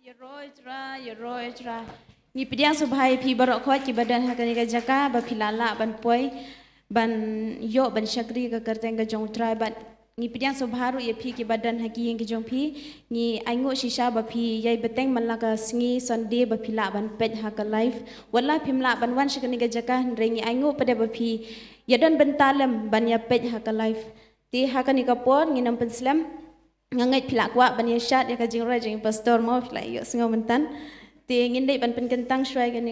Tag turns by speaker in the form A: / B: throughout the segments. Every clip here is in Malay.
A: Yoro. Ni pidiang subhai pi barok khot ki badan hakani ka jaka ba pilala ban poi ban yo ban shakri ka kerteng ka jong trai ban ni pidiang subharu ye pi ki badan haki yang ki jong pi ni aingo shisha ba pi yai beteng man la ka sngi sunday ba pila ban pet ha ka life wala pimla ban wan shakani ka jaka rengi aingo pada ba pi yadan bentalem ban ya pet ha ka life ti hakani ka por ngi nam penslam ngangai pila kwa ban ya shat ya ka jing ra jing pastor mo pila yo sngo mentan te ngin dei ban pen kentang shwai kan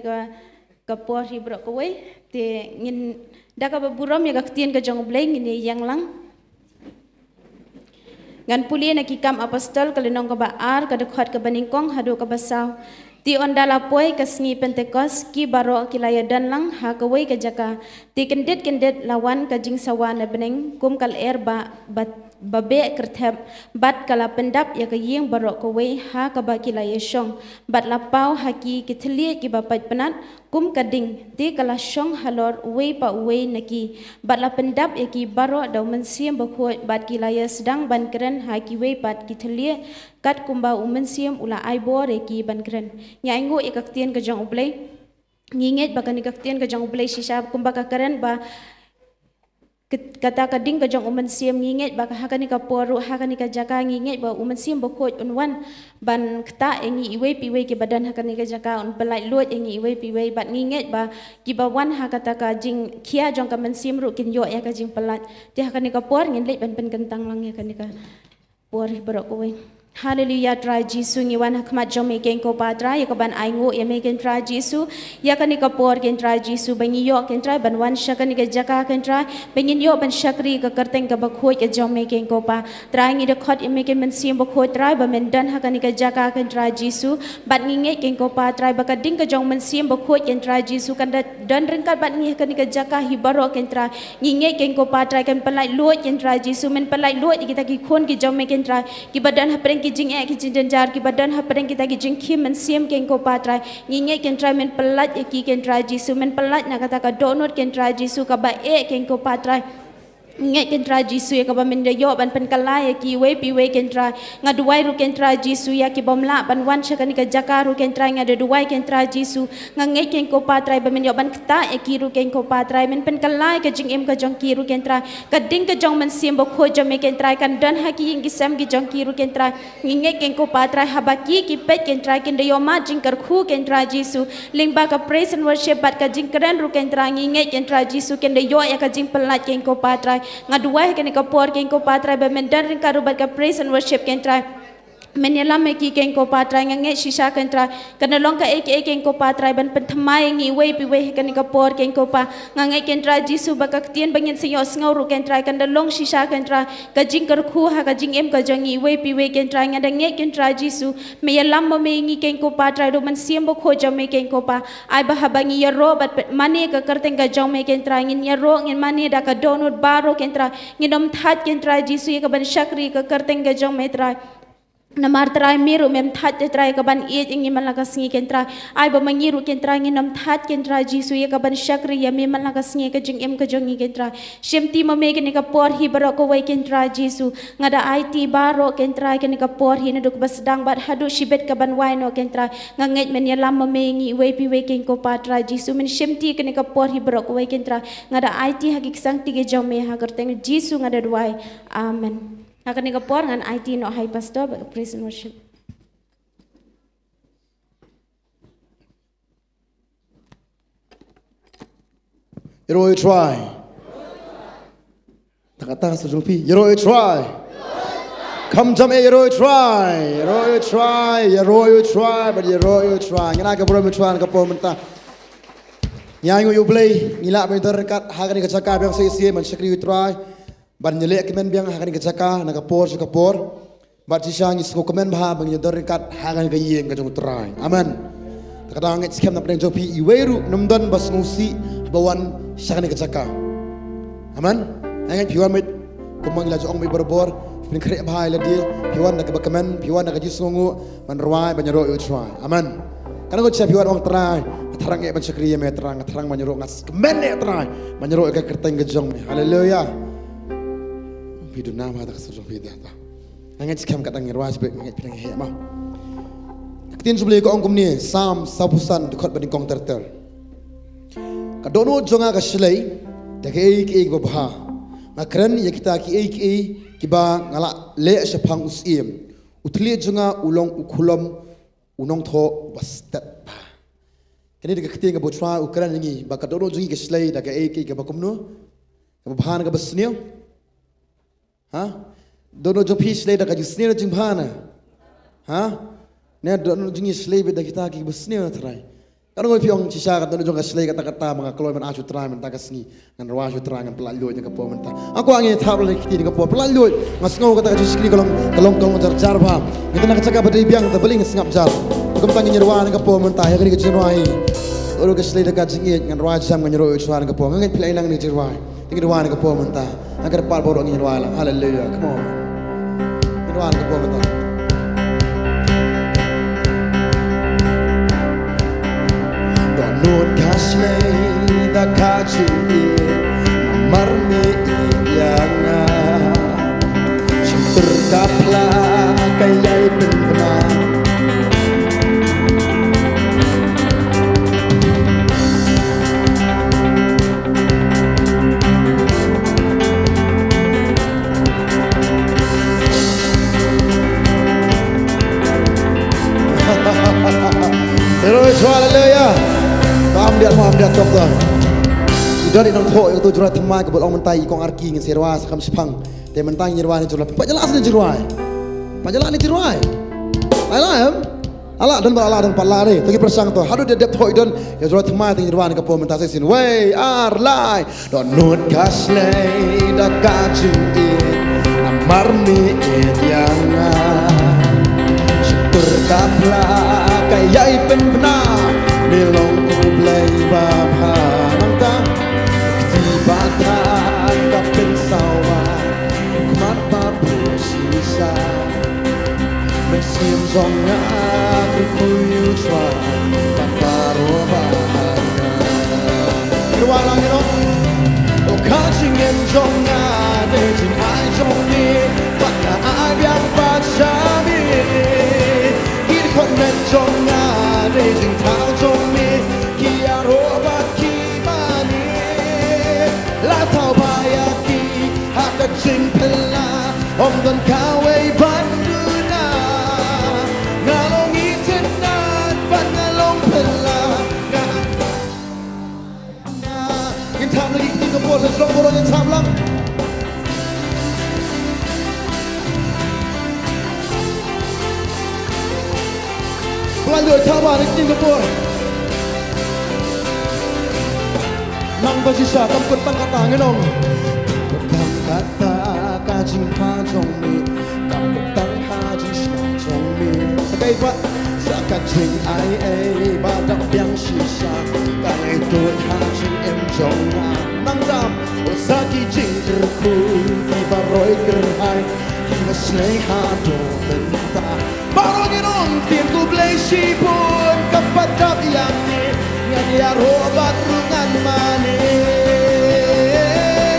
A: ka por hi bro ko wei te ngin da ka burom ya ka tien ka jong bleng ni yang lang ngan puli na ki kam apostol ka lenong ka ba ar ka dekhot ka baningkong hadu ka basaw ti ondala poi ka sngi pentekos ki baro ki laya dan lang ha ka wei ka jaka ti kendet lawan ka jing sawan na beneng kum kal er babe kerthep bat kala pendap ya ka yeng barok ko wei ha ka ba ki la yeshong bat la pau haki ki thli ki ba pat penat kum kading ti kala shong halor wei pa wei naki bat la pendap ya ki barok daw men siam ba khoi bat ki la sedang ban keren ha ki wei pat ki thli kat kumba umen siam ula ai bo re ki ban keren nyai ngo ekak tien ka jong ublei nginget ba kan ekak tien ka jong ublei shisha kumba ka keren ba kata kading ka jong uman siam nginget ba hakani ka poru hakani ka jaka nginget ba uman siam ba khoj unwan ban kta engi iwe piwe ke badan hakani ka jaka un pelai lot engi iwe piwe bat nginget ba ki ba wan hakata ka jing khia jong ka man siam ru kin yo ya ka jing pelat ti hakani ka por ngin lek ban pen kentang lang ya hakani ka por berok kowe Hallelujah, try Jisu ngiwan hakmat jom meken ko patra ya kaban aingo ya meken try Jisu ya kani kapor ken try Jisu bangi yo ken try ban wan shakani ke jaka ken try bangin yo ban shakri ka kerteng ka bakhoi ke jom meken ko pa try ngi de khot ya meken men sim bakhoi try ba men dan hakani ke jaka ken try Jisu bat ngi ken ko pa try ba kading ka jong men sim bakhoi ken try Jisu kan dan ringkat bat ngi hakani ke jaka hibaro ken try ngi ken ko pa try kan pelai luot ken try Jisu men pelai luot kita ki khon ki jom meken try ki badan hapreng ki jing ki jing denjar ki badan hapreng kita ki jing kim men siam ken ko patrai nginge ken try men pelat ki ken try Jisu men pelat na kata ka donut ken try Jisu ka ba ken ko patrai ngai ken try Jisu ya ka ba men de yo ban pen kalai ki we pi we ken try ngaduai ru ken try Jisu ya ki bomla ban wan shakani ka jakaru ken try ngade duai ken try Jisu ngai ken ko patrai ba men yo ban kta ki ru ken ko patrai men pen kalai ka jing em ka jong ki ru ken try ka ding ka jong men sim bo kho jom ken try kan dan ha ki ing ki sam ki jong ki ru ken try ngai ken ko patrai habaki ki pet ken try ken de yo ma jing kar khu ken try Jisu lingba ka praise and worship bat ka jing keren ru ken try ngai ken try Jisu ken de yo ya ka jing pelat ken ko patrai ngaduai ken ko por ken ko patrai ba men dan ka rubat ka praise and worship ken try menyelam ki ken ko patrai ngai shisha ken try kana long ka ken ko patrai ban pen thamai ngi we pi we ken ko por ken ko pa ngai ken try Jisu ba ka tien bangin se yo ngau ru ken try kan long shisha ken try ka jing kar khu ha ka jing em ka jong ngi we pi we ken try ngada ngai ken try Jisu menyelam me ngi ken ko patrai do man siam bo kho jom me ken ko pa ai ba habangi ya ro bat mani ka kerteng ka jong me ken try ngin ya ro ngin mani da ka donut baro ken try nginom that ken try Jisu ya ka ban shakri ka kerteng ka jong me try namar try miru mem that try ka ban e ingi malaka sngi ken try ai ba mangiru ken try ngi nam that ken try Jisu ya ka ban shakri ya me malaka sngi ka jing em ka jong ngi ken try shemti ma me ken ka por hi baro ko wai ken try Jisu ngada IT baro ken try ken ka por hi na duk basdang bat hadu shibet ka ban wai no ken try nganget men ya lam ma me ngi wai pi wai ken ko pa try Jisu men shemti ken ka por hi baro ko wai ken try ngada IT hagik sang tige jong me ha kerteng Jisu ngada duai amen akan ni kapor ngan IT no high pastor praise and worship.
B: Yero try. Takata sejumpi. Yero try. Come jam yero try. Yero try. Yero try. But yero try. Ngana ka bro try kapor menta. Nyanyo you play. Ngila bentar dekat hagan ka cakap yang saya man syakri try. Ban nyelek kemen biang hakan ke caka nak kapor sekapor bat sisang is komen bah bang nyador kat hakan ke yeng ke jong trai amen kadang ngit skem na preng jopi iweru namdan bas ngusi bawan sakan ke caka amen angat piwan mit kumang la jong mi berbor pin kre bah la di piwan nak kemen piwan nak jis ngungu man rawai ban nyaro trai amen kan ko piwan ong trai terang e ban Nongkhryiem terang man nyaro ngas kemen e trai man nyaro ke kerteng ke jong mi haleluya hidup nama tak sesuatu hidup tak. Angin sekian kata ngirwas bet angin pinang hema. tin jubli ko ongkum ni sam sabusan khot bading kong ter ka dono jonga ka shlei da ke ek babha ngakran yakita ki ek ki ba ngala le shapang usim utli jonga ulong ukhulam unong tho bastat ba kani de ka tin ka botra ukran ngi ba ka dono jongi ka shlei da ke ek ka bakumno ka babha ka basnio ha dono jo phi shlei da ka jisnio jingphana ha ne dono jongi shlei be da kita ki basnio na trai kalau ngoi piong cisha kat dono shlei kata mga kloy man asu trai man takas ni ngan rawa asu trai ngan pelalui nya kapo man ta aku angi thap le kiti kapo pelalui ngas ngau kata jiskri kalong jar ba ngita nak cakap badai biang ta beling ngap jar kum tangi nyerwa nya kapo man ta ya kini kecunwai oro ka shlei dekat jingit ngan rawa jam ngan nyero chwa nya kapo ngan pilai lang ni jirwai tingi rawa nya kapo man ta agar par boro ngi nyerwa lang haleluya come on nyerwa nya kapo man ta Nut kaslei da kacu marme ianga Sumber kapla kayai benar Hallelujah Maaf dia dokter. Idan inang tho itu jurat themai ke bolong mentai kong arki ngin serwa sakam sipang. Te mentai nyirwa ni jurat. Pajelas ni jirwai. Pajelas ni jirwai. Alam. Ala dan bala dan pala ni. Tagi persang to. Hadu dia dep tho idan ya jurat themai te nyirwa ni ke po mentai sin. Way ar lai. Don nut kaslei da kacu amar mi edianga. Syukur kapla kayai benar. Milong ublay babha nangta Ketibata kapin sawa Kumat babu sisa Mesim zonga kukuyu chwa Paparo bahaya Irwalang ino O kaching en zonga Dejing ai zongi Baka ai biang batsami Kirkot men zonga Dejing tau zongi Kia roba kimani La tau bayaki Haka jimpela Om don kawe banduna Ngalong itenan Ban ngalong pela Ngin tam lagi Ngin kapur Seselong borong ngin tam lang Pelan tawa ngin kapur Nang basisa kampun pangkata ngenong Kampun kata kajing pajong mi Kampun tang hajing syajong mi Sakai pat sa kajing ai badak biang sisa Kalai tut hajing em jong na Nang dam o saki jing terku Kiba roy gerhai Kiba slay hado benta Barong ngenong tim ku blay sipun Kapadap yang ni Nganyar hobat rungan mani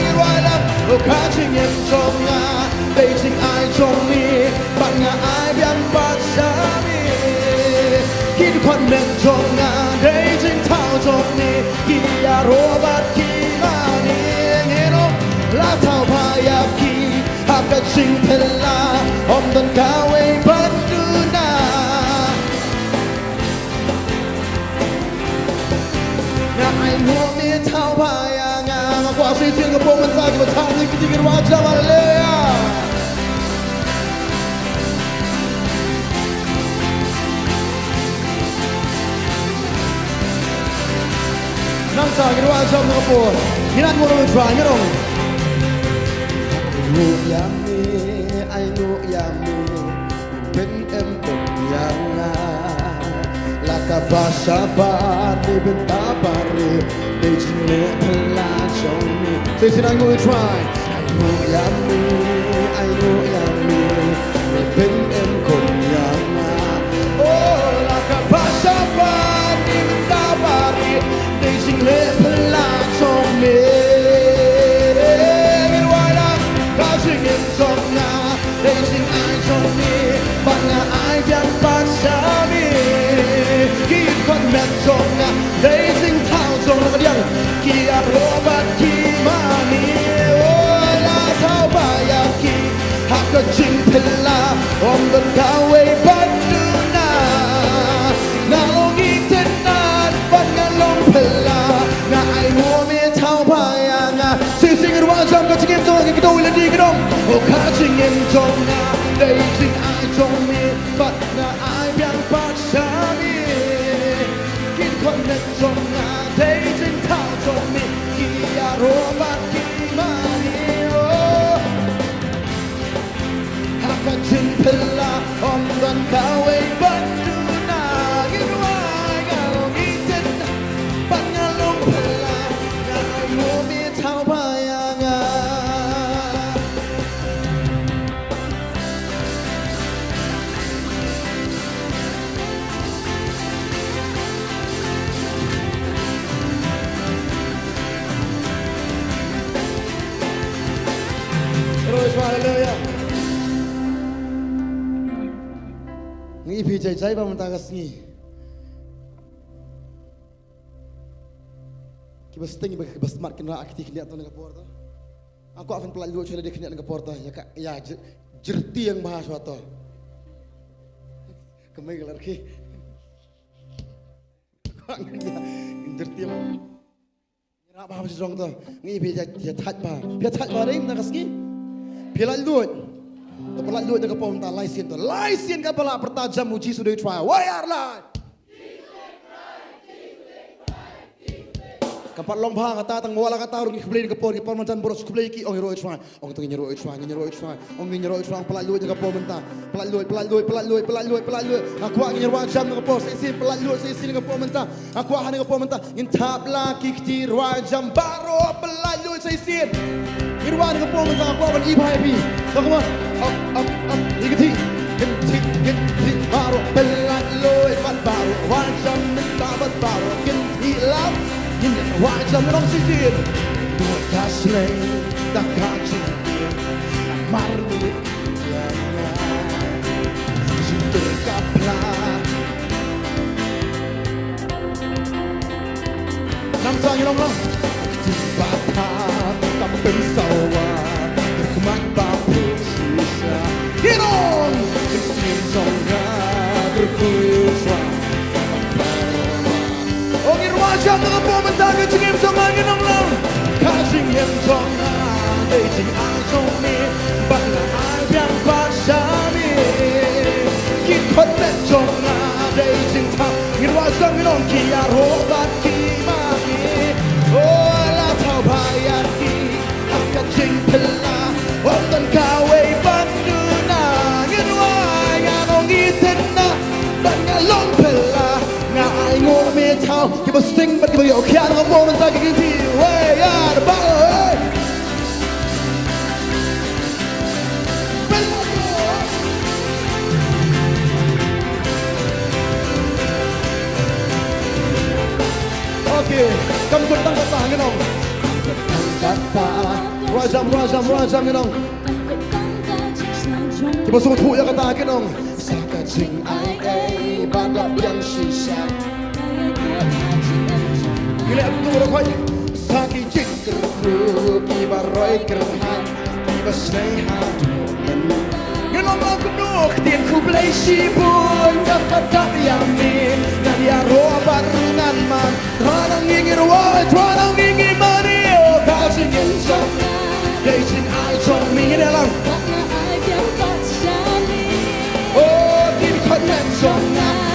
B: Irwalang o kaching em jonga Beijing ai jongi Banga ai biang batsami Kid kon men jonga Beijing tau jongi Kia hobat kimani Ngeno la tau payaki Haka jing pela Om dan kawe banduna Ai mua mi thao paya nga qua suy thiên cái bông mình ra cái thao đi cái cái hoa cha mà lê à nang sa cái hoa cha mà po ni nak mau try ni dong ai nu ya mi ben em ben yang nga Kabasabati bentabari Dejine pelajoni Say I know you try I know yummy Ben em konyana Oh la kabasabati bentabari Dejine pelajoni Irwala Kajing em zona Dejing ai zoni Banga ai biang pasami jing pilla om den kawe banduna na longi tenan bangalong pilla na ai mo me thao bayanga sing it one jump got game song ke do le di gedong o ka jing em jong na dei jing ai jong me but na ai byang pa sha mi kin kon net jong na dei jing thao jong me ki ya ro ba ki ma ni o ha ka jing pilla om dan kawe banduna you ai ga longi ten bangalong pilla na ai mo me thao bayanga Terus haleluya. Ngi pi jai ba manta kasngi. Ki basting ba bas smart kena aktif lihat tu dengan porta. Aku akan pelajari cara dia kena dengan porta ya jerti yang bahas waktu. Kemai gelar ki. Jerti yang Nira ba habis rong tu. Ngi pi jai that ba. Pi that ba ring na kasngi. Pelajut, tu pelajut dengan pemerintah laisin kan pela pertajam uji sudah try, wayar lah. Kampat lomba kata tang wala kata orang kebeli dengan pemerintah boros kebeli ki orang try, orang tu ngiro try, pelajut dengan pemerintah, pelajut. Aku akan ngiro jam dengan pos, pelajut dengan pemerintah, aku akan dengan pemerintah, intab lagi kiti jam baru pelajut seisin. Irwan dengan pemerintah aku akan ibu. Come on, up, ikti, baru pelajut baru, wajam mendapat baru, kinti lap, ini wajam menong sisir. Dua kasih tak kaji, maru, cinta kaplan. Nampak yang long, batang tak pensawah, berkemak batu sisa. Hirong, mesin zonga berkuasa. Oh irwajam dengan pemerintah kecingim zonga ginong long. Kacingim zonga, dejing azoni, bangga ayam pasami. Kikot net zonga, dejing tam, irwajam ginong kia robat kimami. Oh la thao bayaki, hakka jing pilla, om dan kawe banduna, ngirwai nganong itenna, bangalong pilla, ngai ngome thao, kiba sting but kiba yo kian ngom mo menta kinti, way ya the ball. Okay, kamu tentang kata ngenong. Kata, rajam ngenong. Kita suruh tu ya kata ngenong. Saka jing ai badap yang sisa. Gila tu orang kau. Saki jing keruk, kibar roy kerhan, kibar sehat. Ngenong aku nuk, tiang ku belai sibun dapat tak yamin. Nadia roba rungan man, ranang ingin woi, ranang ingin mani. Oh kacing yang jong, dejin ai jong mingin elang. Oh kini konen jong,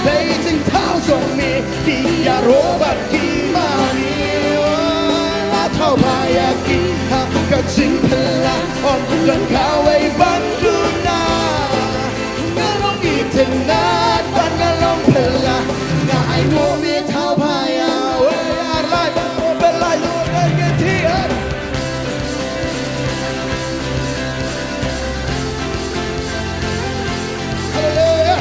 B: dejin tau jong mi, dia roba kimani. Oh tau bayaki, aku kacing pela, om dan kawe banduna. Ngalong itenat, bangalong pela. I know me how high I like open like you get here. Hallelujah.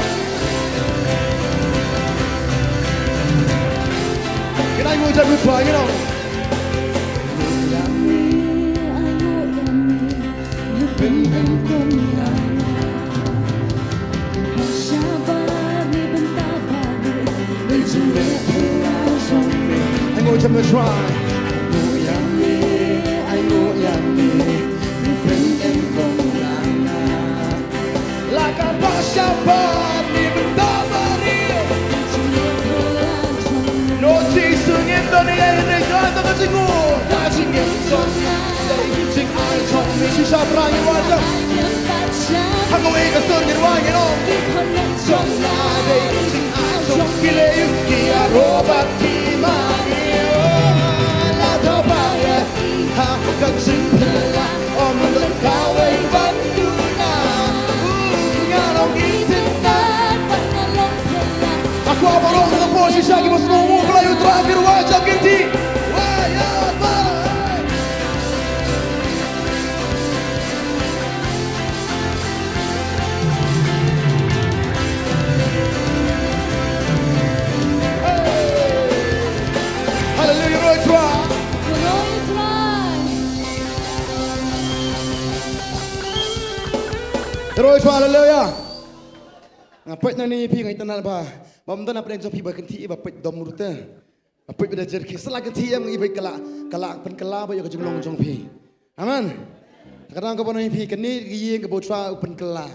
B: Can I go to the try, you know? I'm gonna try. I know yummy. Bring and go siapa ni betapa dia No Jesus in the name of God the Lord Dashing in son Sing I trong ni si sa prang wa cha Hang away ka son ni wa ni no Trong na de sing I trong ki le yu ki a robot ki ma ni la tho ba ya ha ka sing la om the power but do na nga long in Aku abalong sa posi sa ki mas no mo playo trafir wa cha kinti wa ya ba Hallelujah Roy try Roy try hallelujah Ngapit na ni pi ngai tanal ba bam dan apren jo pi ba kan ti ba pet dom rute apet beda jer ki sala kan ti yang i ba kala pen kala ba yo ka jinglong jong pi amen kadang ka bonai pi kan ni yeng ka bo tra pen kala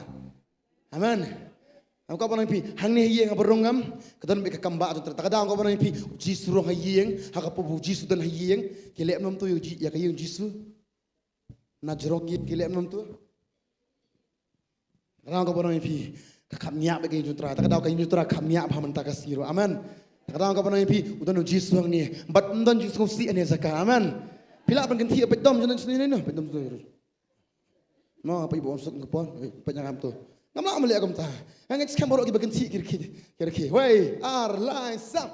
B: amen am ka bonai pi hang ni yeng ba rongam kadan be ka kamba jo kadang ka bonai pi jisu rong yeng ha ka po jisu dan yeng ki lem nom tu yo ji ya ka yeng jisu na jrong ki lem nom tu kadang ka bonai pi khamnya bagi jutra tak tahu kain jutra khamnya phaman tak kasiro amen tak tahu kapan ni udan jisu hang ni bat udan jisu si ane zakah amen pila ban ganti pe dom jenan sini no pe dom tu no apa ibu omsuk ngepon pe nyangam tu ngamla amle agam ta hang skam borok gi ganti kir wei ar line sam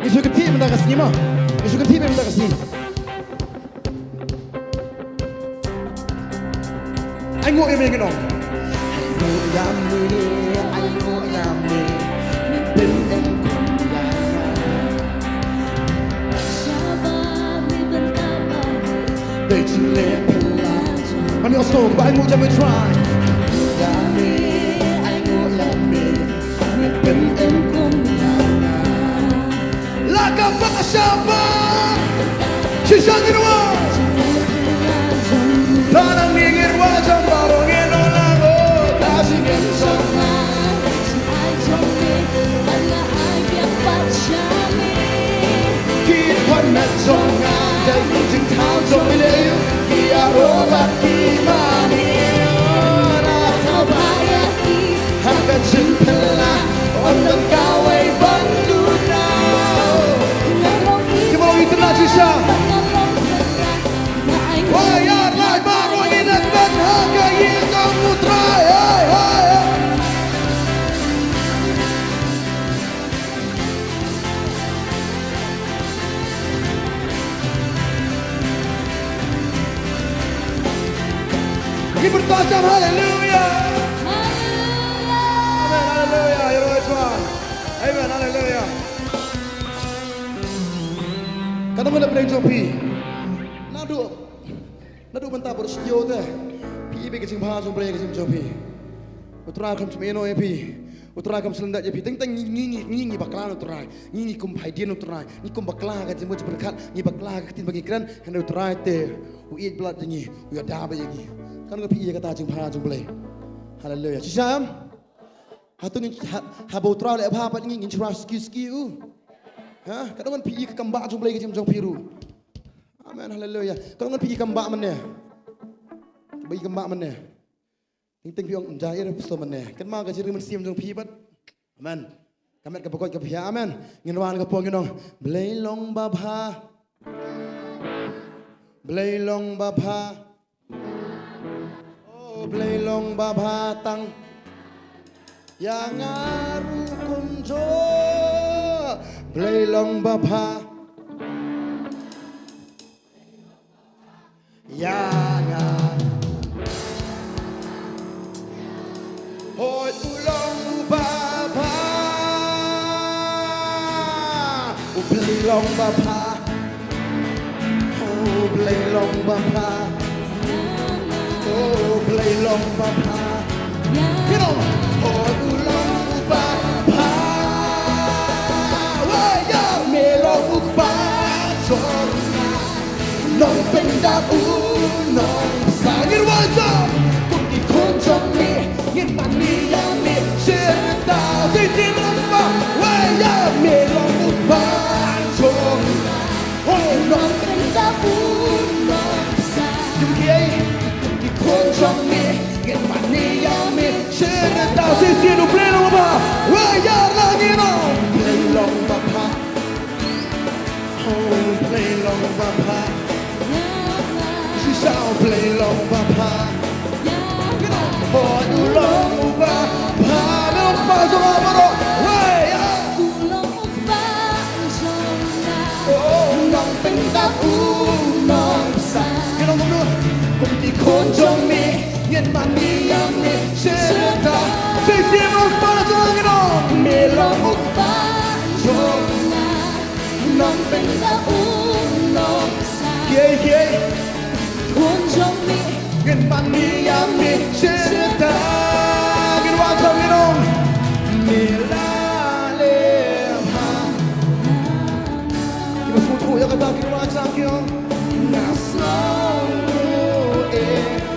B: isu ganti mendak kasni mo isu ganti mendak kasni I know you making on. I know yummy. Bin and They to live on your stove, but I know you try. Yummy, I know yummy. Bin and like a fashaba. She's on the wall. Tanang mingir wajah barong enolango kasih ngesona Kitwan na zonga dari jing tao zong leyu kia robat kimani na tabaya hakan simpela ondang kawai banduna Kita mau internasional Wayar lai baru ini nak harga yang kamu try Kita bertajam haleluya Amen haleluya ya Roh Tuhan Amen haleluya Kadang mana pernah jopi Nadu bantah bersedio tu, pi ibe kecing bahas umplay kecing jopi. Utara kam semeno pi, utara kam selendak je pi. Teng ngi baklan utara, ngi kum haidian utara, ngi kum bakla kecing macam berkat, ngi bakla kecing bagi kran, hendak utara te, uiat belat ngi, uiat dah bagi. Kan kau pi ibe kata kecing bahas umplay. Haleluya. Cisam, hatu ngi haba utara le apa apa ngi trust ski. Ha, kadang pi ibe kambak umplay kecing jong piru. Amen haleluya. Kalau ngan pergi kembak mana? Pergi kembak mana? Ting piong jahir so mana? Kan mak kecil man siam jong pibat. Amen. Kamet ke pokok ke pihak amen. Nginwan ke puang nginong. Belelong babha. Belelong babha. Oh belelong babha tang. Yang aru kunjo. Belelong babha. Ya Hoi ulong bapa Ubelong bapa Ubelong bapa Ubelong bapa You know Hoi ulong bapa Waya melong bapa Nong pendaku Nongsa wajah Kuki konjongmi Ngin maniyami Cerita Siti lupa Waya melong upan Jongna Oh nong pendaku Nongsa Kuki konjongmi Ngin maniyami Cerita Siti lupa Waya langino Play long bapa Oh play long bapa Sao play long bapa Oh you long bapa Long bapa sama bro Way long bapa Oh long pendaku long sa Long bapa Kung di konjong mi Yen mani yang mi Cerita Sisi long bapa sama gino Mi long bapa Long pendaku long sa Konjongmi Ngin maniyami Cerita Ngin wajang nginong Milalemha Kima suku ya kata ngin wajang yung Nasong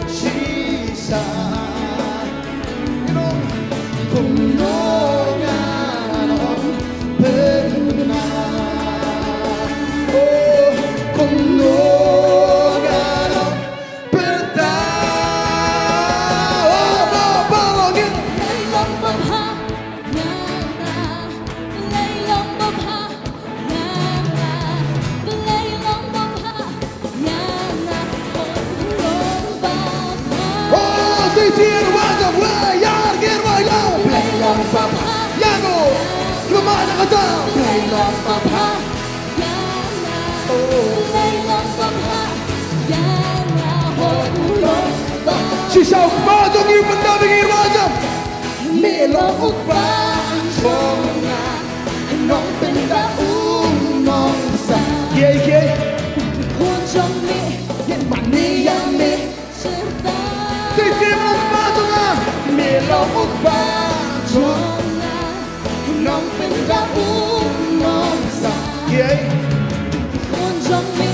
B: Sisa Nginong Kumnongan Benar Oh Kumnongan Sisau kemajang ini pendampingi wajah Melong ukbang Songa Nong pendaku Nong sa Konjong mi Yen maniyang mi Serta Sisi ukbang Melong ukbang Songa Nong pendaku Nong sa Konjong mi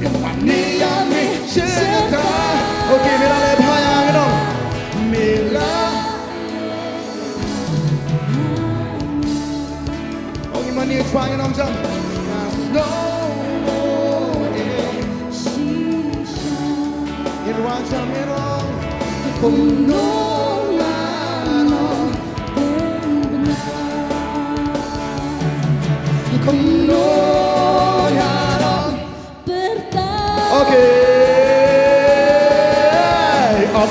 B: Yen maniyang mi Serta Oke, mira lepayang dong. Mira. Oh, gimana nih trying dong jam? In wajah merong kumnongan kumnongan bertahan. Oke. Up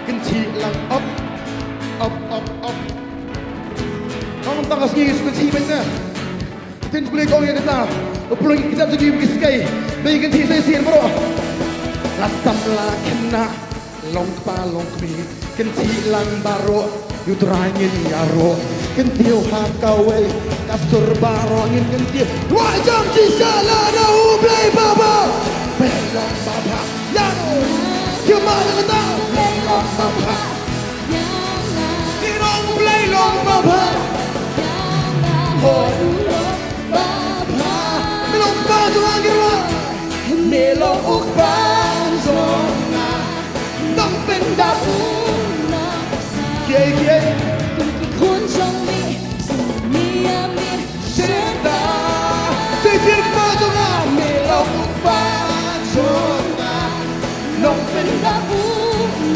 B: Ganti lang up Ang takas ngigis ganti ba na Tin kulit ko ngayon na Upulong ikisap sa giyong iskay May ganti sa isin bro Lasam lakin na Long mi Ganti lang baro Yudrangin yaro Ganti hakaway Kasur baro Ngin ganti Wajam sisala na ublay baba Belong baba Yano Gimana kata? Play long bapa Ginong play long bapa Oh bapa Melong bapa ginawa Melong ukbang zonga Nong pendaku Konjong mi Miyami Cerita Sisir kemajunga Melong ukbang zonga Nong pendaku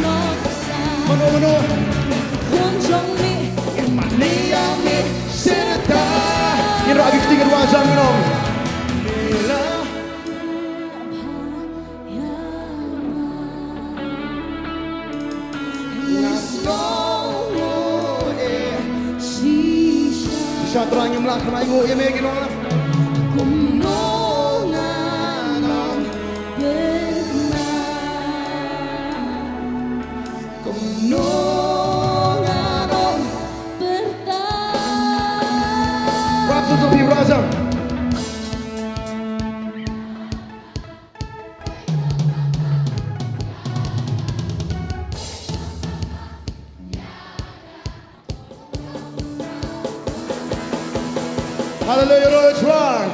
B: noksa Mano Konjong mi Yang maniyami Cerita Yang lagi ketinggian wajah minum Mila Nasongo Sisha terangnya melakar ayo ya megin orang Hallelujah, Roy, try.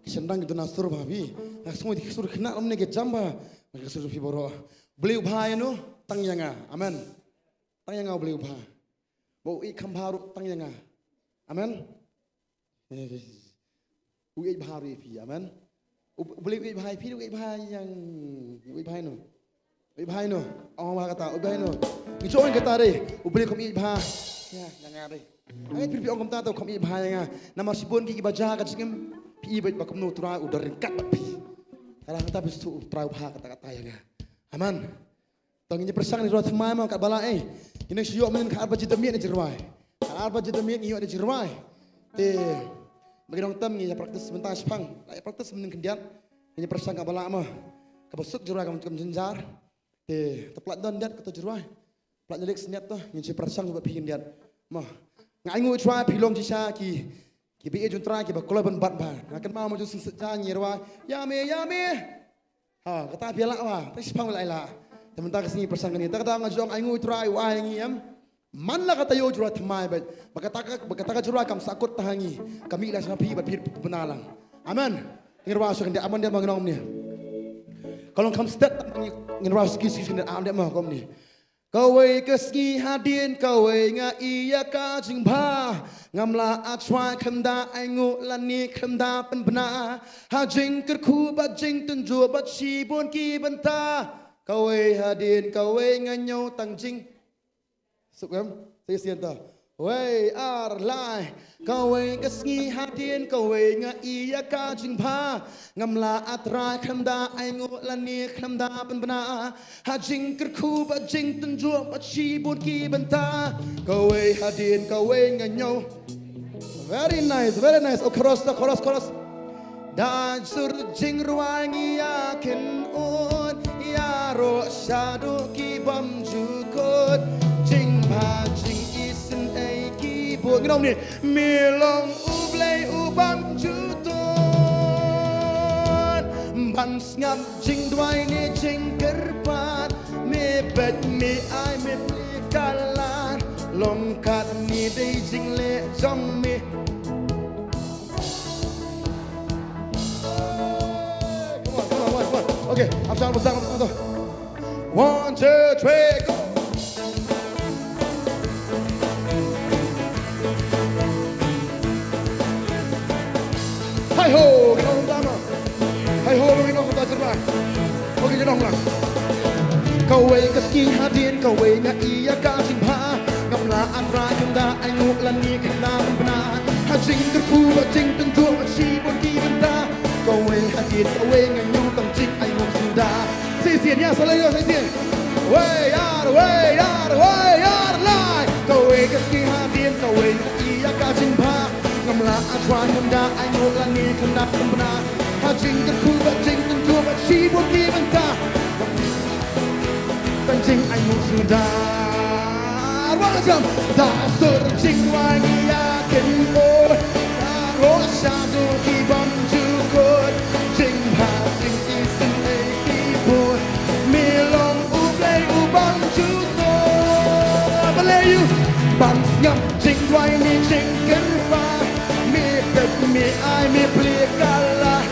B: Kisandang itu nasur babi. Semua dikisur kena omne ke jamba. Kisur fi boro. Beliau bahaya no tang yanga. Amen. Tang yanga beliau bah. Bau ikam baru tang yanga. Amen. Ui bahari fi. Amen. Beliau ui bahaya fi. Ui bahaya yang ui bahaya no. Ui bahaya no. Orang bah kata ui bahaya no. Icoan kata deh. Beliau kami ui bahaya. Ya, jangan deh. Ay pipi orang kata kami ui bahaya nga. Nama sibon ki baca kat singem. Pi baik bakum no turai udah ringkat pi. Kalau kita bisu turai bah kata-kata yang aman. Tanginya persang ni roh thamai mau kat bala ini siok men kat arba jidamiat ni jirwai. Kat arba jidamiat ni ada jirwai. Te bagi orang tam ni praktis sebentar sepang. Lai praktis men kendiat. Ini persang kat bala mah. Kabusuk jirwai kam jenjar. Te teplat don diat kata jirwai. Plat jelek senyat tu yang si persang buat pi kendiat. Mah ngai ngu try pilong jisa ki bi ejun try ki ba kolaban bat ba. Akan mau maju sejak nyirwai. Ya me. Ha, kata biala wah, tapi sepang lai lah. Teman-teman kesini persangkan ini. Tak kata ngajong aingu try wah yang iam. Man lah kata yo jurat thamai bet. Bakataka jurat kam sakut tahangi. Kami ilah sapi berpir benalang. Aman. Ngirwa so dia aman dia mangnong ni. Kalau kam stat ngirwa ski dia am dia mah kom ni. Kawai keski hadin kawai nga iya ka jing ba ngamla a try khamda aingu lani khamda pen bna ha jing ker khu ba jing tun ju ba chi bon ki banta kawai hadin kawai nga nyau tang jing suk em saya sian ta wei ar lai kawai keski hadin kawai nga iya ka jing ba ngamla a try khamda aingu lani khamda pen bna ha jing ker khu ba jing tun ju ba chi bon ki banta kawai hadin kawai nga nyau. Very nice. Oh, chorus. Dan sur jing ruangi yakin on ya ro shadu ki bam jukot jing ba jing isen ai ki bo ngom ni milong ublei ubam juton ban ngam jing dwai ni jing kerpat me bet me ai me plikalan longkat ni dei jing le jong me. Okay, absang. 1, 2, 3, go. Hai ho, kita pertama. Hai ho, kita kata cerah. Okey, kita ulang. Kawai keski hadin, kawai nga iya ka jing ba ngamla andra kanda aingu lani kanda benar. Hajing terku bajing tentu si bon ki benda. Kawai hadin, kawai nga nyong tang jing aingu sudah. Sisian selalu sisian. Way yar lai. Kawai keski hadin, kawai nga iya ka jing ba ngamla andra kanda aingu lani kanda benar. Hajing terku bajing tentu si bon ki benda. Tanjing aingu sudah. Wajam dah searching wangi yakin boy. Roh shadu ki bam jukot. Jing ha jing isen ai boy. Milong ublei ubam jukot. Balayu bam ngam jing wai ni jing kerba. Me bet me ai me plikala.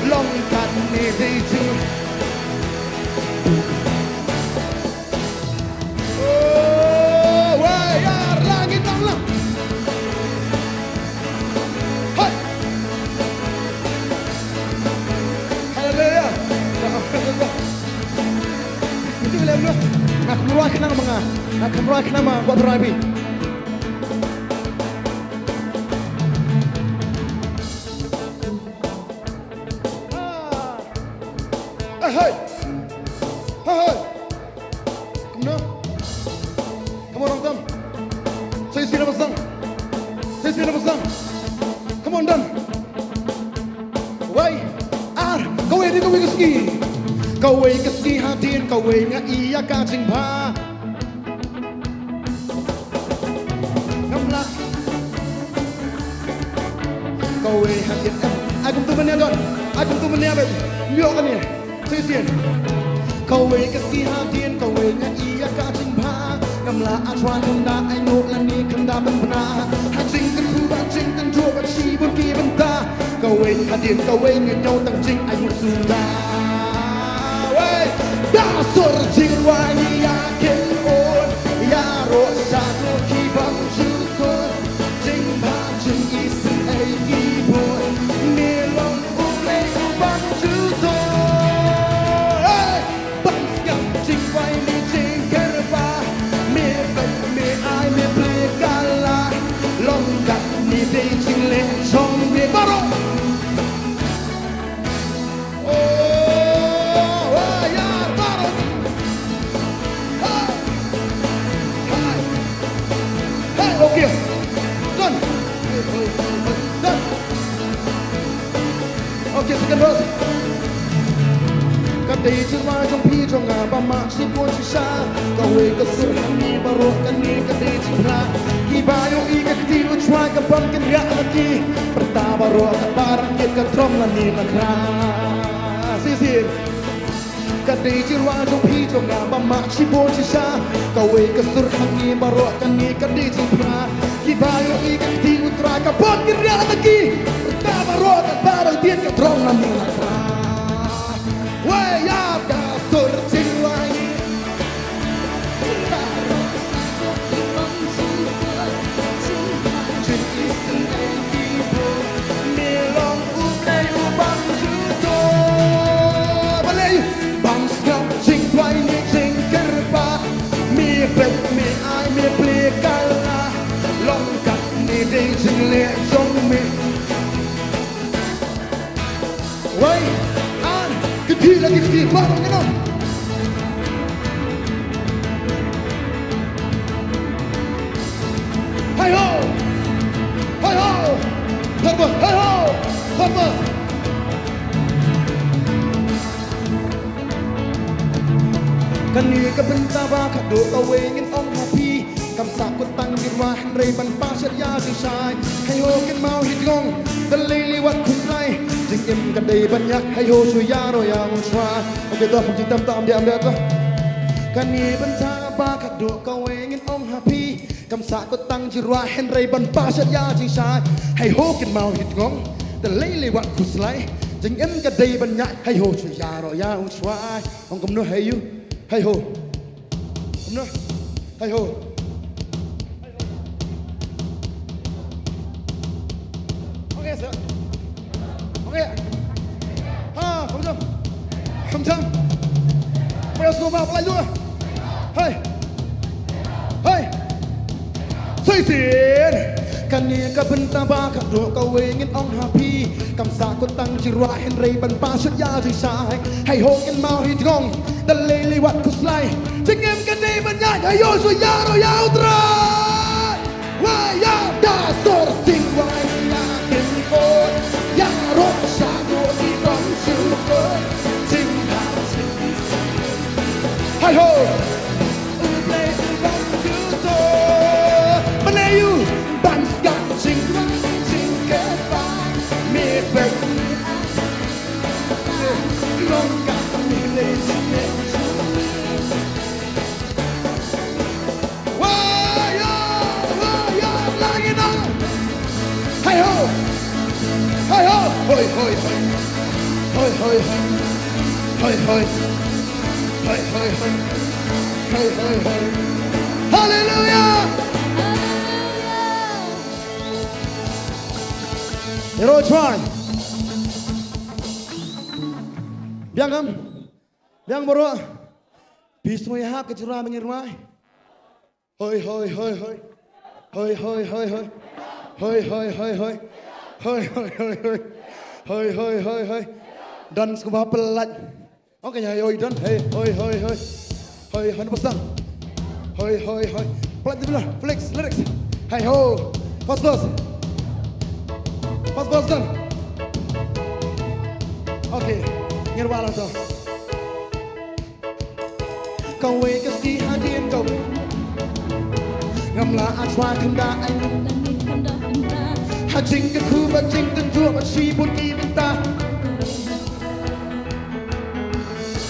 B: Long kan ni di jing. Nak meruah kenang mga, nak meruah kenang mga buat rabi. Hey, kemana? Kamu orang tam? Saya sini pasang. Come on dan. Wai, kau ini kau ski. Kawai keski hadin, kawai nga iya ka jing ba ngamla kawai hadin agum tu menia bet myo kan ni sisian kawai keski hadin, kawai nga iya ka jing ba ngamla atwa kanda aingo lani kanda ben bena hajing kan ku ba jing kan jo ba chi bon ki benta Kawin hadir kawin nganyo tang jing ayu sudah Wey dasar jing wani yakin on Ya rosa no kibang jukon Jing ba jing isi ay ibon Nilong ulay ubang juton Bang skam jing wani jing kerba Me bet me ay me play kala Long kat ni day jing le chong me barong Okay, done. Done. Okay, second verse. Các đây chưa mai trong phi trong ngà ba mạc xin buồn chỉ xa. Các huệ các sự hằng ni ba rốt các ni các đây chỉ pla. Ki ba yung i các ti lu try các bang kan gak lagi. Perta ba rốt các barang kit các trom la ni la kra. Sisin. Các đây chưa mai trong phi trong ngà ba mạc xin buồn chỉ xa. Các huệ các sự hằng ni ba rốt các ni các đây chỉ pla. Ki ba yung i các ti lu try các bang kan gak lagi. Perta ba rốt các barang kit các trom la ni la kra. Way up the searching line. Nilong ulay ubang juto. Balay bang skam jing wai ni jing kerba. Mi bet mi ai mi play kala. Long kat ni ding jing le jong mi. Way Kecil lagi kecil, barang ni dong. Hai ho, hai ho, terus, hai ho, terus. Kani kebentar bakat doa wengin om happy. Kam sakut tang dirwah rei ban pasir ya disai. Hai ho ken mau hitgong, dalai liwat kuslai. Jing im kadai banyak hai ho suya ro yang swa. Okey tuผมจิตามdia ambil tu. Kani bentar bakat doa kau ingin om happy. Kam sakut tang dirwah rei ban pasir ya disai. Hai ho ken mau hitgong, dalai liwat kuslai. Jing im kadai banyak hai ho suya ro yang swa. Ong kom no hai you. Hai ho. Kom no. Hai ho. Okey, okey. Ha, không chăm. Không chăm. Bây giờ xuống vào lại luôn. Hey. Hey. Xây xịn. Kania ka benta ba ka do ka wengin ong happy. Kam sa ko tang jirwa hen rei ban pa sut ya ji sai. Hay ho ken mau hit gong. Da lele wat ku slai. Jing em kan dei ban ya hay yo so ya ro ya utra. Wa ya da sor sing wa ya ken ko. Ya ro sa no di gong su ko. Sing ha sing. Hay ho. U play u gong ju so. Manayu. Sing ke ba me pe long ka ni le sing wa ya lagi na hey ho hoi hoi hoi hoi hoi hoi hoi hoi hoi hoi hoi hoi hallelujah. Hero try. Biang kam, biang boro. Bismo ya hap kecura mengirmai. Hoi hoi hoi hoi, hoi hoi hoi hoi, hoi hoi hoi hoi, hoi hoi hoi hoi, hoi hoi hoi hoi. Dan sebuah pelat. Oke ya hoi dan, hey hoi hoi hoi, hoi hoi pasang, hoi hoi hoi. Pelat di belah, flex lyrics. Hey ho, first verse. First verse done. Okay, ngirwala to. Kau wei kasi hadian kau. Ngamla atwa kanda ai. Hajing ke ku bajing tentu masih pun kita.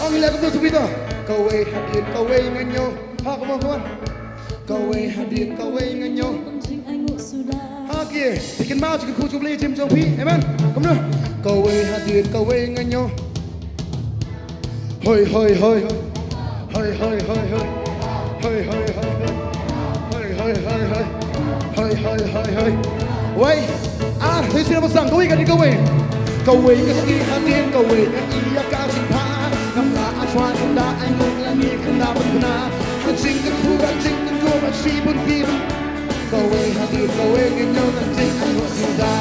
B: Ang ilang tu subito. Kau wei hadian kau wei nganyo. Ha come on. Kau wei hadian kau wei nganyo. Ha kia thì mau chỉ khu chụp ly chim trong phi amen come nữa cầu ơi hạt tiền cầu ơi ngay nhau hơi hơi hơi hơi hơi hơi hơi hơi hơi hơi hơi hơi hơi hơi hơi vậy thế xin một rằng cầu ơi cái đi cầu ơi cái ski hạt tiền cầu ơi ý ca chim pha ngắm lá xoa không đá anh cũng là nghe không đá bất na hành trình cái khu mà si buồn phim cầu ơi hạt tiền cầu ơi ngay nhau hành trình anh muốn sinh ra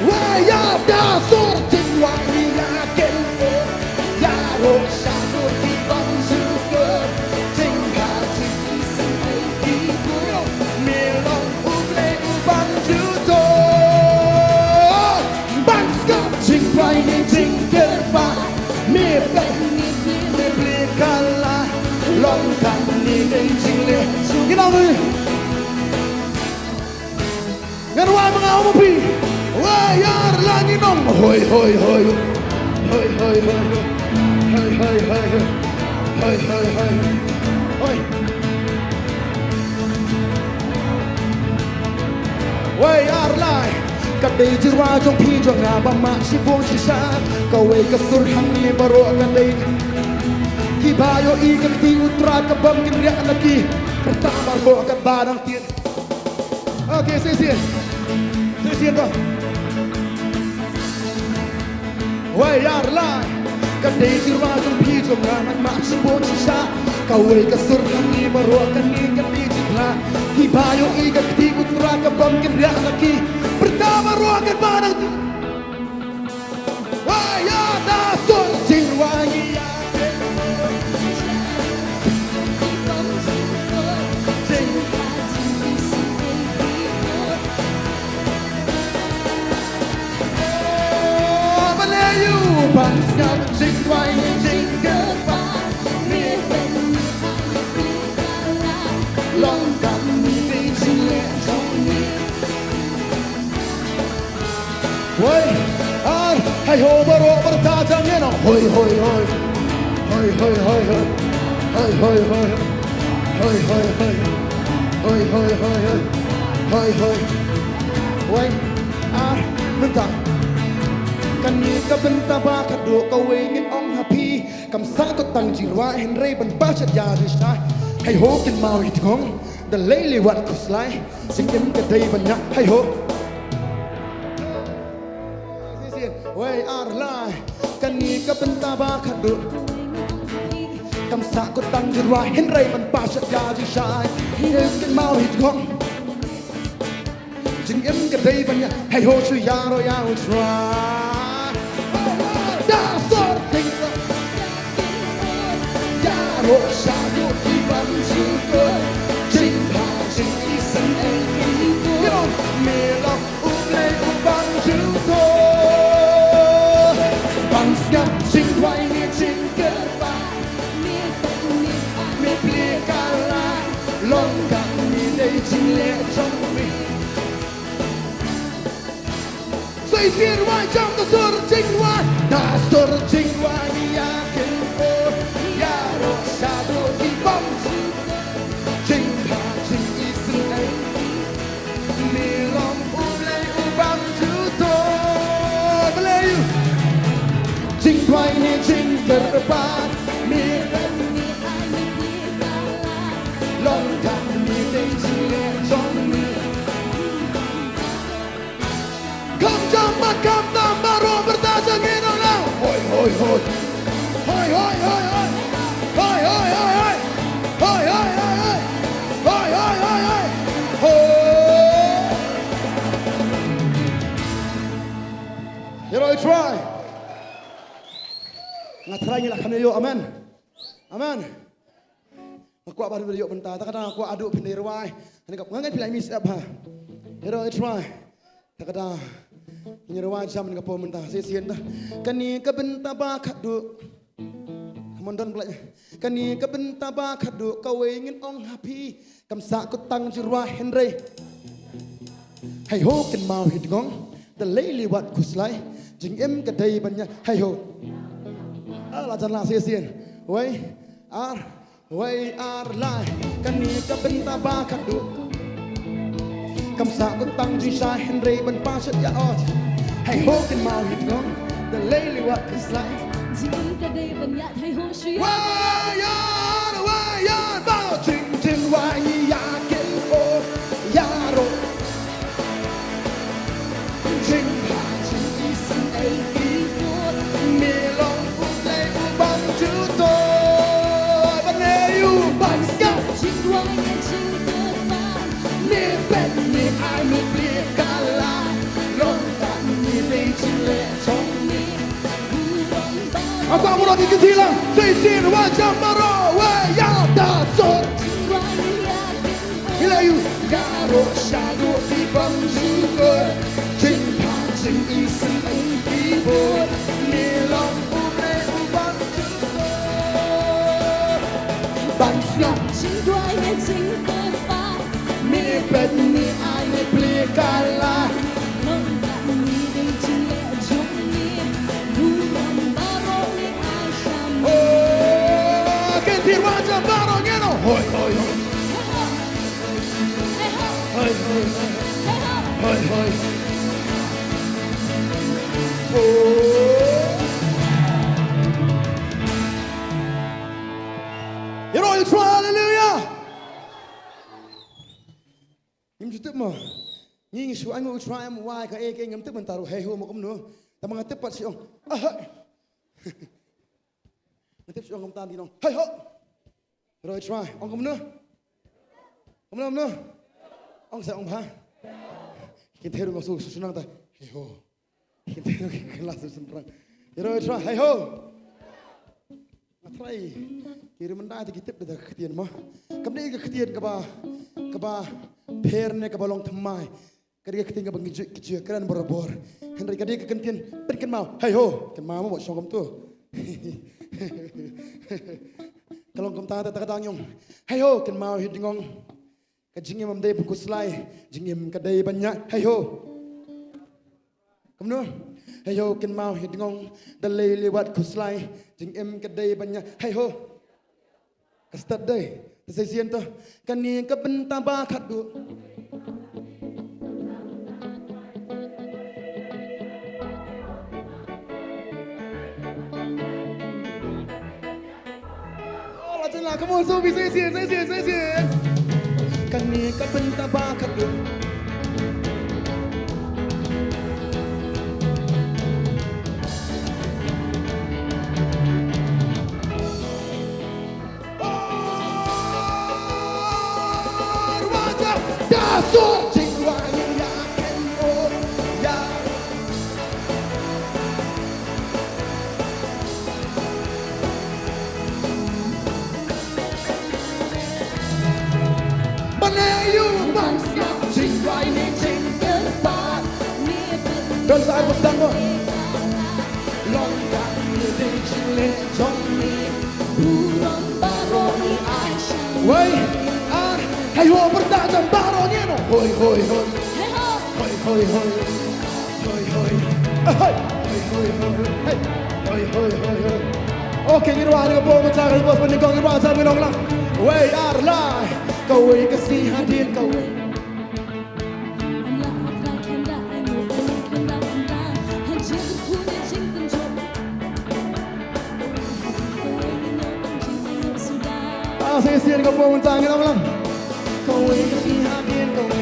B: way up da sort trình hoài ya kêu ya rô sa rô đi bóng dư cơ trình hạ trình sinh hay đi cuối miền lòng úp lê úp bắn chữ thô bắn skop trình hoài nên trình kết ba miền bệnh miền blia kala lòng thẳng ni nên trình lệ cái nào đi ngân hoa mang áo một phi way ar lagi nong hoi hoi hoi hoi hoi hoi hoi hoi hoi hoi hoi hoi hoi way ar lai kad dei jirwa jong phi jong na ba ma si bong si sa ka way ka sur hang ni baro kad dei ki bayo I ka ti utra ka bam kin ria na ki pertama ko ka barang tien okay sisian to way ar lai kad dei jirwa jong phi jong na ma si bong si sa ka way ka sur hang ni baro ka ni ka ti jitla ki bayo I ka ti utra ka bam kin ria na ki pertama ro ka barang way ya da sur jirwa ya bằng sắp chính quay chính cơ phá miền bên lòng cảm vì chính lệ trong miền ôi ai hay hồ bờ rô bờ ta chẳng nghe nào hồi hồi hồi hồi hồi hồi hồi hồi hồi hồi hồi hồi hồi hồi hồi hồi hồi hồi ôi ai mình thằngกันนี้ก็เป็นตาบ้าขัดดวงก็เวงินอ่องฮาพีคำสาก็ตั้งจิรวาเห็นเรบันป้าชัดยาดิชายให้โฮกินมาหิดของแต่เล่ยวัดกุศลายสิ่งเอ็มก็ได้บรรยะให้โฮเว้ยอาร์ไลกันนี้ก็เป็นตาบ้าขัดดวงคำสาก็ตั้งจิรวาเห็นเรบันป้าชัดยาดิชายให้โฮกินมาหิดของสิ่งเอ็มก็ได้บรรยะให้โฮช่วยยาโรยาอุตราHãy subscribe cho kênh Ghiền Mì Gõ để không try. Ngatrai ni lah kami yo, amen, amen. Aku baru beri yo bentar, tak kadang aku aduk penirwai. Ani kau ngangai pilih mis apa? Hero try. Tak kadang penirwai jam ni kau bentar. Sesian dah. Kani kebentar bakat duk. Mondan pelajnya. Kani kebentar bakat duk. Kau ingin ong happy. Kamsa ku tang jirwa Henry. Hai ho ken mau hit gong. The lady wat kuslai. Jing em kedai banyak. Hai ho. Lah jangan sesian. Way ar lai. Kani kebentar bakat duk. cầm xạ có tăng duy sai Henry bần ba chất ya ot hay hô cần mau hít ngón the lady what is like
C: Jing ka day ban ya hay ho shi ya
B: why ya bao chinh chinh why ya ken o ya ro chinh ha chinh isan ai ki mi long u day u bang chu to ban ne u bang ska
C: Jing wai ya jing ka ba
B: mi ben mi ai mi bia ka la long ta mi lei chin le chong mi Aku mau lagi kecilan, sisir wajah marah, wayang dasar. Bila you garo shadow di bangsuka, cinta cing isen keyboard, nilang ubre bangsuka. Bangsuka,
C: Jing wai ya jing ka ba
B: mi pet mi ai mi beli kalah.
C: Long ta mi ding chin le jong ni Buram baro ni ai sham
B: Oh, kentir wajah barangnya, hoi hoi hoi. Hoi hoi hoi hoi. Oh. You know you try, hallelujah. Im jutip mo. Nying su anh ngồi try em why ka e ke ngam tip taru hey ho mo kom no. Ta mga tip pat siong. Tip siong ngam tan di nong. Hey ho. Rồi try. Ông kom no. Kom no. Ông sa ông ba. Kita heru ngau su sunang ta. Hey ho. Kita heru kelas sunang. Rồi try. Hey ho. Try. Kira mendai ti kitip dah ketian mo. Kam ni ke ketian ka ba pher ne ka ba Nongthymmai. Kadi keting ka bangiju kiju keran borobor. Henry kadi ke kentian pen mau. Hey ho. Ken mau mo song kam tu. Kalau kam ta ta kadang yong. Hey ho ken mau hidingong. Kajingim am dei buku slai. Jingim kadai banyak. Hey ho. Kam no. Hey ho ken mau hidingong dalai lewat kuslai. Jingim kadai banyak. Hey ho. Kastad dai. Saya sian tu. Kani ka benta ba khat du. Lah, come on, Sophie, say it. Kani ka benta ba khat du. So ching wai ya ken o ya Bane you bang sia ching wai ni ching ken ba Don sai một đằng rồi Long ya ni ding ching le chong ni
C: Buram baro ni ai sham
B: Wait Hey ho bertajam baronya no hoi hoi hoi hoi hoi hoi hoi hoi hoi hoi hoi hoi hoi hoi hoi Oke kita ada ke bawah macam bos peningkong kita asal minong lang Wey arlai kau wey kasih hadir kau wey Saya kau bawah macam minong lang Kau wey kasih hadir kau wey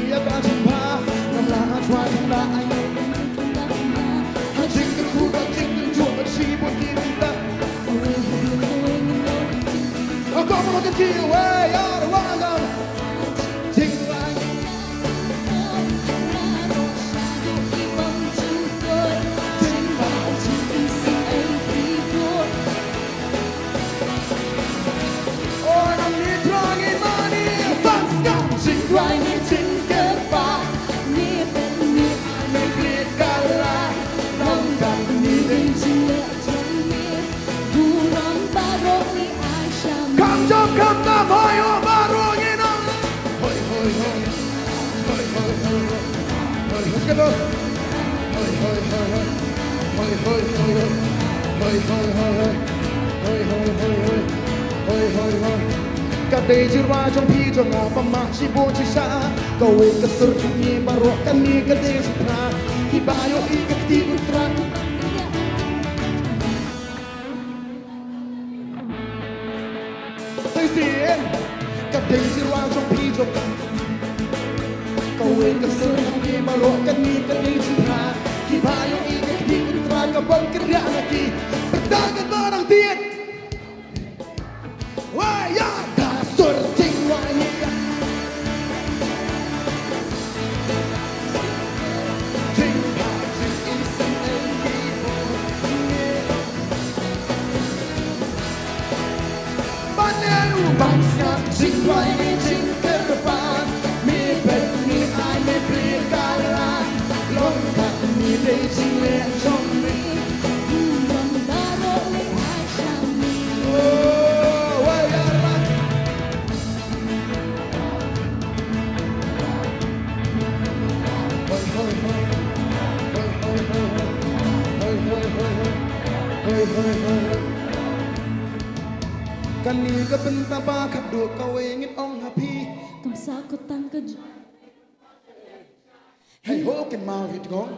B: ia kan jumpa namlah try kita ayo Hajing kuda jing jua sibuk kita Aku mau kecil wey ada wangam jing lagi Oh namni trangi mani bangsa jing
C: Why me jing ka ba ni ben ni
B: May blit kalah
C: Long ta mi ding chin le jong ni Buram baro ni ai sham
B: Kam jam kam na boy o baro ni nang Hoi hoi hoi Hoi hoi hoi Hoi hoi skado Hoi hoi hoi Hoi hoi hoi Hoi hoi hoi Hoi hoi hoi Hoi hoi hoi Cả đây chưa qua trong thi cho ngõ băm mạc chỉ buồn chỉ xa Kau kesur ni barok kami kedai setra Kibayo ikati utra Say sin Kedai sirwang trong pijok Kau kesur ni barok kami kedai setra Kibayo ikati utra Kabang kerja lagi Bertangan barang tiet Wah ya kasur cingwanya Bangsa jiwa ini ke depan Mi bet mi ai mi beri kalah Longkak mi dei jile trong mi
C: Buang baru ni Aisyah mi
B: Oh, wayarlah Hoi hoi hoi Hoi hoi hoi Hoi hoi hoi Hoi hoi hoi Kan ni ke bentaba kaduk kau ingin ong happy
C: Kamsa ko tang ka
B: Hey ho kan mau hit gong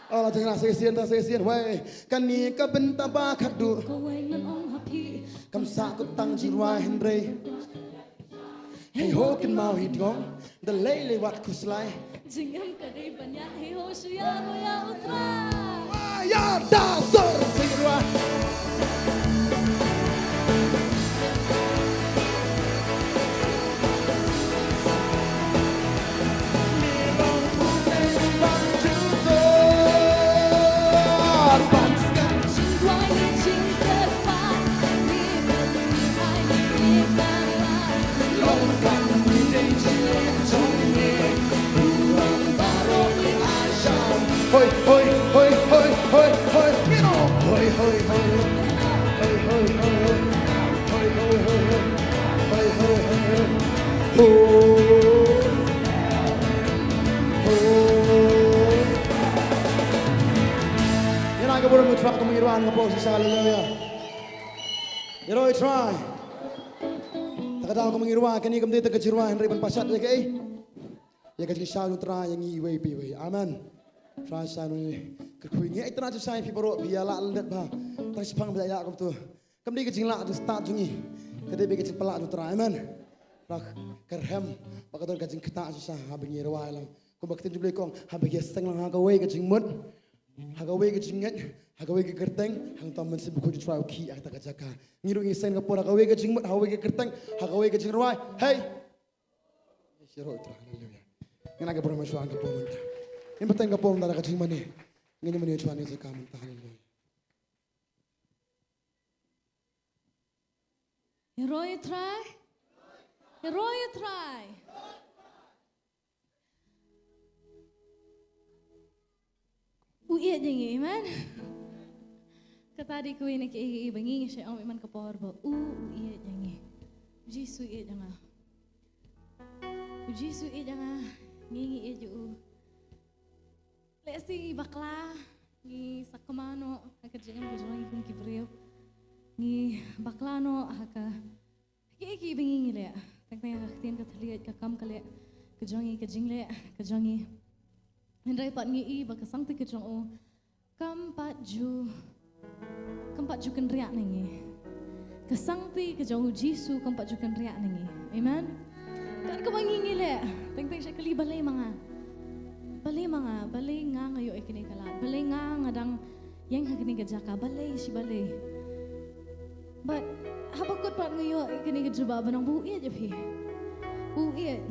B: Oh jangan sesian wei kan ni ke bentaba kaduk
C: Kawai nan ong happy
B: kam sa ko tang jirwa hendre Hey ho kan mau hit gong the lele wat kuslai
C: Jingam ka di banyak hiho siya mo ya utra
B: Ya da sor jirwa Hoi hoi hoi hoi hoi hoi you know hoi hoi hoi hoi hoi hoi hoi hoi hoi hoi hoi hoi Yan ang kabulang mo try kung mangiruan nga po sa hallelujah Yero try Takadang kung mangiruan kani kam dito kajiruan henry pan pasat ya kay Ya kasi siya no try yang iway piway amen Try sa ni kekuing ay tara sa pi baro biya la landat ba tras pang ba ya kom tu kam di kecing la tu start jungi kade be kecing pelak tu try amen rak kerhem pakaton kecing keta sa habingi rawai lang ko bakti jubli kong habigi steng lang ha ka we kecing mut ha ka we kecing ngat ha ka we ke kerteng hang tam men sibu ko tu try ki ak ta ka jaka ngiru ngi sen ka pora ka we kecing mut ha we ke kerteng ha ka we kecing rawai hey siro tra hallelujah ngana ka bro maswa ka po menta Yang penting kapal darah kecil mana, ini mana cuan ini sekarang tahan.
C: Heroi try Heroi try Uiat jengi man Katadi ko ini ke bangi siya ang iman kapor ba uiat jengi Jisu iat janga Jisu iat janga ngingi iat ju Lesi bakla ni sakamano akajeng bujong kung kibriyo ni baklano haka ki bingi le tangtang haktin ka thaliat ka kam kale kajongi kajingle kajongi hendrai pat ngi I bakasang ti kajong o kampat ju kan riak nangi kasang ti kajong Jisu kampat ju kan riak nangi amen kan ka bangi le tangtang siya kali balay balay nga ngayo ikini kalat balay nga ngadang yang hakini kajaka balay si balay but habakot pat ngayo ikini kajuba banang buiat japi buiat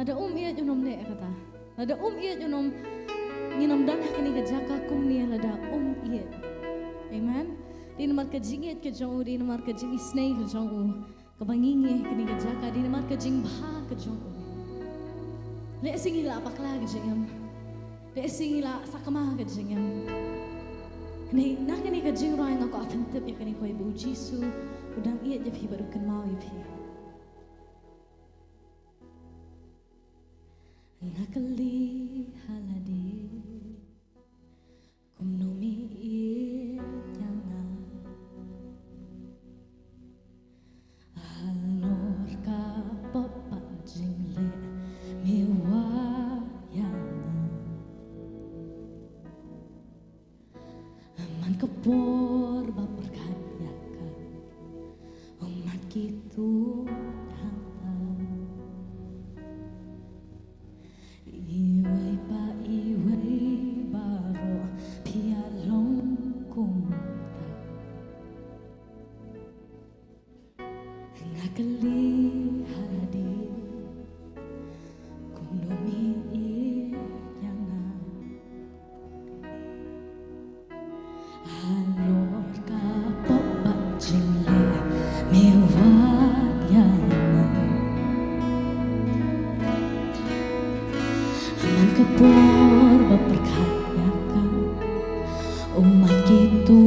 C: ada iat unom le kata ada iat unom nginom dan hakini kajaka kum ni lada iat amen di nomor kajingiat kajong di nomor kajing isnay kajong kabangingi kini kajaka di nomor kajing bah kajong Le singila bakla kajingam. Le singila sakama kajingam. Ni nakani kajing roy ngako afentip ya kani koi bu Jisu udang iat japi baru kan mau yapi. Nakali haladi kumnomi iat janga. kapor baperkadyakan umat gitu hanta iway pa iway baro pialong kumta ngakali haladi kumdomi Halor kapok bajingle mewayana Aman kapor baperkadyakan umat gitu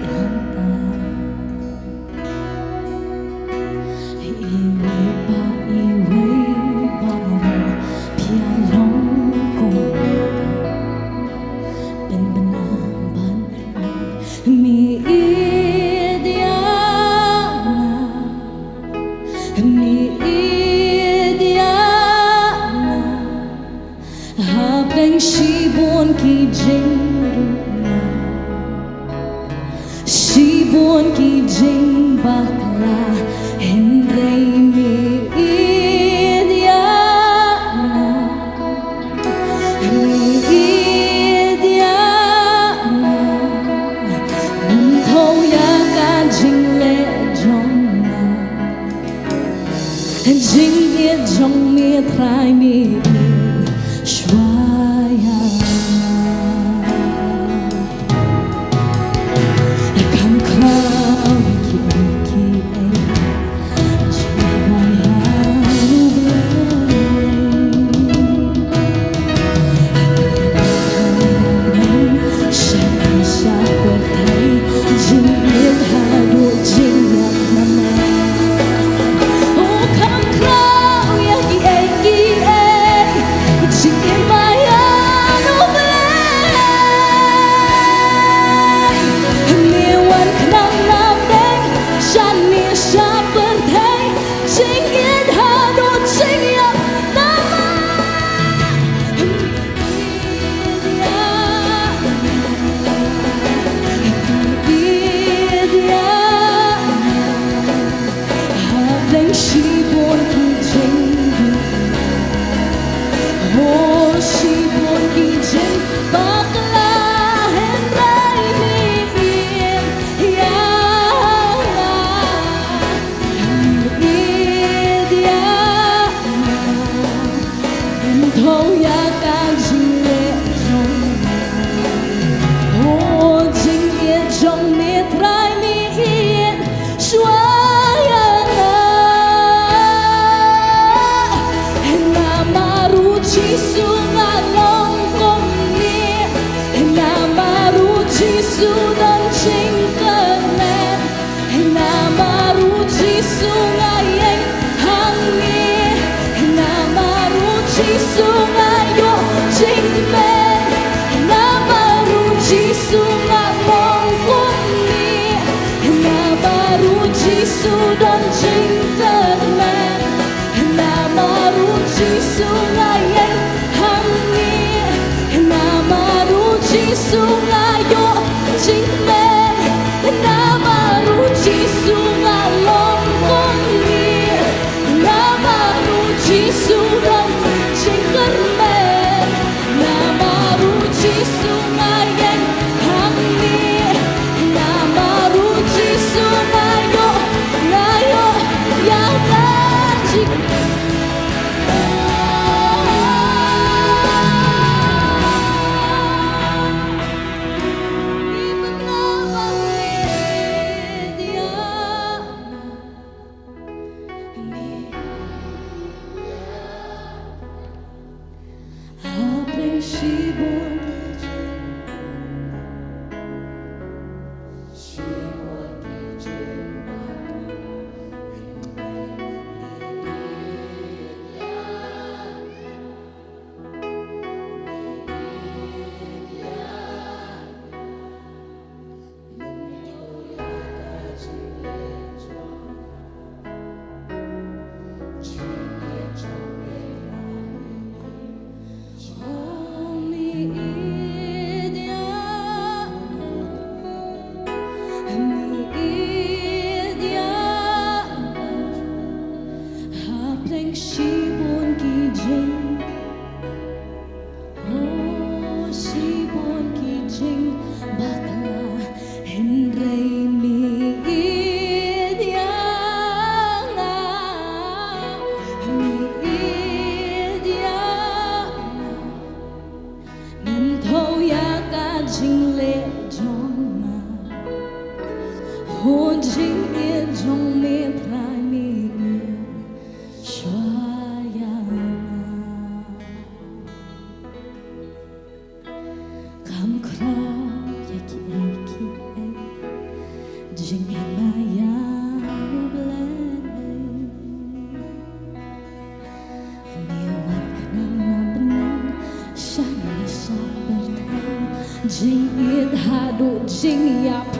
C: hantar Iwe pa iwe baro pialong kumta Ben benang Mi idiana Habeng shibon ki jingduna Shibon ki jing bakla Henry mi idiana Mi idiana Thâu ya ca jing lệ trong nhà Jing yết trong mi thai mi Shwaya Kam krao ki ki ay Shwaya me jing le jong ma hôn jing yên jong me trai mi xoa ya kam kra ya ki jing in ma ya ble mi wat kana na benar shan sa bertai jing in hadu jing yap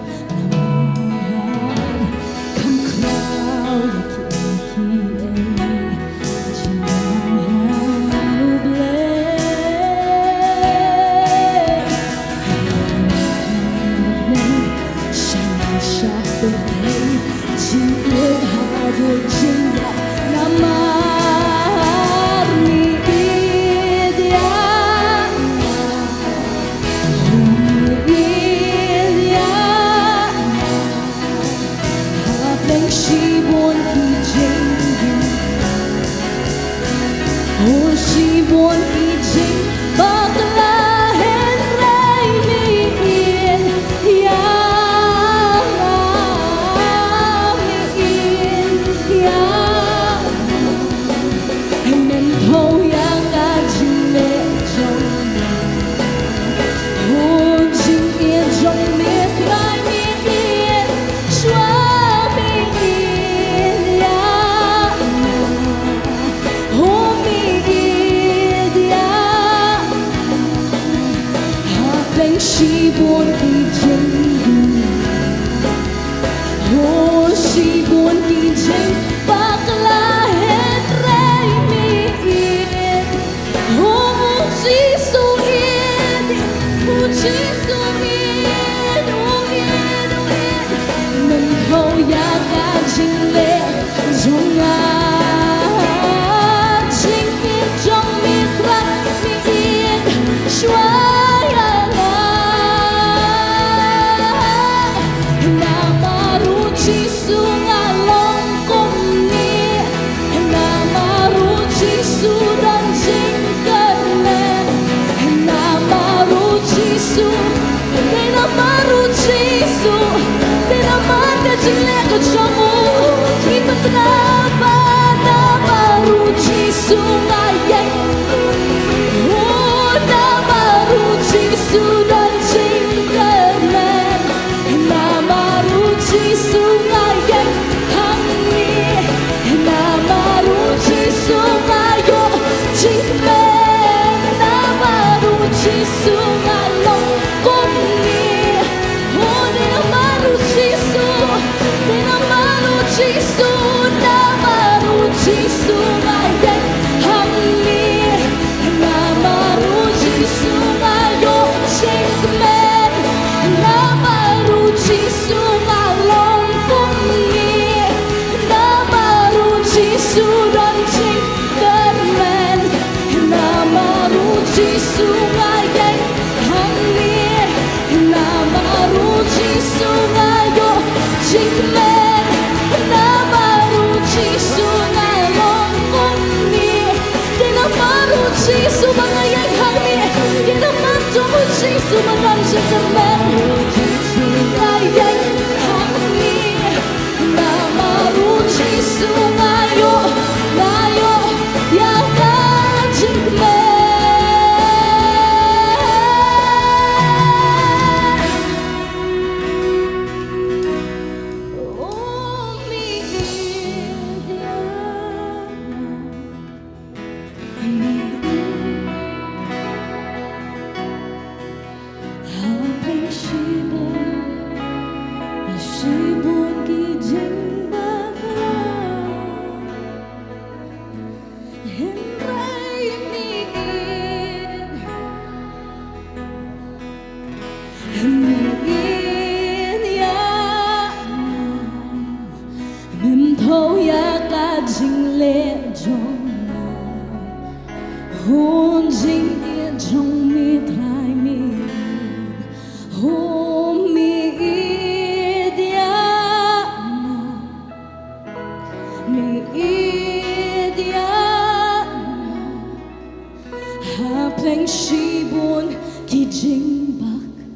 D: Pleng shi buồn khi chính bạc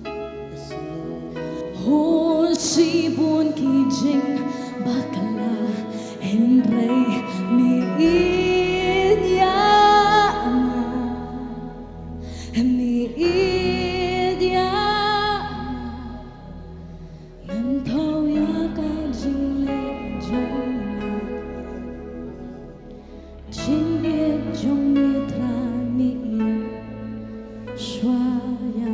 C: chi buồn kỳ jing bakala henrei mi ya mi ya men thâu ya ka jing le jong jing ye jong ye tra mi shwa ya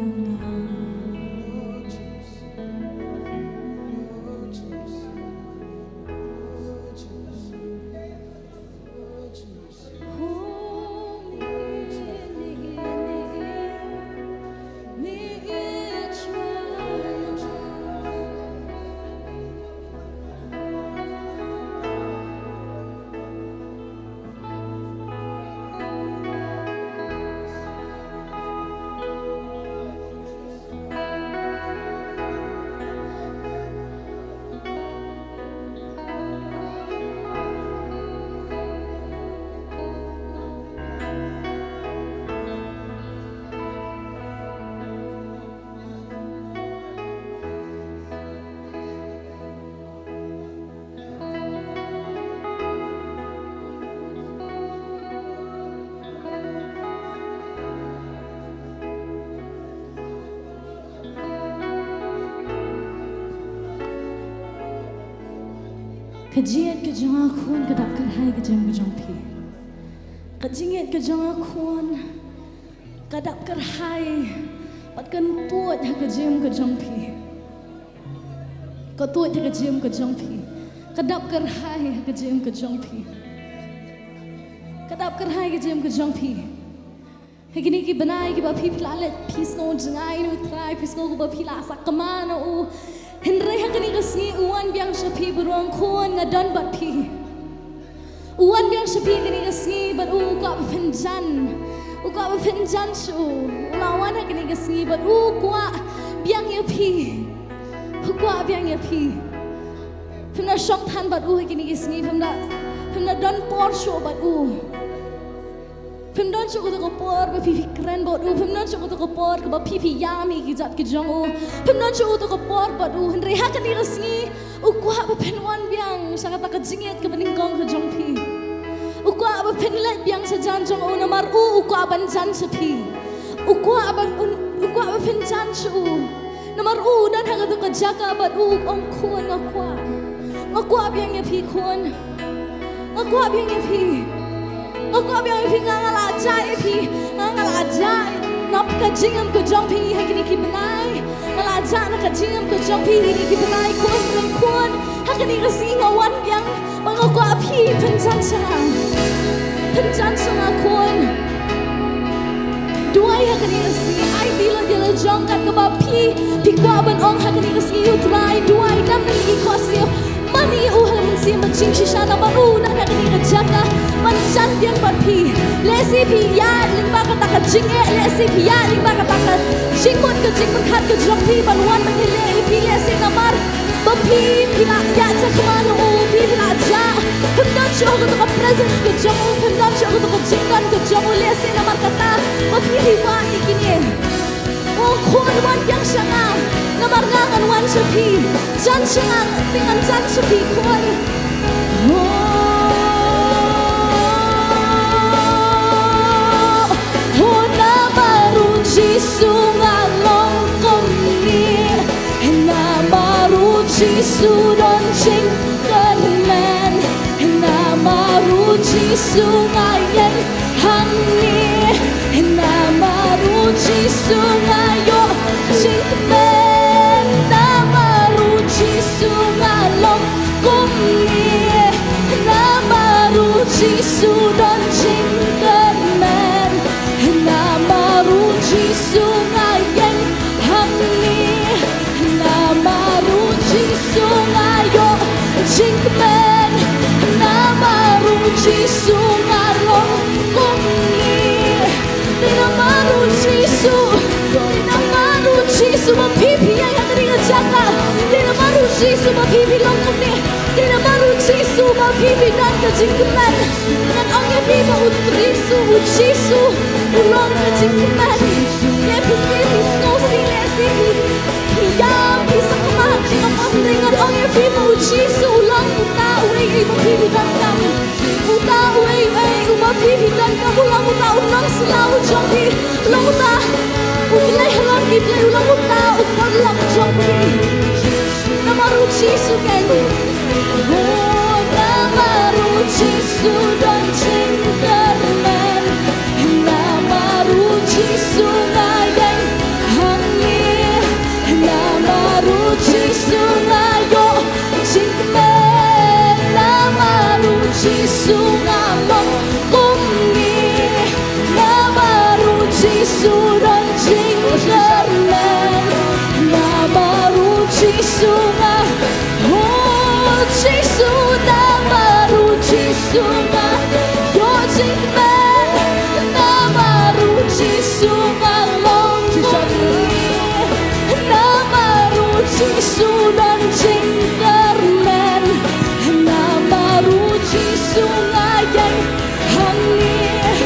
C: Kajiat ke jangan khun kedap kerhai ke jam ke jompi. Kajiat ke jangan khun kedap kerhai patkan tuat ke jam ke jompi. Kau tuat ke jam ke jompi. Kedap kerhai ke jam ke jompi. Kedap kerhai ke jam ke jompi. Hegini ki benai ki bapi pilalet pisno jengai nu trai pisno ku bapi lasak kemana Henry hakani kasni uan biang shapi beruang kuan ngadan bat pi. Uan biang shapi kani kasni bat ka penjan. Ka penjan su. Lawan hakani kasni bat kwa biang ya pi. Kwa biang ya pi. Pemna shok tan bat hakani kasni pemna dan por show bat Pemdan cukup tu kopor, bapi keren buat Pemdan cukup tu kopor, kebab pipi yami kijat kijang Pemdan cukup tu kopor buat Henry hakan ni resmi. Kuah berpenwan biang, sangat tak kejingat kepeningkong kejang pi. Kuah berpenlet biang sejan jang namar kuah banjan sepi. Kuah berpenjan su namar dan hakan tu kejaga buat ong kuan ngakua biang ya pi kuan. Ngakua biang ya pi. Aku biang pi ngalaja pi ngalaja nap kajingam ke jompi hakini ki benai ngalaja nak kajingam ke jompi ini ki benai kuan hakini kasi ngawan biang mengaku pi penjan sangat kuan dua hakini kasi ai bila dia jongkat ke bapi pikwa ban ong hakini kasi utrai dua dam ni kosio mani halam si macing shishana baru nak hakini kejaka Manjan biang bapi, lesi piya lingba kata kajinge, lesi piya lingba kata kajingmut kajingmut hat kajongpi baluan menghile pi lesi namar bapi pila ya cakmanu pi pila ja, hendak show ketuk presence kajamu, hendak show ketuk jinggan kajamu lesi namar kata bapi riwa ikini. Oh kuan wan yang sangat namar ngangan wan sepi, jan sangat dengan jan sepi kuan. Jisu don ching kermen nama Jisu ngayen hang ni nama Jisu ngayo ching kermen nama Jisu ngalong kum ni nama Jisu don ching kermen nama Jisu ngayen hang ni nama Jisu ngayo jingmen nama Jisu ngalong kumni nama Jisu mapipi yang kering jaka nama Jisu mapipi long kumni nama Jisu mapipi dan kejingmen dan ongnya pipa utrisu Jisu ulong kejingmen ya pisi pisno si lesi ya bisa kemah selalu jompi long ta ulai halon ki play ulang ta upon long jompi nama ruci sukan oh nama ruci sudan cintaman nama ruci sungai dan hangir nama ruci sungai yo cintaman nama ruci sungai long kumni nama ruci sudan cintaman nama ruci sungai oh cisu nama ruci sungai yo cintaman nama ruci sungai long kumni nama ruci sudan cintaman nama ruci sungai yang hangir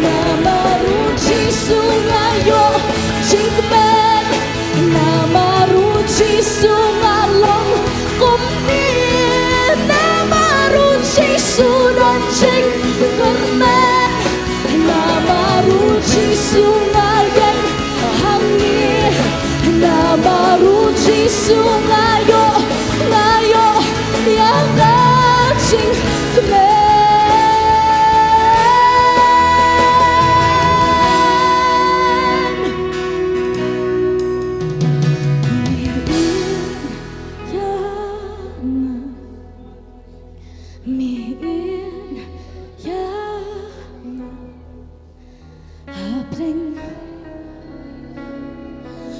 C: nama ruci sungai yo cintaman nama ruci sungai long kumni nama ruci sudan cintaman nama ruci sungai yang hangir nama ruci sungai yo ngayo yang kacing kemen miin yang hapring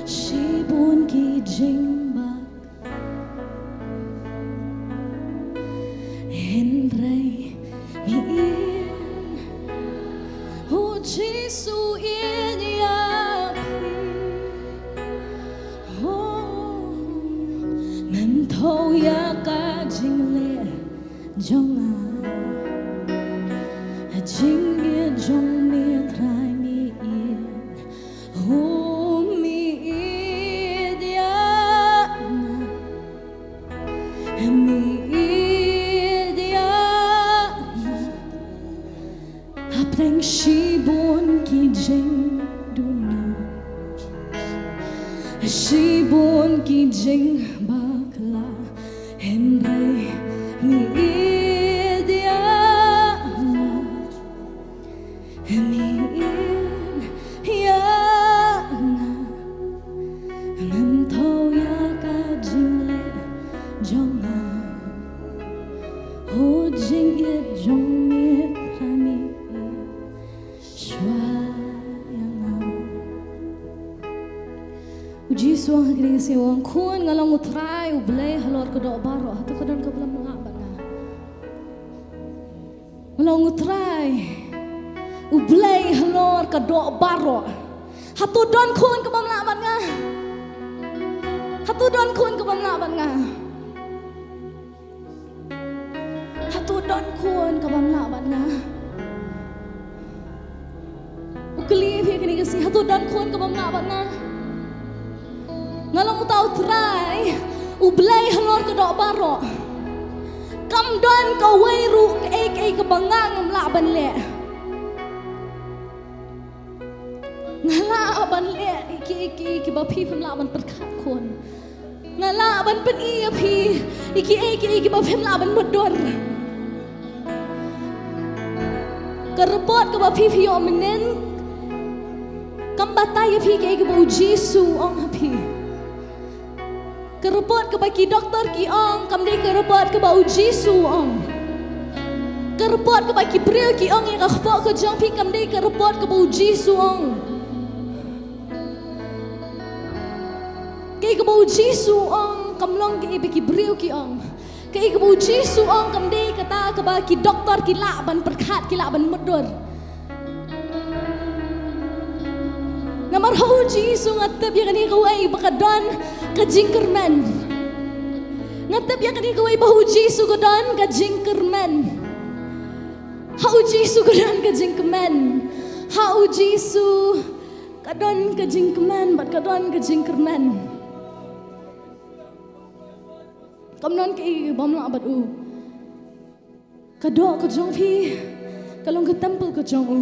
C: shibun ki jingbak Henry miin hu jisu in ya oh men thâu ya ka jingle jonga jinge jong me try me in hu mi ya mi ya apreng shibun ki jing dunu shibun ki jing bakla henry mi Uji suang kini siwang kun ngalang utrai ublay halor kedok baro hatu kedon kebelam mengabat nga ngalang utrai ublay halor kedok baro hatu don kun kebelam mengabat nga hatu don kun kebelam mengabat nga hatu don kun kebelam mengabat nga ukeli phi kini kasi hatu don kun kebelam mengabat nga ngalang utau try ublay halor kedok baro kam don ka weiru ke kebangang mlaban le ngala ban le iki ba phi mlaban perkat kon ngala ban pen i phi iki ba phi mlaban modor kerebot ke ba phi yo menen kam batai phi ke ba jisu ong phi kerebot ke bagi doktor ki ong kam dei kerebot ke bau jisu ong kerebot ke bagi bril ki ong yang khpok ke jong pi kam dei kerebot ke bau jisu ong ke bau jisu ong kam long ke bagi bril ki ong ke bau jisu ong kam dei kata ke bagi doktor ki lak ban perkhat ki lak ban mudur namar hau jisu ngatep yang ni kawai bakadon ka jingkerman ngatep yang ni kawai bahu jisu kadon ka jingkerman hau jisu kadon ka jingkerman hau jisu kadon ka jingkerman bat kadon ka jingkerman kamnon ke bom la bat u kadok ka jong phi kalong ka temple ka jong u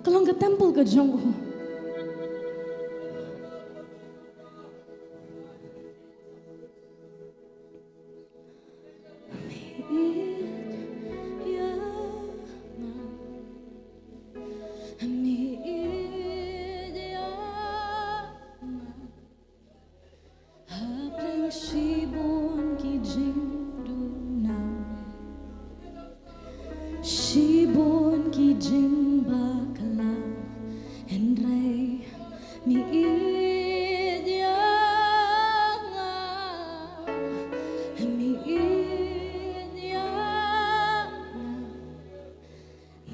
C: Kalong ke temple ke jonggo. Shibon ki jing bakla Henry mi idya mi idya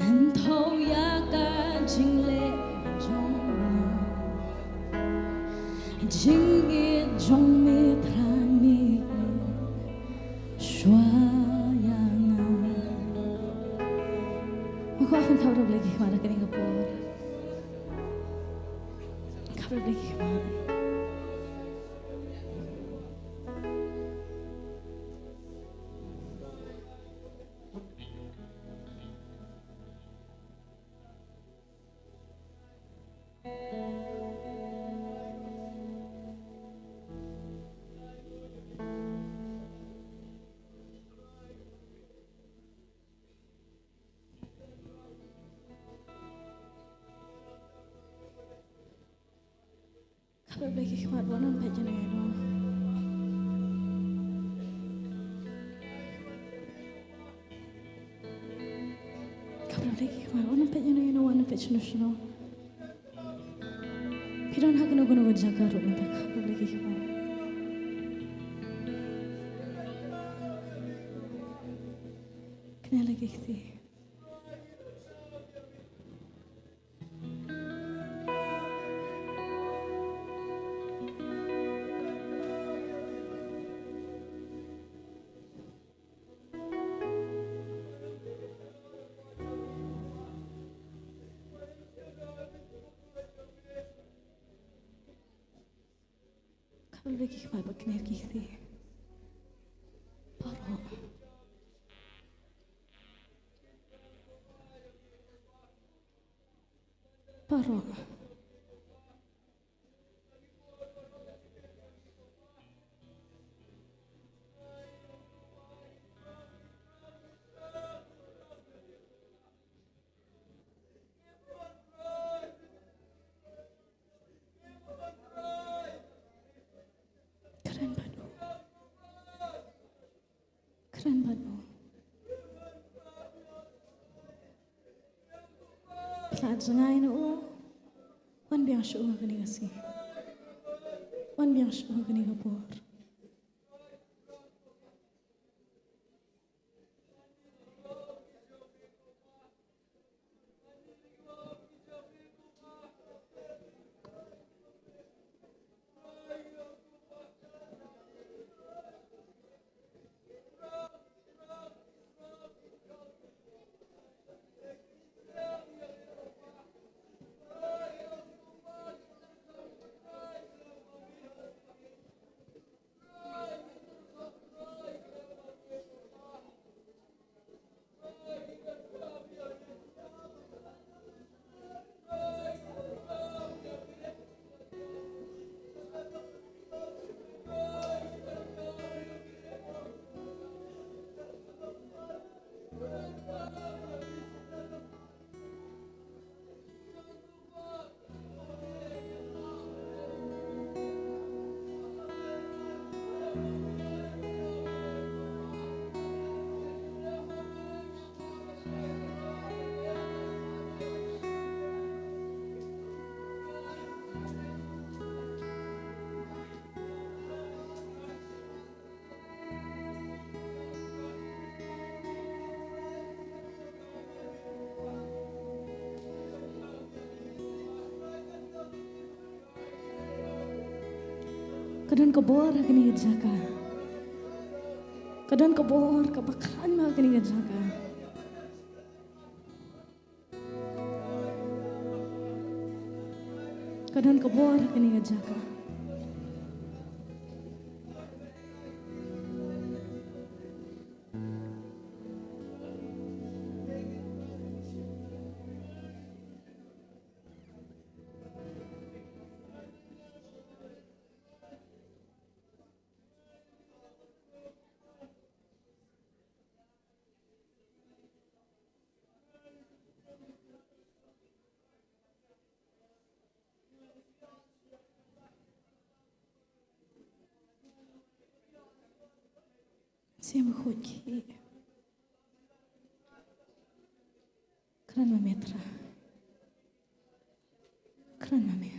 C: nan thau ya ka jing le jong jing e jong me prami shwa Aku akan kau lagi kemana kini kapur. Kau lagi kemana? Kau lagi kemana? Wanan baca neno. Kau lagi kemana? Wanan baca neno. Wanan baca neno. Piran hak nogo jaga rumah tak. Kau lagi kemana? Kena lagi sih. Kau lagi kemana? Kena lagi sih. Paro. Paro. Keren banget. Keren banget. Saat sengai nu, wan biang syuh kini kasih, wan biang syuh kini kapur. Kadang kebor kini jaga. Kadang kebor kebakan mah kini jaga. Kadang kebor kini jaga. Siapa kunci? Kerana metra, kerana me.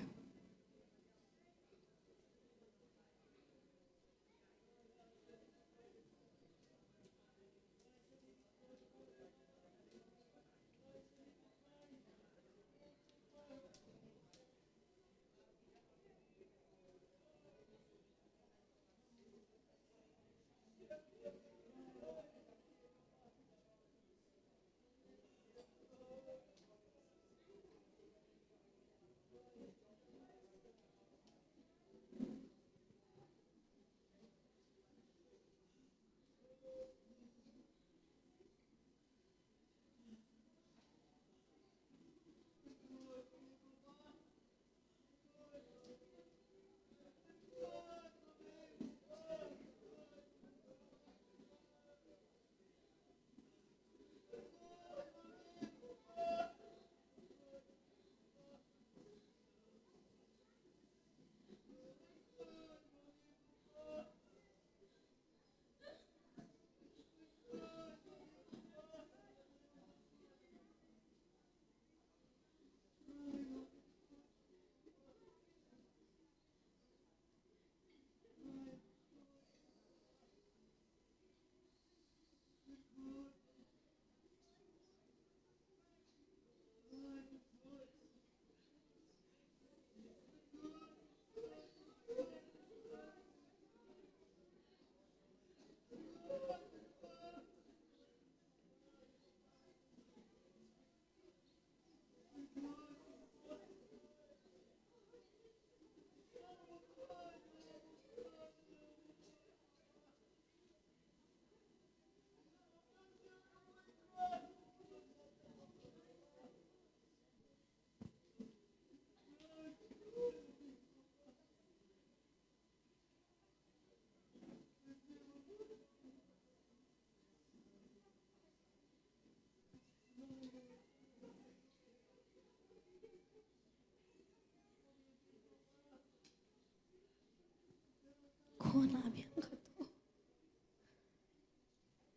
C: Kau nak biang kata,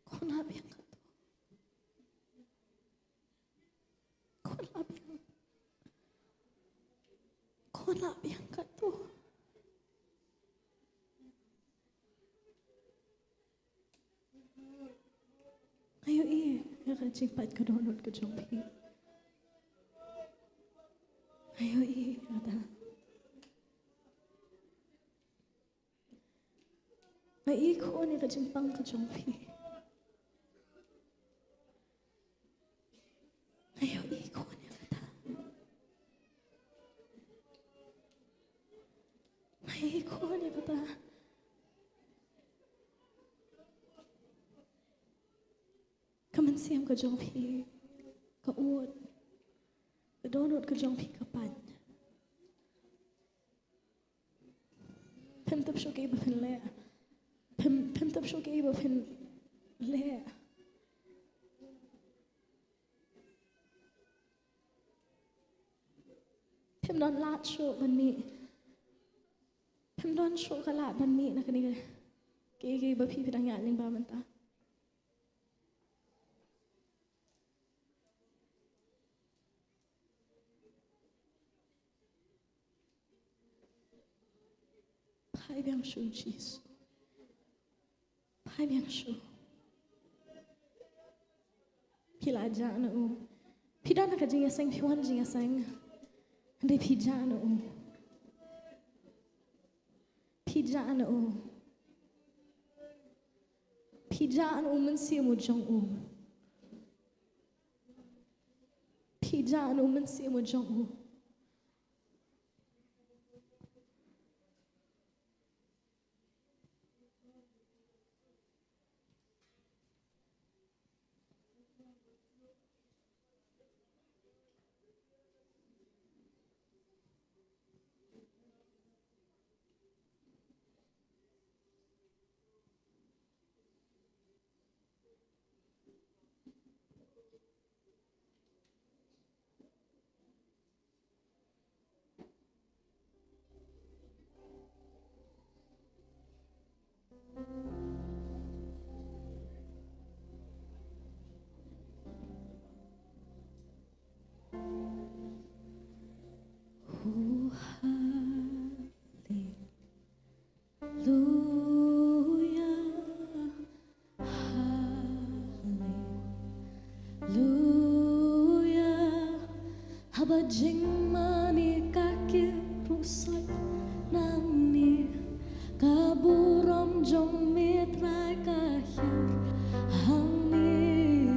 C: kau nak biang kata, kau nak biang, kau nak biang kata. Ayo akan cepat ke donut ke jompi. Ayo kata. Ayo kau ni ke jempang ke jompi. Ayo kau ni kata. Ayo kau ni kata. Kaman siam ke jompi, ke uat, ke donut ke jompi ke pan. Pem tap syukai bapin le, pem tap syukai bapin le. Pem don lat syuk ban mi, pem don syuk kalat ban mi nak ni ke bapi pidang ya ling ba mentah. Pai biang shu Jesus. Pai biang shu. Pila aja na u. Pida nak jinga sang piwan jinga sang. Ande pija na u. Pija na u. Pija na u mensi mu jong u. Pija na u mensi mu jong u. haba jing mani kaki rusak nangni kaburom jong mitra kahir hangni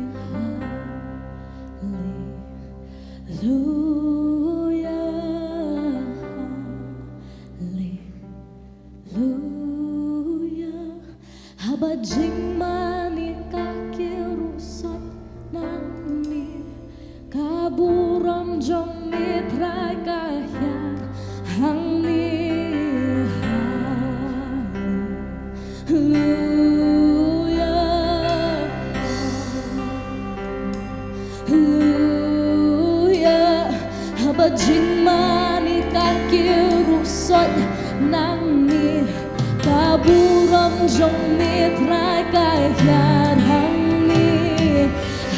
C: haleluya haleluya haba jing mani kaki rusak nangni kaburom jong mitra kahir hangni Jing mani kaki rusot nangni kaburom jong mitra kahyan hangni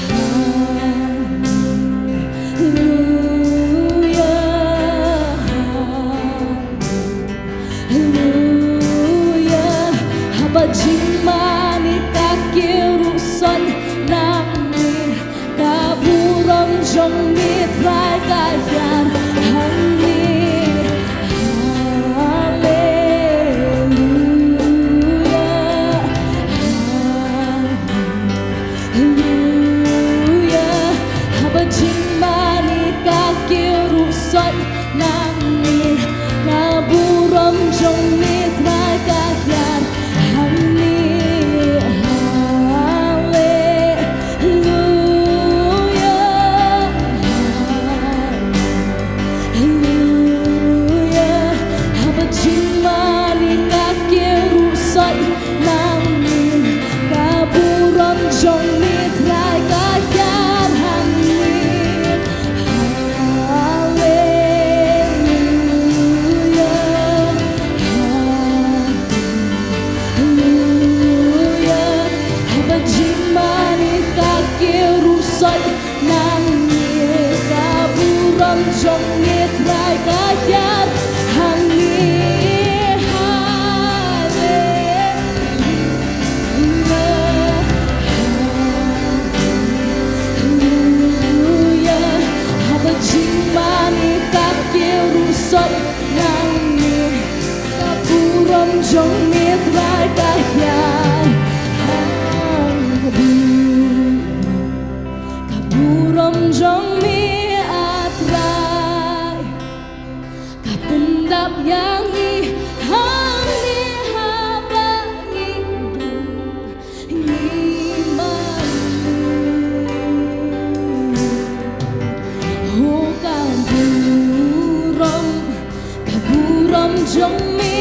C: haleluya haleluya haba jing mani kaki rusot nangni kaburom jong mitra kahyan Jong mitra kahyan kaburom jong mi atray kapendap yang i hani haba ngidam ngiman ho kaburom jong mi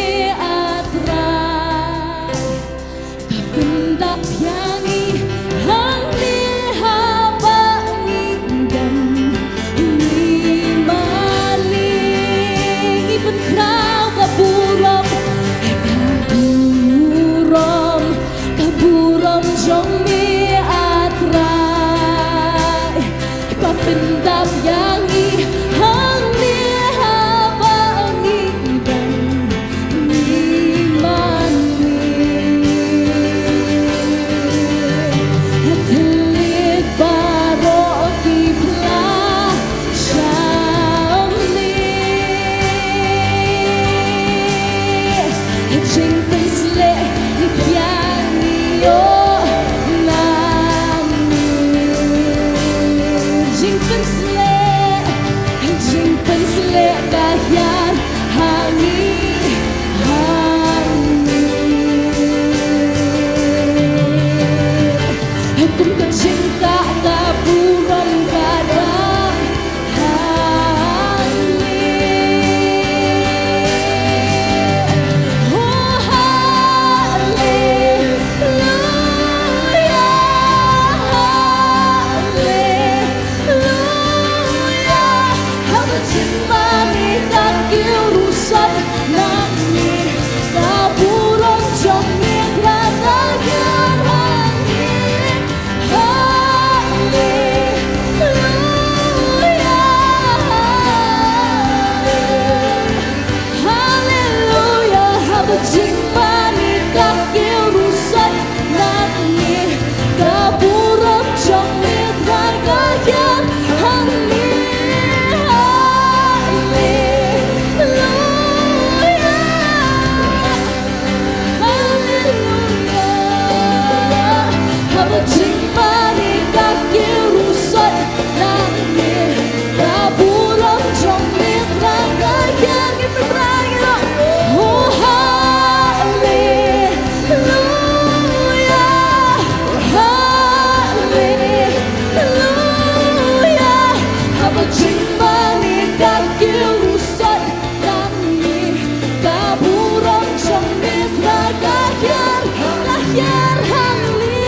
C: cimbani kaki rusat nami kaburam cemitra kahir hangli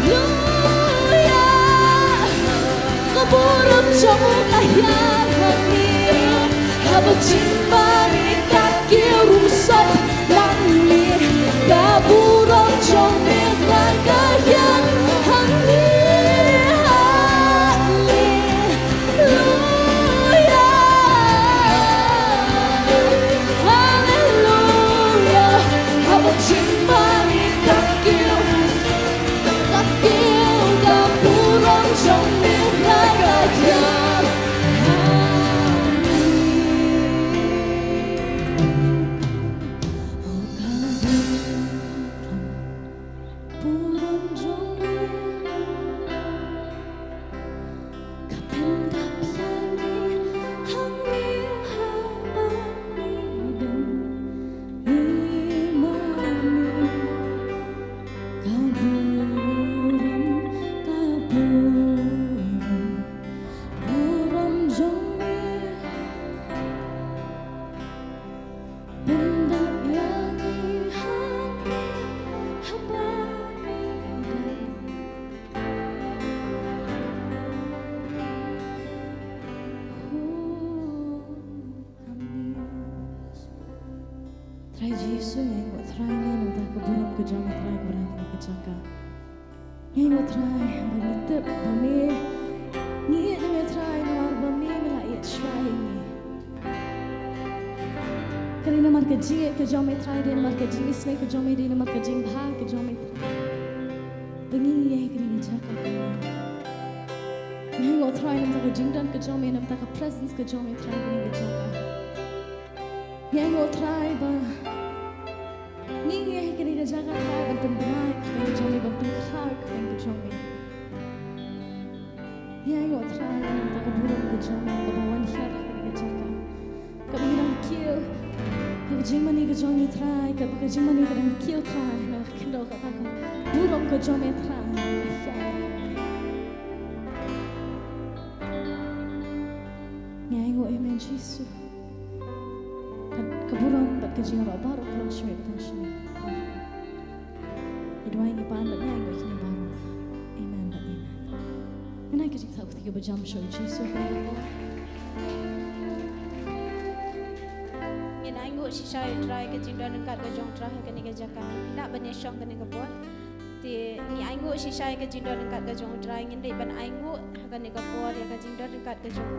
C: luya kaburam cemitra kahir hangli haba cimbani kaki rusat nami kaburam cemitra kahir hangli Kejome try din marka jing snake kejome din marka jing bha kejome bengi ye kini jaka ni go try nam taka jing dan kejome nam taka presence kejome try ni jaka ni go try ba ni ye kini jaka try ban pen bra kejome ban pen khar kejome ni go try nam taka buram kejome ka bawan khar kini jaka kami nam kill Kajimani kajami try, kajimani kadang kill try, nak kendo katakan, burung kajami try. Nyai go amen Jesus. Kaburung bat kajing ro baru kalau shme betul shme. Idwai ni pan bat nyai go kini baru. Amen bat amen. Kenai kajing tahu tiga berjam show Jesus. Shisha try ke jingda nengkat ke jong try ke ni ke jaka nak bani syong ke ni ke buat ti ni aingu shisha ke jingda nengkat ke jong try ngin dei ban aingu ke ni ke buat ya ke jingda nengkat ke jong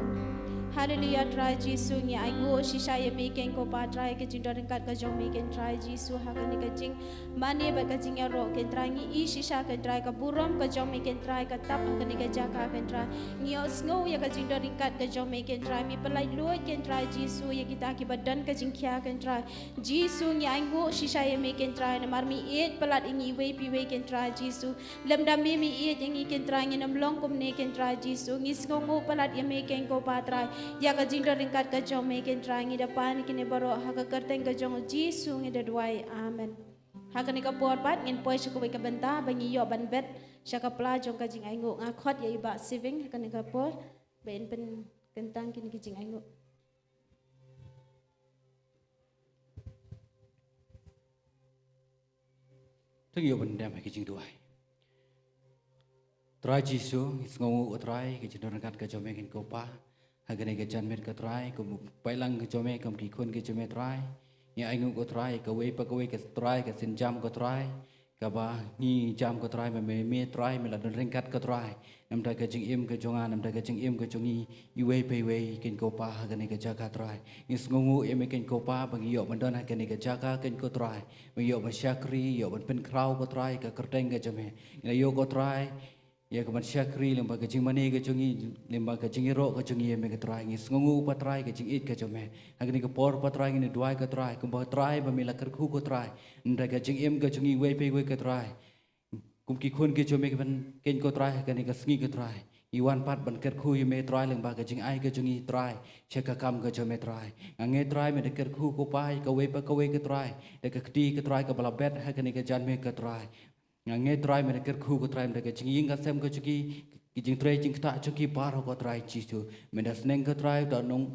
C: hallelujah try jisu ni aingu shisha ye mi ken ko pa try ke jingda nengkat ke jong mi ken try jisu ha ke ni ke jing mani ba ke jing ya ro ken try ni i shisha ke try ke burom ke jong mi ken try ke tap ke ni ke jaka ken try ni osngo ya ke jingda nengkat ke jong mi ken try mi pelai luai ken try jisu ya kita ki badan ke jing kya ken try jisu ni aingu shisha ye mi ken try na mar mi et pelat ingi we pi we ken try jisu lem dam mi et ingi ken try ngi nam long kum ne ken try jisu ngi sngo pelat ye mi ken ko pa try ya ka jingda ringkat ka jong me ken try ngi depan kini baro ha ka kerteng ka jong jisu ngi dadwai amen ha ka ni ka por pat ngin poi sku ka benta bangi yo ban bet sha ka pla jong ka jing aingu nga khot ye ba saving ha ka ni ka por ben pen kentang kini ki jing aingu
D: Thằng yêu bên đem cái chuyện đuổi, try jisu, ngô try cái chuyện đó cắt cái cho mấy cái copa, hay cái này cái chân mấy cái try, cũng bay lăng cái cho mấy cầm kỳ khôn cái cho mấy try, nhà anh ngô try, cái way cái try, cái xin jam cái try, cái ba ni jam cái try mà mấy try mà là đơn cắt cái try, nằm đây cái chuyện im cái cho ngan, nằm đây cái chuyện im cái cho nghi, way cái copa, hay cái này cái jaga try, cái ngô em cái copa, bằng yêu bên đó hay cái này cái jaga cái try. Iyo ban syakri, iyo ban pen kraw ko try ka kerteng ka jame. Ina yo ko try, ya ka ban syakri lemba ka jing mani ka jungi, lemba ka jing ro ka jungi ya me ka try. Ngis ngongu pa try ka jing it ka jame. Agni ka por pa try ngini duai ka try, kumba try ba mila kerku ko try. Nda ka jing im ka jungi we pe we ka try. Kum ki khun ke jame ka ban ken ko try ka ni ka sngi ka try. Iwan pat ban kerku ya me try lemba ka jing ai ka jungi try. Cheka kam ka jame try. Nge try me de kerku ko pai ka we ka try. De ka kti ka try ka bala bet ha ka ni ka jan me ka try. Nge try me de kerku ko try me de ka jing ka sem ka jugi kijing try jing tak cuki paro ko try jisu mendas neng ko try da nong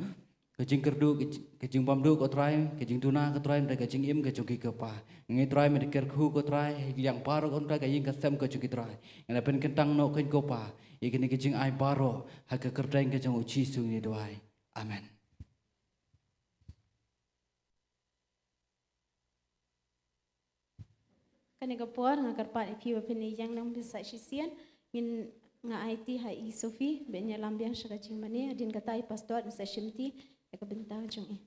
D: kijing kerdu kijing pamdu ko try kijing tuna ko try mereka kijing im ke cuki ke pa ngi try mereka ku ko try yang paro ko try kijing kasem ko cuki try ngana pen kentang no ken ko pa ikini kijing ai paro ha ke kerdeng ke jong jisu ni doai amen.
A: Kanika por nga karpat ipi wapini yang nang bisa sisian min nga IT hai Sophie benya lambiang shakaching mane adin katai pastor sa shimti ka bentang jong e.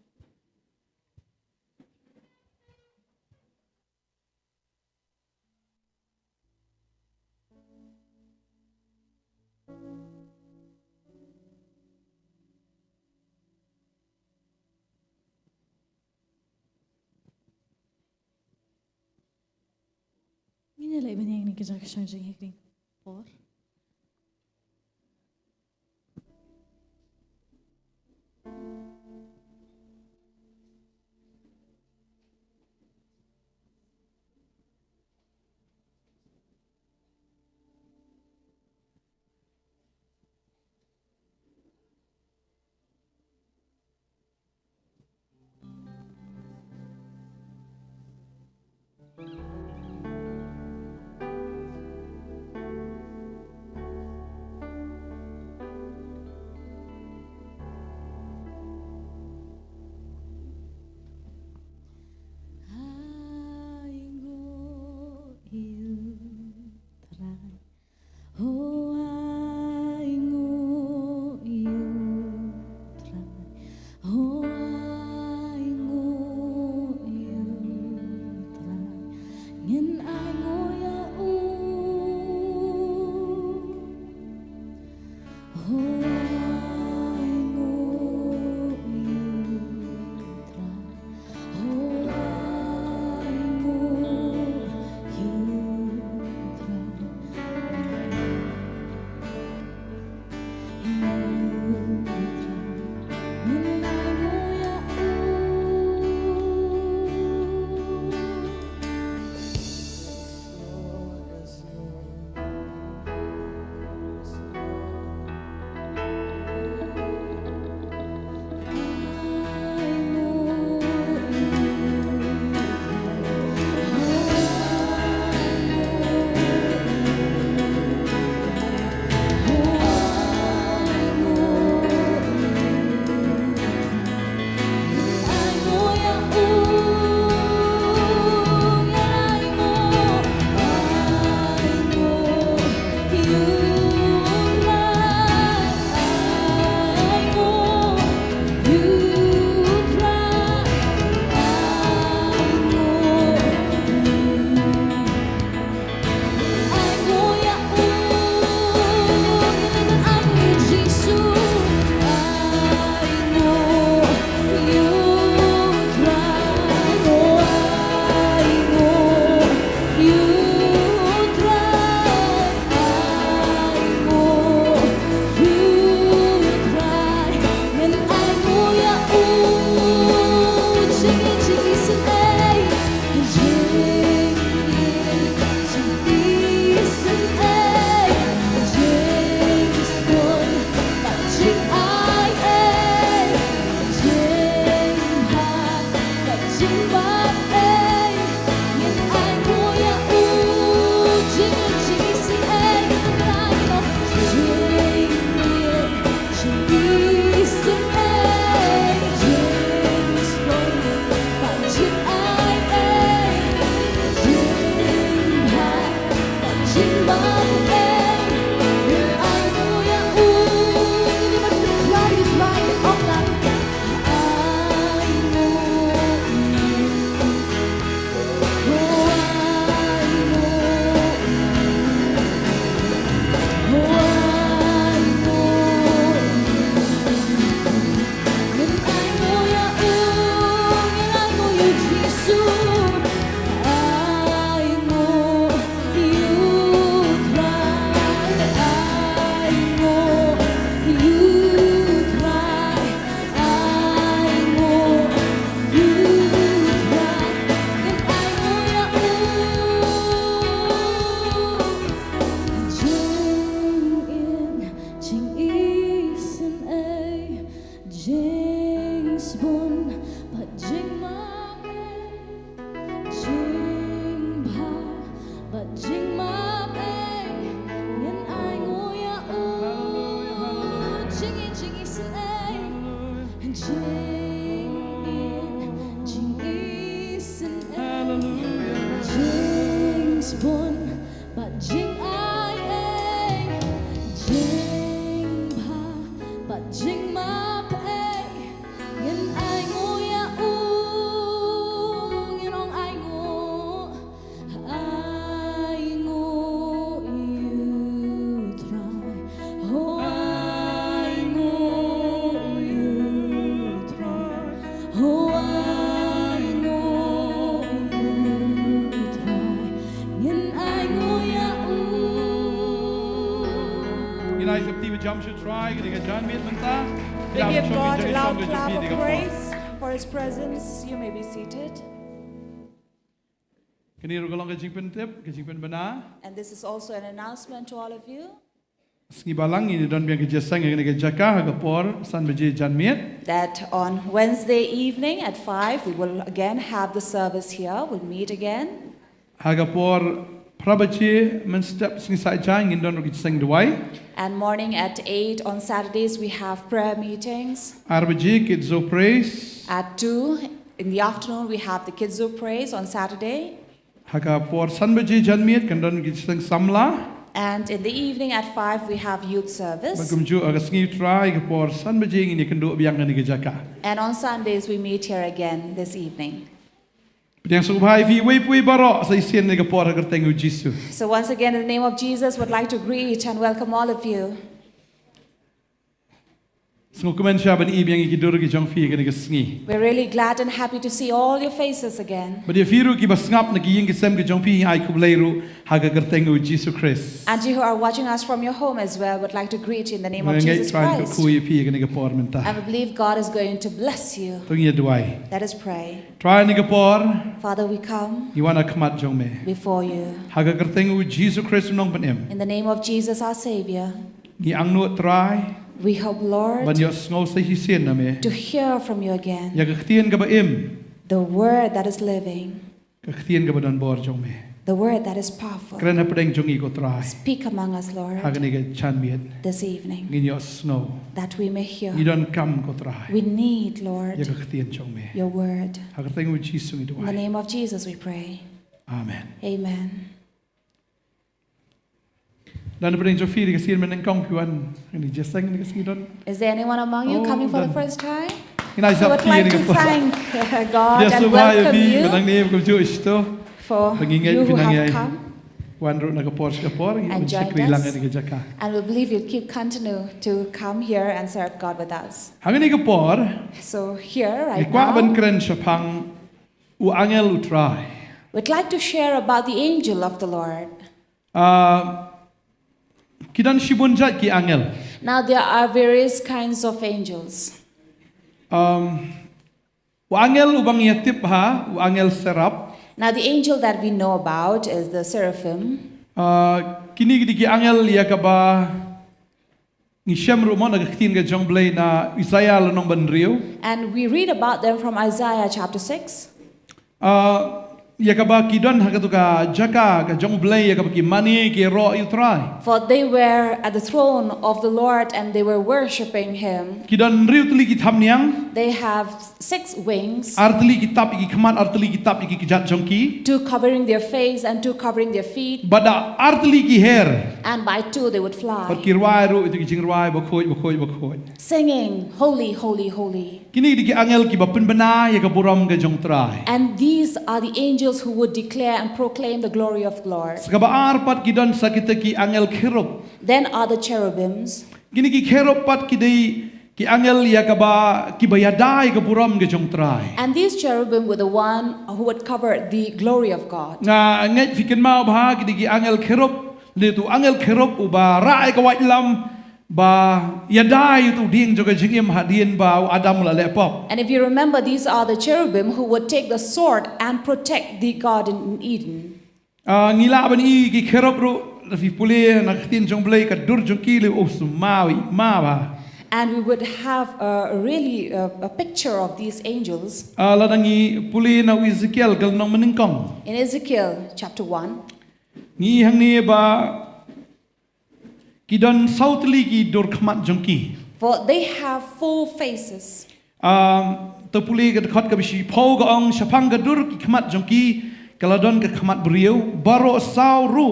C: Ini lagi banyak yang kerja kerja yang ini por. Jing ma pe yin ai ngo ya u yin ong ai ngo you try oh ai ngo you try oh ai ngo you try yin ai ngo ya u
E: Inai sabti jam should try kaya John Viet menta.
F: We give God a loud clap of praise for His presence. You may be seated.
E: Kini rugalong kajingpen tip kajingpen bana.
F: And this is also an announcement to all of you
E: Sengi balang ini don biang kerja sang kini kerjaka hagapor san beji John Viet.
F: that on Wednesday evening at 5, we will again have the service here. We'll meet again.
E: Hagapor prabaci menstep sengi saja ingin don rugi sang duai.
F: And morning at 8 on Saturdays, we have prayer meetings.
E: Arbaji kids of praise.
F: At 2 in the afternoon, we have the Kids of Praise on Saturday.
E: Hagapor san beji John Viet kan don rugi sang samla.
F: And in the evening at 5, we have youth service.
E: Magumju agas sengi try hagapor san beji ini kan do biang kini kerjaka.
F: And on Sundays, we meet here again this evening.
E: Yang subhai vi wei pui barok sa isien ni hagapor hagar tengu Jisu.
F: So once again, in the name of Jesus, would like to greet and welcome all of you.
E: Sengu kumen siapa ni biang ikidur ki jong fi kini kesengi.
F: We're really glad and happy to see all your faces again.
E: But if you ki basngap na ki ying kisem ki jong pi ai kubleiru hagar tengu Jisu Christ.
F: And you who are watching us from your home as well, would like to greet you in the name of
E: Mengai
F: Jesus
E: try to
F: Christ.
E: kui pi kini hagapor menta.
F: And we believe God is going to bless you.
E: Tungi duai.
F: Let us pray.
E: Try ni hagapor
F: Father, we come
E: iwana kmat jong me.
F: before you.
E: Hagar tengu Jisu Christ nong penem.
F: In the name of Jesus, our Savior,
E: Ni ang nuot try
F: we hope, Lord,
E: ban yo ngau sa hisien na me.
F: to hear from you again
E: Ya kektien ka ba im.
F: the word that is living,
E: Kektien ka ba don bor jong me.
F: the word that is powerful.
E: Keren ha pedeng jong i ko try.
F: Speak among us, Lord,
E: Hagar ni ka chan miet.
F: this evening,
E: Ngin yo snow.
F: that we may hear.
E: Ni don kam ko try.
F: We need,
E: Ya
F: Lord,
E: kektien jong me.
F: your word.
E: Hagar tengu Jisu ni
F: In the
E: duai.
F: name of Jesus, we pray.
E: Amen.
F: Amen.
E: Dan pedeng jong fi di kasien meneng kong piwan. Ni jeseng ni kasien don.
F: Is there anyone among you
E: Oh,
F: coming for the
E: done.
F: first time?
E: Inai
F: I would
E: sabti
F: like
E: ni
F: to
E: hagapor.
F: thank God
E: Dia
F: and
E: subhai
F: welcome
E: vi
F: you
E: menang ni ko ju isto.
F: for
E: Pengingat
F: you who
E: pinang
F: have
E: yai.
F: come.
E: Wan ro na kapor kapor
F: And
E: yung
F: joined
E: sikri lang
F: us.
E: ni jaka.
F: And we believe you'll keep continue to come here and serve God with us.
E: Hang ni kapor
F: So here right
E: ikwa ban
F: now,
E: kren syapang u angel utrai.
F: we'd like to share about the angel of the Lord.
E: Kidan shibun jat ki angel.
F: Now there are various kinds of angels.
E: U angel ubang yatip ha, u angel serap.
F: Now the angel that we know about is the seraphim.
E: Kini gidi ki angel ya kaba ni syamru mo nagaktin ga jongblay na Isaiah lanong banrio.
F: And we read about them from Isaiah chapter 6.
E: Ya kaba kidon hagatuka jaka ka jongblay ya kaba ki mani ki ro utrai.
F: For they were at the throne of the Lord and they were worshipping him.
E: Kidan riu tuli ki thamniang.
F: They have 6 wings,
E: Artli kitab iki kemat artli kitab iki kijat jongki
F: 2 covering their face and 2 covering their feet,
E: bada artli ki her
F: and by 2 they would
E: par
F: fly,
E: kirwai ru itu ki jingwai bakhoi
F: singing, Holy, Holy, Holy.
E: kini di ki angel ki bapun bana ya ka buram ga jong trai
F: And these are the angels who would declare and proclaim the glory of the Lord.
E: sakaba arpat ki don sakita ki angel khirop
F: Then are the cherubims.
E: kini ki khirop pat ki dei ki angel ya ka ba ki bayadai ka buram ga jong trai
F: And these cherubim were the one who would cover the glory of God.
E: nga ngai fikin mau bha ki di ki angel khirop le tu angel khirop u ba rai ka wai lam ba yadai tu ding joga jingim hadien ba adam la lepop
F: And if you remember, these are the cherubim who would take the sword and protect the garden in Eden.
E: ngila ban i ki khirop ru fi pule na khtin jong blai ka dur jong ki le o sumawi ma ba
F: And we would have a picture of these angels
E: la dangi pule na Ezekiel kal nong meningkong
F: in Ezekiel chapter 1.
E: ngi hang ni ba ki don sautli ki dur khmat jong ki
F: For they have 4 faces.
E: to pule ka khot ka bishi phau ga ong shapang ga dur ki khmat jong ki kaladon ka khmat brieu baro sau ru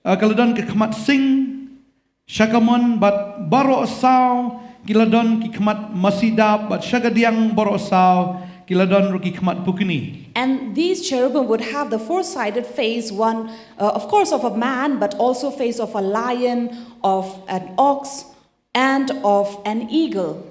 E: kaladon ka khmat sing Shakamon bat baro sao kiladon ki khmat masidap bat shagadiang borosau kiladon ru ki khmat pukini.
F: And these cherubim would have the four-sided face, one, of course, of a man, but also face of a lion, of an ox, and of an eagle.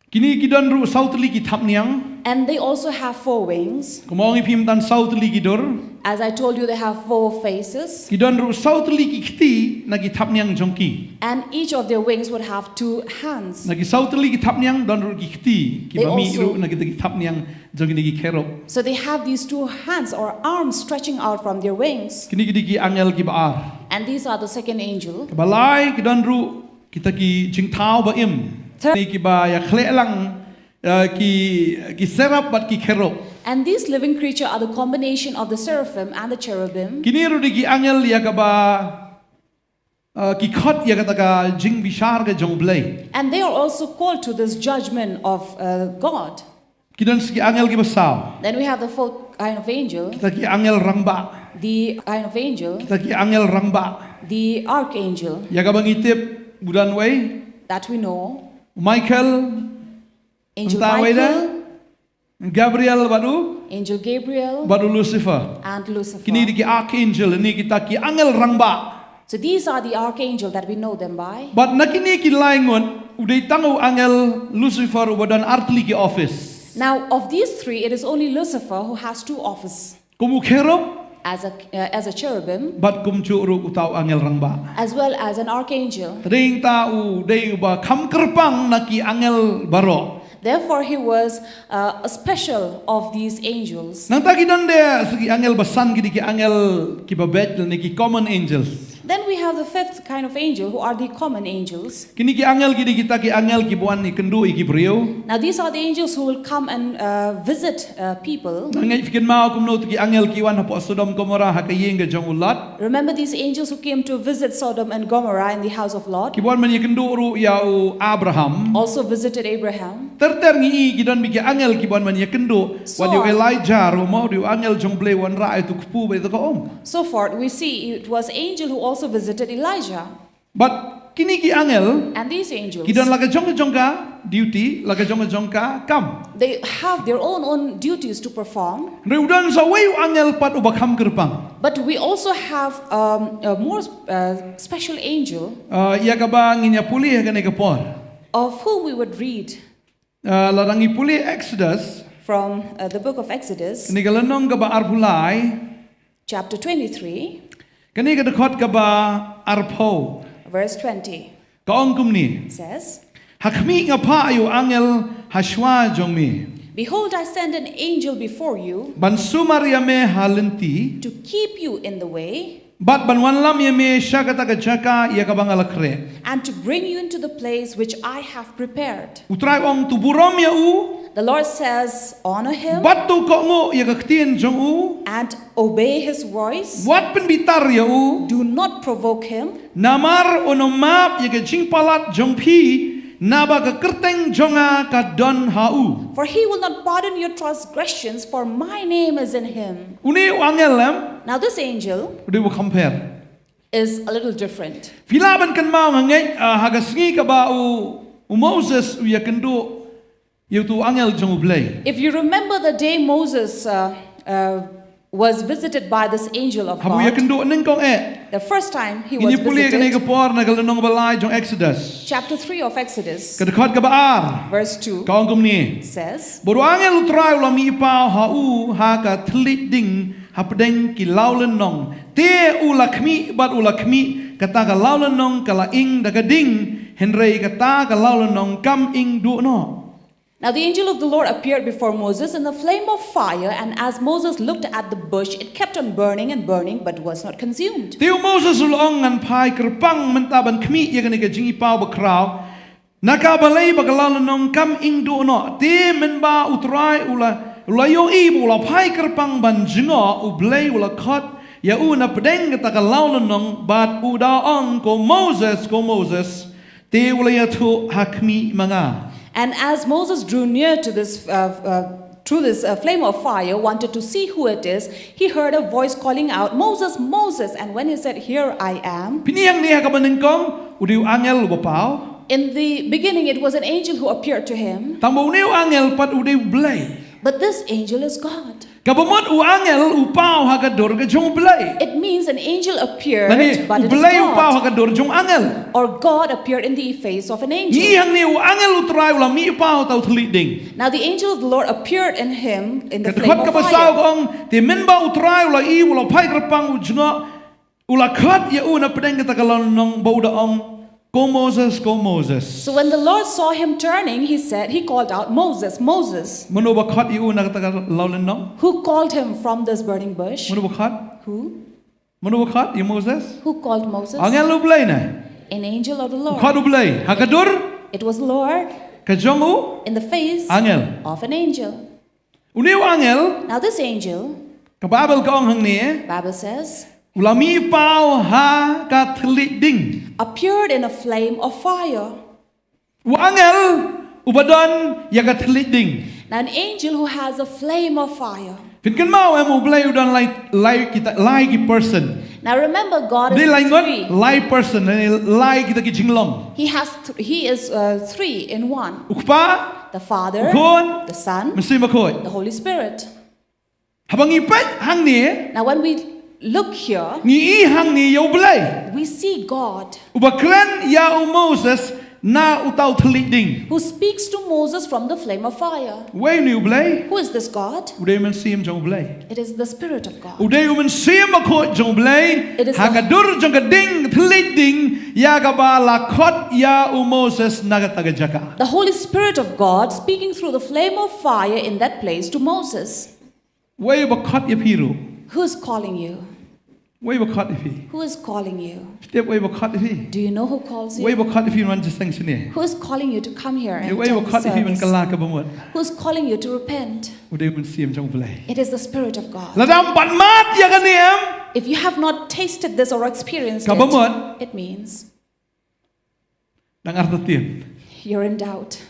E: Kini kidon ru sautli ki thapniang
F: And they also have four wings.
E: kumongi phim tan sautli kidur
F: As I told you, they have four faces.
E: kidon ru sautli ki khti nagi thapniang jongki
F: And each of their wings would have two hands.
E: nagi sautli ki thapniang don ru ki khti ki
F: They
E: bami
F: also-
E: ru nagi ki thapniang jongi nagi kherop
F: So they have these two hands or arms stretching out from their wings.
E: kini ki angel ki baar
F: And these are the second angel.
E: balai kidon ru kita ki jingthau ba im
F: Third-
E: ni ki ba ya khle lang ki serap bat ki kherop
F: And these living creature are the combination of the seraphim and the cherubim.
E: kini ru ki angel ya ka ba ki khot ya ka ta ka jing bishar ka jong blai
F: And they are also called to this judgment of God.
E: kidon si angel ki basau
F: Then we have the fourth kind of angel,
E: kita ki angel rangba
F: the kind of angel,
E: kita ki angel rangba
F: the archangel
E: ya ka bangitip budan wei
F: that we know,
E: Michael
F: Angel
E: Entah wei dah.
F: Michael,
E: Gabriel baru
F: Angel Gabriel,
E: baru Lucifer
F: and Lucifer.
E: kini di archangel ni kita ki angel rangba
F: So these are the archangel that we know them by.
E: but nakini ki laingon udai tangu angel Lucifer badan artli ki office
F: Now, of these three, it is only Lucifer who has two offices
E: kumu kherop
F: as a cherubim,
E: bat kum ru utau angel rangba
F: as well as an archangel.
E: ring ta u dei ba kham kerpang naki angel baro
F: Therefore, he was a special of these angels.
E: nang ta ki dan de segi angel basan ki angel ki babet ni ki common angels
F: Then we have the fifth kind of angel, who are the common angels.
E: kini ki angel ki kita ki angel ki buan ni kendu ki brio
F: Now, these are the angels who will come and visit people.
E: nangai fikin mau kum no ki angel ki wan hapo Sodom Gomorrah hakayeng ke jong ulat
F: Remember these angels who came to visit Sodom and Gomorrah in the house of Lot?
E: ki buan man ye kendu ru ya u Abraham
F: Also visited Abraham.
E: ter ngi ki don bi ki angel ki buan man ye kendu
F: So-
E: wan yu Elijah ru mau ru angel jong ble wan ra itu kupu be to ko om
F: So forth, we see it was angel who also visited Elijah.
E: but kini ki angel
F: And these angels,
E: ki don laga jong ka duty laga jong ka kam
F: they have their own duties to perform.
E: Reudan sa way angel pat ubakam kerpang.
F: But we also have a more special angel
E: Ya kaba nginya puli hagane kapor.
F: of whom we would read
E: Larangi puli Exodus.
F: from the book of Exodus,
E: Kini kalanong kaba arpulai.
F: chapter 23,
E: Kani kadakot kaba arpo.
F: verse 20.
E: Kaong kumni.
F: It says,
E: Hakmi nga pa ayu angel hashwa jongmi.
F: Behold, I send an angel before you
E: Bansu mariame halenti.
F: to keep you in the way
E: Bat banwan lam yame shakata kajaka ya kabang alakre.
F: and to bring you into the place which I have prepared.
E: Utray ong tuburom ya u.
F: The Lord says, honor him
E: Bat tu ko ngo ya kaktin jong u.
F: and obey his voice.
E: Wat penbitar ya u.
F: Do not provoke him.
E: Namar onomap ya kajing palat jong pi. Naba ka kerteng jonga ka don hau.
F: For he will not pardon your transgressions, for my name is in him.
E: Uni angel lam.
F: Now this angel
E: Udi wo compare.
F: is a little different.
E: Filaban kan mau ngai hagasngi ka ba u Moses u ya kendo yu tu angel jong ublay.
F: If you remember the day Moses was visited by this angel of
E: Habu ya
F: God,
E: kendo neng kong
F: the first time he was
E: Ini puli ka
F: visited,
E: por na kalanong balay jong Exodus.
F: chapter 3 of Exodus,
E: Kadakot ka ba ar?
F: verse 2
E: Kaong kumni.
F: says,
E: Bodo angel utray ulam ipao hau ha ka tlit ding hapdeng ki laulen nong. Te ulakmi bat ulakmi kata ka laulen nong kala ing dagading henrei kata ka laulen nong kam ing du no.
F: Now the angel of the Lord appeared before Moses in a flame of fire, and as Moses looked at the bush, it kept on burning and burning, but was not consumed.
E: Tiu Moses ulong ngan pai kerpang mentaban kmi ya kani ka jing ipao bakraw. Nakabalay bagalaulen nong kam ing du no. Te menba utray ulayo ibu ula pai kerpang ban jingo ublay ula kot. Ya una pedeng kata ka laulen nong bat udaong ko Moses. Te ulaya tu hakmi manga.
F: And as Moses drew near to this through this flame of fire, wanted to see who it is, he heard a voice calling out, Moses, Moses. And when he said, here I am,
E: Piniyang niya ka maningkong udiw angel bapao.
F: In the beginning, it was an angel who appeared to him,
E: Tamba uneu angel pat udeu blay.
F: but this angel is God.
E: Kabamot u angel upau hagador ke jong blay.
F: It means an angel appeared,
E: Lani
F: but it is
E: blay upau
F: God.
E: hagador jong angel.
F: Or God appeared in the face of an angel.
E: Ni hang ni u angel utrai ulam mi upau tau thlit ding.
F: Now the angel of the Lord appeared in him in the flame
E: Katkot
F: of
E: kabasau
F: fire.
E: kong ti minba utrai ula I ula pai krapang u junga ula khat ya u na pedeng kita kalon nong bauda ong. Go Moses, go Moses.
F: So when the Lord saw him turning, he called out, Moses, Moses.
E: Mano ba khat I u na kita laulen nong?
F: Who called him from this burning bush?
E: Mano ba khat?
F: Who?
E: Mano ba khat? I Moses?
F: Who called Moses?
E: Angel u blay na.
F: An angel of the
E: Khat
F: Lord.
E: u blay. Hagador
F: It was the Lord
E: ka jong u
F: in the face
E: angel.
F: of an angel.
E: Uneu angel
F: Now this angel,
E: ka Babel ka ong hang ni
F: Bible says,
E: ulami pau ha ka thlit ding.
F: appeared in a flame of fire.
E: U angel ubadon ya ka thlit ding.
F: Now an angel who has a flame of fire.
E: Fin kan mau em u blay udon like kita like person.
F: Now remember, God
E: They
F: is
E: like
F: three.
E: ngot like person like kita ki jinglong.
F: He is three in one.
E: Ukpa
F: The Father,
E: ukon
F: the Son,
E: mesti makot.
F: the Holy Spirit.
E: Habang ipet hang ni
F: Now when we look here,
E: ni I hang ni yo blay.
F: we see God
E: Ubakren ya u Moses na utau thlit ding.
F: who speaks to Moses from the flame of fire.
E: Way ni u blay.
F: Who is this God?
E: Uday man sim jong blay.
F: It is the Spirit of God.
E: Uday man sim makot jong blay.
F: It is
E: Hagadur jong gading thlit ding ya gaba lakot ya u Moses nagatagajaka.
F: The Holy Spirit of God speaking through the flame of fire in that place to Moses.
E: Way bakot ya piru.
F: Who is calling you?
E: Way bakot ifi.
F: Who is calling you?
E: Step way bakot ifi.
F: Do you know who calls
E: Way
F: you?
E: bakot ifi man jisang sini.
F: Who is calling you to come here and
E: Way
F: attend
E: bakot ifi man
F: service?
E: kalaka bamot.
F: Who is calling you to repent?
E: Uday man sim jong blay.
F: It is the Spirit of God.
E: Ladam panmat ya kaniem.
F: If you have not tasted this or experienced
E: Kabamot.
F: it means
E: Nang artatin.
F: you're in doubt.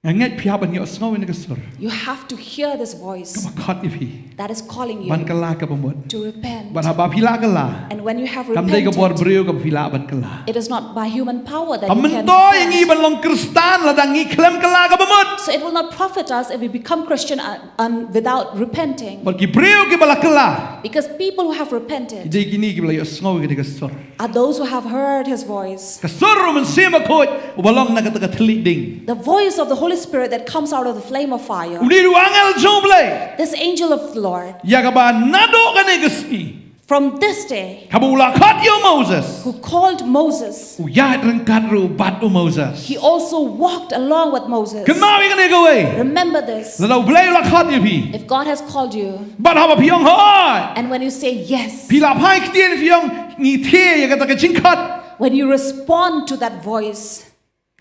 E: Nganget piaban yo sngaw ni kasur.
F: You have to hear this voice
E: Kabakot ifi.
F: that is calling
E: Ban
F: you
E: kalaka bamot.
F: to repent.
E: Ban haba pila kala.
F: And when you have
E: Kamday ka bor
F: repented,
E: brio ka pila ban kala.
F: it is not by human power that you can
E: Kamento yang
F: repent.
E: iban long kristan ladang i klem kala ka bamot.
F: So it will not profit us if we become Christian without repenting.
E: Bor ki brio ki bala kala.
F: Because people who have repented
E: Ide kini ki bala yo sngaw ni kasur.
F: are those who have heard His voice.
E: Kasur man sim akot ubalong nakataka thlit ding.
F: The voice of the Holy Spirit that comes out of the flame of fire.
E: Udi du angel jong blay.
F: This angel of the Lord,
E: Ya ka ba nado ka ni gasni.
F: from this day,
E: Kabula kat yo Moses.
F: who called Moses,
E: Uyat rengkat ru bat u Moses.
F: he also walked along with Moses.
E: Kemawi ka ni gawe.
F: Remember this.
E: Ladaw blay la kat yo pi.
F: If God has called you,
E: Bat haba piyong hoy.
F: and when you say yes,
E: Pila pai ktien piyong ni te ya kata ka jingkat.
F: when you respond to that voice,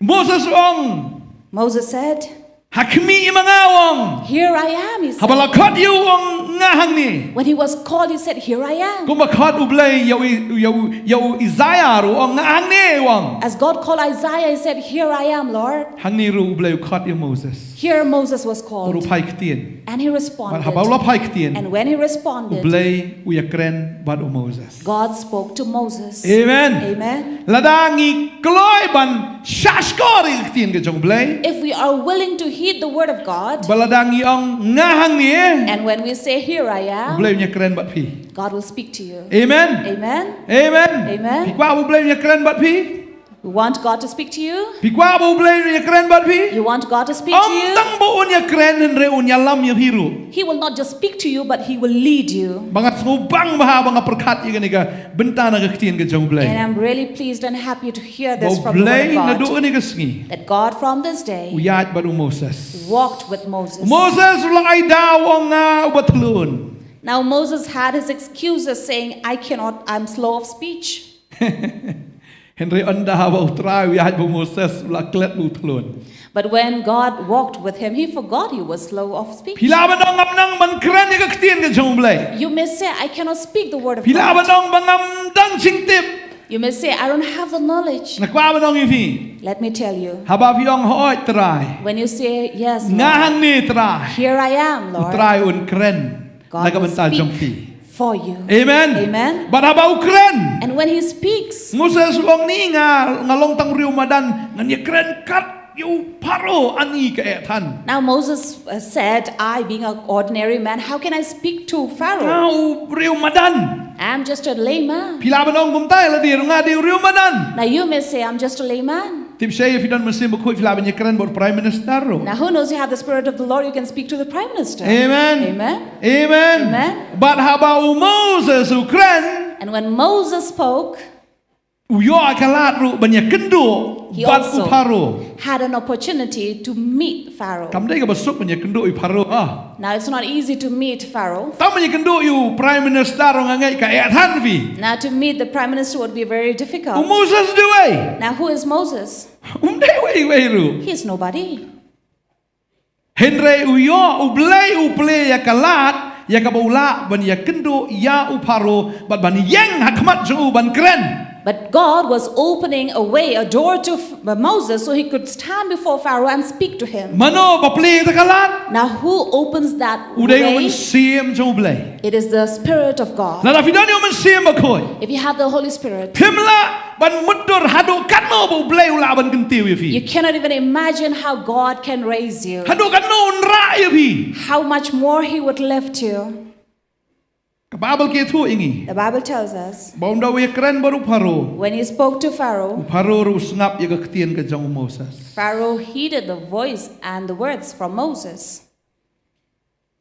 E: Moses ong.
F: Moses said,
E: Hakmi imangawong.
F: "Here I am," he said.
E: Habala kat yo ong ngahang ni.
F: When he was called, he said, "Here I am."
E: Kung makat u blay yo Isaiah ru ong ngahang ni wong.
F: As God called Isaiah, he said, "Here I am, Lord."
E: Hang ni ru blay kat yo Moses.
F: Here Moses was
E: Ru
F: called,
E: pai ktien.
F: and he
E: Bat
F: responded.
E: habala pai ktien.
F: And when he
E: U
F: responded,
E: blay u yakren bat u Moses.
F: God spoke to Moses.
E: Amen.
F: Amen.
E: Ladangi kloy ban shashkori ktien ke jong blay.
F: If we are willing to heed the word of God,
E: Baladangi ong ngahang ni.
F: and when we say, "Here I am,"
E: Blay nya keren bat pi.
F: God will speak to you.
E: Amen.
F: Amen.
E: Amen.
F: Amen.
E: Pikwa bu blay nya keren bat pi.
F: You want God to speak to you?
E: Pikwa bu blay nya keren bat pi.
F: You want God to speak to
E: Om
F: you?
E: tang bu nya keren henre unya lam ya hiru.
F: He will not just speak to you, but he will lead you.
E: Bangat ngubang baha banga perkat ya ka bentana ka ktien ke jong
F: And
E: blay.
F: I'm really pleased and happy to hear this
E: Bo
F: from the
E: blay na
F: word of
E: do
F: God.
E: ni ka sngi.
F: That God from this day
E: Uyat bat u Moses.
F: walked with Moses.
E: Moses ulang ay daw ang ubatlun.
F: Now Moses had his excuses saying, I'm slow of speech.
E: Henry anda hawa utrai uyat bu Moses ulang klet utlun.
F: But when God walked with him, he forgot he was slow of speech.
E: Pila ba dong nang ban keren ya ka ktien ke jong blay.
F: You may say, I cannot speak the word of
E: Pila ba
F: God.
E: dong bangam dang singtip.
F: You may say, I don't have the knowledge.
E: Nakwa ba dong ifi.
F: Let me tell you.
E: Haba piyong hoy try.
F: When you say, yes, Lord,
E: Ngahang ni try.
F: here I am, Lord,
E: Try un keren.
F: God will
E: Nagabental jong
F: speak
E: fi.
F: for you.
E: Amen.
F: Amen.
E: But about Ukraine?
F: And when he speaks,
E: Moses wong ni nga long tang riu madan nga Ukraine kat you paro ani ka etan.
F: now Moses said, I being an ordinary man, how can I speak to Pharaoh?
E: Now riu madan.
F: I'm just a layman.
E: Pila banong gumtay la di nga di riu madan.
F: Now you may say, I'm just a layman.
E: Tip say if you don't musim ko pila ban Ukraine bor prime minister ro.
F: Now who knows, you have the Spirit of the Lord, you can speak to the Prime Minister.
E: Amen.
F: Amen.
E: Amen.
F: Amen.
E: But how about Moses Ukraine?
F: And when Moses spoke,
E: Uyo akalat ru banyak kendo
F: he
E: bat
F: also
E: uparo.
F: had an opportunity to meet Pharaoh.
E: Kamdai ka basuk banyak kendo uparo ah.
F: Now it's not easy to meet Pharaoh.
E: Tam banyak kendo you prime minister ro ngai ka etan vi.
F: Now to meet the Prime Minister would be very difficult.
E: Moses do way.
F: Now who is Moses?
E: Dai way ru.
F: He is nobody.
E: Henry uyo ublay ya kalat ya kabaula ban ya kendo ya uparo bat ban yang hakmat jo ban kren.
F: But God was opening a way, a door to Moses so he could stand before Pharaoh and speak to him.
E: Mano baplay ta kalat.
F: Now who opens that
E: Uday
F: way?
E: man sim jo blay.
F: It is the Spirit of God.
E: Na fi dani man sim bakoy.
F: If you have the Holy Spirit,
E: Pimla ban mudur hado kanno bo blay ula ban kentiu ya
F: you
E: fi.
F: cannot even imagine how God can raise you.
E: Hado kanno nra ya fi.
F: How much more he would lift you.
E: Kababal ke tu ingi.
F: The Bible tells us,
E: Baunda we kren baru paro.
F: when he spoke to Pharaoh,
E: Paro ru snap ya ketien ke jong Moses.
F: Pharaoh heeded the voice and the words from Moses.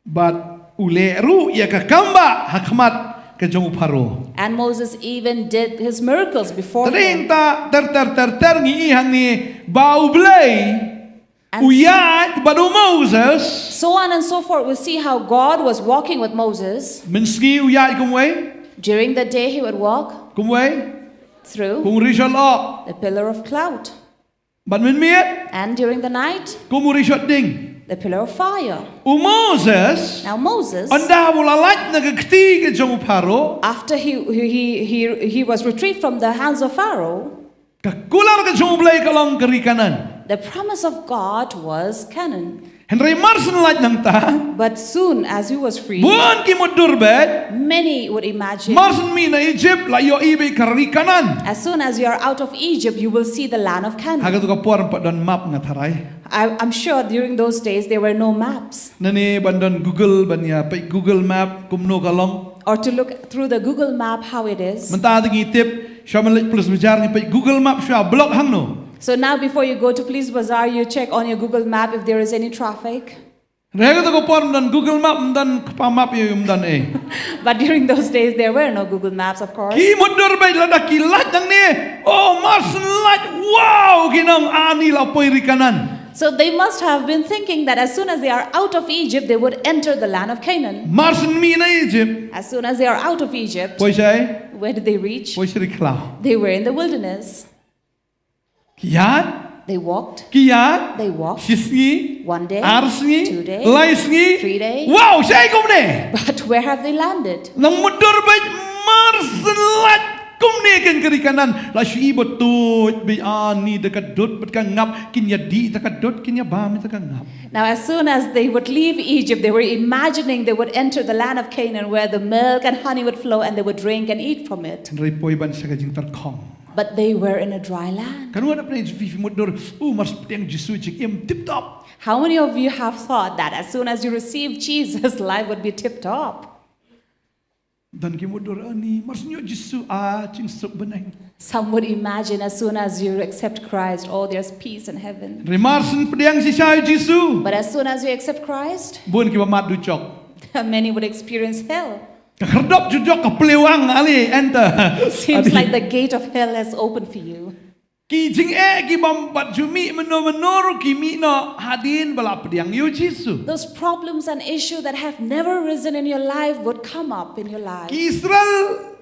E: But ule ru ya kakamba hakmat ke jong paro.
F: And Moses even did his miracles before him.
E: Terinta ter ngi hang ni bau blay.
F: And
E: Uyat badu Moses.
F: so on and so forth. We see how God was walking with Moses.
E: Menski uyat kumwe.
F: During the day he would walk
E: Kumwe.
F: through
E: Kung rishot lo.
F: the pillar of cloud.
E: But men miet.
F: And during the night,
E: Kum rishot ding.
F: the pillar of fire.
E: Moses.
F: Now Moses,
E: Anda bulalat nagakti ke jong paro.
F: after he was retrieved from the hands of Pharaoh,
E: Kakular ke jong blay kalong kerikanan.
F: the promise of God was Canaan.
E: Henry Marson lat nang ta.
F: But soon as he was free,
E: Buan ki mudur bet.
F: many would imagine,
E: Marson mi na Egypt la yo ibe kerikanan.
F: as soon as you are out of Egypt, you will see the land of Canaan.
E: Haga tu kapuar empat don map ngatarai.
F: I'm sure during those days there were no maps.
E: Nani bandon Google banya pe Google Map kumno kalong.
F: Or to look through the Google map how it is.
E: Menta tingi tip syamalik plus bijar ni pe Google Map sya blok hang no.
F: So now before you go to Police Bazaar, you check on your Google map if there is any traffic.
E: Rega tu kapuar dan Google Map dan kapa map yo dan
F: But during those days there were no Google maps, of course.
E: Ki mudur bet la dak kilat nang ni. Oh Marson lat wow kinang ani la poi rikanan.
F: So they must have been thinking that as soon as they are out of Egypt, they would enter the land of Canaan.
E: Marson mi na Egypt.
F: As soon as they are out of Egypt,
E: Poi say
F: where did they reach?
E: poi sri klau.
F: They were in the wilderness.
E: Kiat.
F: They walked.
E: Kiat.
F: They walked.
E: Sisngi.
F: 1 day,
E: Arsngi.
F: 2 days,
E: Laisngi.
F: 3 days.
E: Wow, saya kum ne.
F: But where have they landed?
E: Nang mudur bet Marson lat kum ne kan kerikanan la syi betut bi ani dekat dot bet kan ngap kin ya di dekat dot kin ya bam dekat ngap.
F: Now, as soon as they would leave Egypt, they were imagining they would enter the land of Canaan where the milk and honey would flow and they would drink and eat from it.
E: Rai poi ban sa kajing terkong.
F: But they were in a dry land.
E: Kan wala pre fi mudur mars peteng jisu jik em tip top.
F: How many of you have thought that as soon as you receive Jesus, life would be tip top?
E: Dan ki mudur ani mars nyo jisu ching sok benang.
F: Some would imagine as soon as you accept Christ, oh, there's peace in heaven.
E: Rai marsen pedang si sai jisu.
F: But as soon as you accept Christ,
E: Bun ki mat du chok.
F: many would experience hell.
E: Kerdop jujok ka plewang ali enter.
F: Seems like the gate of hell has opened for you.
E: Ki jing ki bam bat jumi menor ki mi no hadin bala pedang yu jisu.
F: Those problems and issues that have never risen in your life would come up in your life.
E: Ki Israel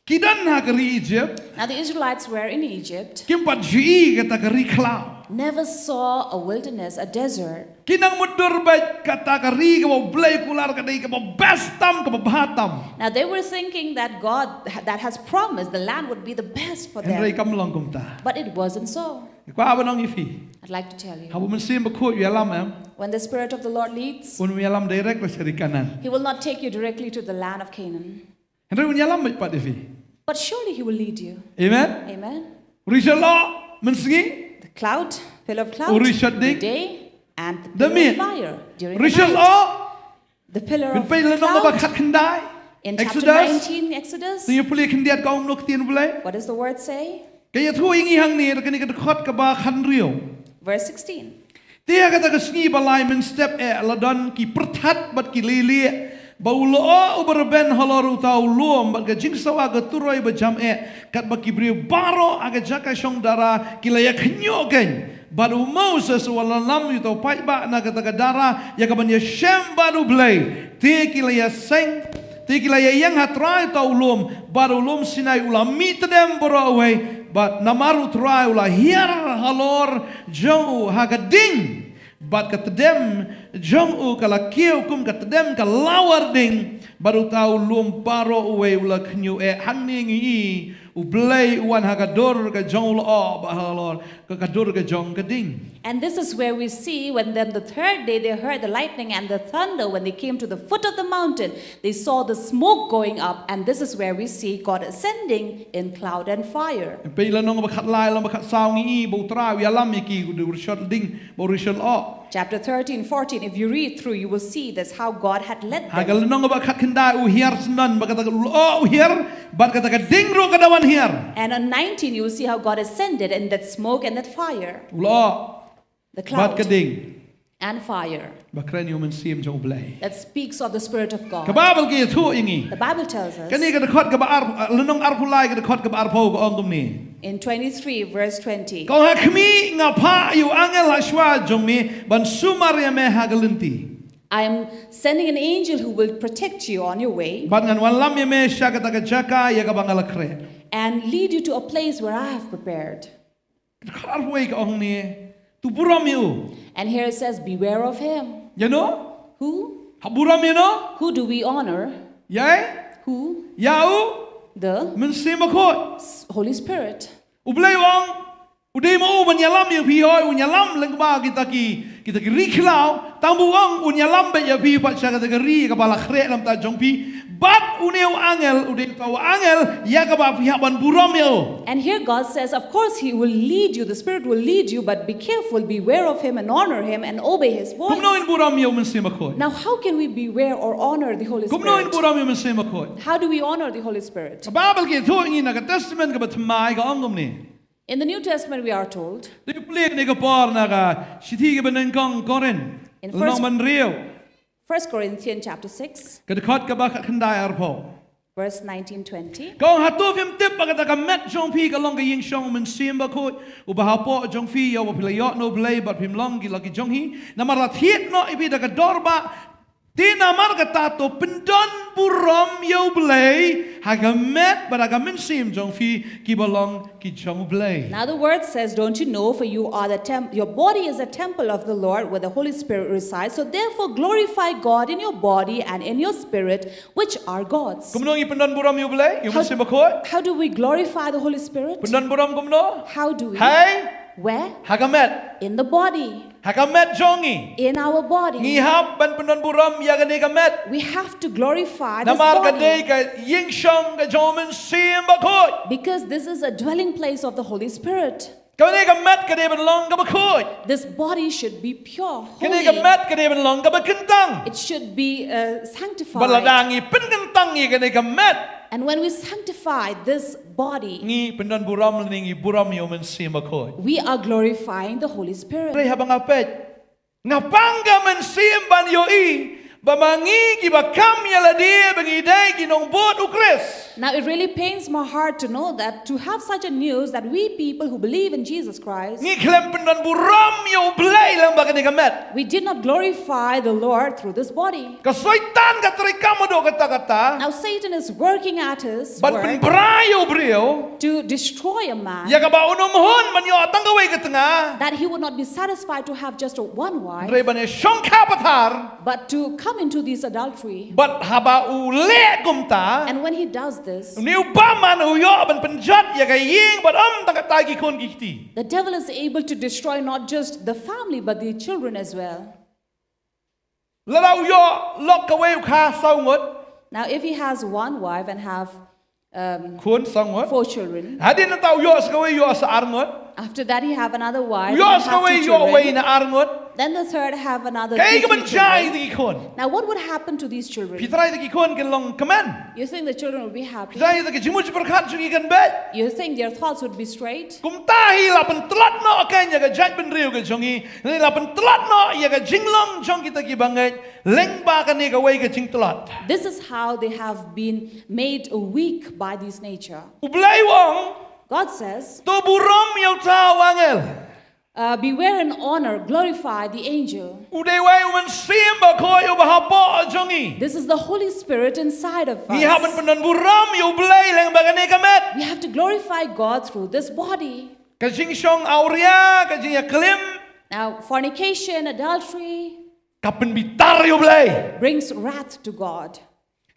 E: ki dan ha keri Egypt.
F: Now the Israelites were in Egypt.
E: Kim pat jui kata keri klau.
F: never saw a wilderness, a desert.
E: Kinang mudur ba katakari ka ba blay kular ka day ka ba bestam ka ba bahatam.
F: Now they were thinking that God that has promised the land would be the best for
E: Henry
F: them.
E: kam lang kumta.
F: But it wasn't so.
E: Kwa ba nang ifi.
F: I'd like to tell you.
E: Habu mensim ba ko yalam em.
F: When the Spirit of the Lord leads,
E: Un yalam direct la seri kanan.
F: He will not take you directly to the land of Canaan.
E: Henry un yalam ba ifi.
F: But surely He will lead you.
E: Amen.
F: Amen.
E: Rishala mensingi.
F: The cloud, pillar of cloud,
E: Urishad
F: the
E: dik.
F: day, and the
E: The
F: pillar
E: min.
F: of fire during the
E: Rishal
F: night.
E: o.
F: The pillar
E: Bin
F: of
E: pay la nong ba
F: cloud
E: khat khandai.
F: in chapter
E: Exodus.
F: 19, Exodus.
E: Tu yu puli khandiat ka um nok tien bulai.
F: What does the word say?
E: Kaya thu ingi hang ni ka ni ka khot ka ba khan rio.
F: Verse 16.
E: Tia kata ka sngi balai men step ladon ki perthat bat ki lili baulo uber ben haloru tau luom bat ka jingsawa ka turoi ba jam kat ba ki bri baro aga jaka shong dara ki la ya khnyo gen baru Moses wala lam yu tau pai ba na kata ka dara ya ka ban ya shem baru blai ti ki la ya seng ti ki la ya yang hatrai tau luom baru luom sinai ulam mi tedem boro away but namaru trai ula hiar halor jong hagading but katedem jong kala kieu kum katedem kalawar ding baru tahu lum paro uwe ula knyu haning i ublay wan hagador ka jong lo ba halor ka kador ka jong kading.
F: And this is where we see when then the third day they heard the lightning and the thunder. When they came to the foot of the mountain, they saw the smoke going up. And this is where we see God ascending in cloud and fire.
E: Pe la nong ba khat lai la ba khat saw ngi bo tra wi alam ki du shot ding bo rishal o.
F: Chapter 13, 14, if you read through, you will see this how God had led them.
E: Hagal nong ba khat khandai u hiar snan ba kata o hiar ba kata ka ding ro ka dawan hiar.
F: And on 19, you will see how God ascended in that smoke and that fire.
E: Ulo
F: The
E: bat ka
F: cloud
E: ding
F: and fire.
E: ba kren yu men sim jong blay.
F: That speaks of the Spirit of God.
E: Kababal ki thu ingi.
F: The Bible tells us
E: Kani ka khot ka ba ar lunong ar pulai ka khot ka ba ar pho ko ong kum ni.
F: in 23, verse 20.
E: Kau ha khmi nga pha yu angel la shwa jong mi ban sumaria me hagalunti.
F: I am sending an angel who will protect you on your way
E: Ban ngan wan lam ye me shaka ta ka jaka ya ka bangala kre.
F: and lead you to a place where I have prepared.
E: Khar way ka ong ni tu buram yu.
F: And here it says, beware of him.
E: You know?
F: Who?
E: Ha buram you know?
F: Who do we honor?
E: Yai?
F: Who?
E: Yau
F: The
E: men sim ba khot.
F: Holy Spirit.
E: Ublay wong udai mo ban yalam yu pi hoy un yalam leng ba kita ki ri khlau tambu wong un yalam ba ya pi pa cha ka ri ka bala khre lam ta jong pi bat uneu angel udai ka angel ya ka ba pi ban buram yo.
F: And here God says, of course, He will lead you. The Spirit will lead you, but be careful, beware of Him and honor Him and obey His voice.
E: Kum no in buram yo men sim ba khot.
F: Now, how can we beware or honor the Holy
E: Kum no in
F: Spirit?
E: buram yo men sim ba khot.
F: How do we honor the Holy Spirit?
E: Sa Bible ki thu ngi na ka testament ka ba thmai ka ongom ni.
F: In the New Testament, we are told
E: Di plek ni ka par na ka sithi ka ban kong koren.
F: In
E: Long
F: first-
E: man rio.
F: 1 Corinthians chapter 6,
E: Ka khot ka ba khandai ar pho.
F: verse 19-20.
E: Kau hatu film tip ba kata ka met jong pi ka long ka ying shong men sim ba khot. U ba ha po jong fi yo ba pila yo no blay ba phim long ki laki jong hi. Na marathiet no ibi da ka dor ba Tina marga tato pendon buram yo blay haga met but haga min sim jong fi ki balong ki jong blay.
F: Now the word says, don't you know, for you are your body is a temple of the Lord where the Holy Spirit resides. So therefore glorify God in your body and in your spirit, which are God's.
E: Kumno i pendon buram yo blay yo min sim ba khot.
F: How do we glorify the Holy Spirit?
E: Pendon buram kumno.
F: How do we?
E: Hai
F: Where?
E: haga met
F: In the body.
E: haga met jongi.
F: In our body.
E: Ngihap ban pendon buram ya ga ni ka met.
F: We have to glorify this
E: Namar ka day
F: body.
E: ka ying shong ka jong min sim ba khot.
F: Because this is a dwelling place of the Holy Spirit.
E: Ka ni ka met ka de ban long ka ba khot.
F: This body should be pure,
E: Ka ni ka
F: holy.
E: met ka de ban long ka ba kintang.
F: It should be sanctified.
E: Baladangi pen kintang i ka ni ka met.
F: And when we sanctify this body,
E: Ngi pendan buram ningi buram yo men sim akoi.
F: we are glorifying the Holy Spirit.
E: Re habang apet. Ngapanga men sim ban yo I bamangi ki bakam ya la dia bangi dai ki nong bot ukris.
F: Now, it really pains my heart to know that to have such a news that we people who believe in Jesus Christ,
E: Ngi klem pendan buram yo blay lang bagani kamet.
F: We did not glorify the Lord through this body.
E: Kasaitan katri kamado kata-kata.
F: Now Satan is working at his
E: But
F: work
E: penbrayo brio.
F: to destroy a man,
E: Ya kaba unomhon manyo tanggaway katanga.
F: that he would not be satisfied to have just one wife,
E: Andre bane syong kapatar.
F: but to come into this adultery.
E: But haba ule gumta.
F: And when he does this,
E: Ni upaman uyo ban penjat ya kaying but tangkatagi kon gikti.
F: the devil is able to destroy not just the family but the children as well.
E: Lada uyo lok kaway ukha saungot.
F: Now, if he has one wife and have
E: Kun saungot.
F: 4 children,
E: Hadin na tao uyo skaway uyo sa arngot.
F: after that he have another wife and
E: Uyo
F: have
E: skaway
F: 2
E: uyo way
F: children,
E: na arngot.
F: then the third have another
E: Kaya
F: 2
E: kaman
F: children.
E: jay di kon.
F: Now, what would happen to these children?
E: Pitray di kon kan long kaman.
F: You think the children would be happy?
E: Pitray di jimuj berkat jungi kan bet.
F: You think their thoughts would be straight?
E: Kum tahi lapan telat no akan ya ka jat ben riu ka jungi. Ni lapan telat no ya ka jinglong jong kita ki bangai. Leng ba ka ni ka way ka jing telat.
F: This is how they have been made weak by this nature.
E: Ublay wong.
F: God says,
E: To buram yaw tao angel.
F: beware and honor, glorify the angel.
E: Uday way uman sim ba ko yo ba hapo jongi.
F: This is the Holy Spirit inside of
E: Ni haban
F: us.
E: penan buram yo blay leng ba ka ni kamet.
F: We have to glorify God through this body.
E: Ka jing syong auria ka jing ya klim.
F: Now, fornication, adultery
E: Kapen bitar yo blay.
F: brings wrath to God.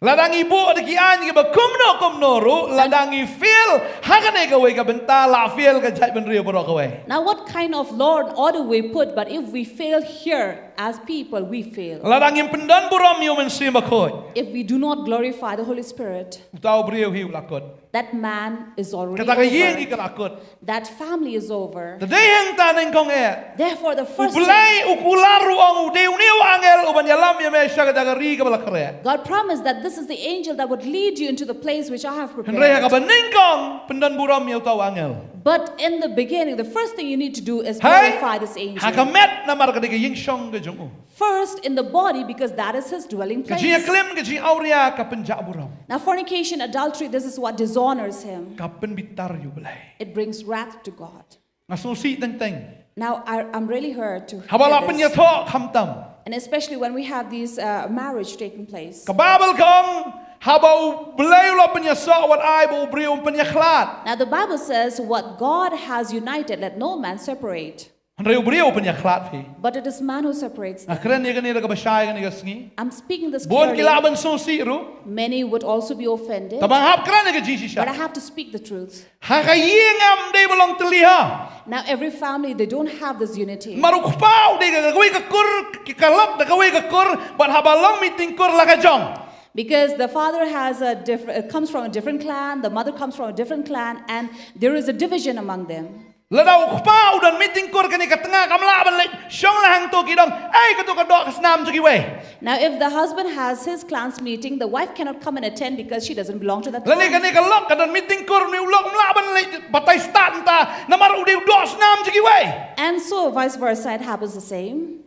E: Ladang ibu ada kian ke ba kumno ru ladang i feel hakane ka way ka benta la feel ka jai ben rio bro ka way.
F: Now, what kind of Lord order we put, but if we fail here as people, we fail.
E: Ladang im pendan buram yo men sim ba ko.
F: If we do not glorify the Holy Spirit,
E: Utau brio hi lakot.
F: that man is already
E: Kata ka yeng
F: over.
E: ka lakot.
F: That family is over.
E: Tadai hang taneng kong e.
F: Therefore, the first thing,
E: Ublay ukularu ang udeu niu angel uban yalam ya me sya ka dagari ka balakre.
F: God promised that this is the angel that would lead you into the place which I have
E: Henry ka
F: prepared.
E: ba ningkong pendan buram yo tau angel.
F: But in the beginning, the first thing you need to do is
E: Hai.
F: glorify this angel.
E: Hakamet na mar ka diga yeng syong ka jong.
F: First in the body, because that is his dwelling
E: Ka jing ya
F: place.
E: klim ka jing auria ka penja buram.
F: Now, fornication, adultery, this is what dishonors him.
E: Kapen bitar yo blay.
F: It brings wrath to God.
E: Ngasusi teng.
F: Now, I'm really hurt to
E: Habala
F: hear
E: penya
F: this.
E: tho khamtam.
F: And especially when we have these marriage taking place.
E: Kababal kong habau belayu lo penya so wat ai bo brio penya khlat.
F: Now, the Bible says, what God has united, let no man separate.
E: Reu brio penya khlat phi.
F: But it is man who separates them.
E: Akren ni ka basai ka ni ka sngi.
F: I'm speaking this
E: Bon
F: clearly.
E: kilaban so si ru.
F: Many would also be offended.
E: Tabang hap kran ni ka jisi
F: But I
E: sha.
F: have to speak the truth.
E: Ha ka yengam de bolong teliha.
F: Now, every family, they don't have this unity.
E: Maruk pau de ka gawai ka kur ki kalap da gawai ka kur but habalong meeting kur la ka jong.
F: Because the father has a comes from a different clan, the mother comes from a different clan, and there is a division among them.
E: Ladau pau dan meeting kur ka ni ka tengah kamla ban le syong la hang to ki dong. Ai ka to ka dok snam ju ki we.
F: Now, if the husband has his clan's meeting, the wife cannot come and attend because she doesn't belong to that
E: Lani
F: clan.
E: kani kalok kadan meeting kur ni ulok mlaban le batai start nta namar ude dos nam jigi way.
F: And so, vice versa, it happens the same.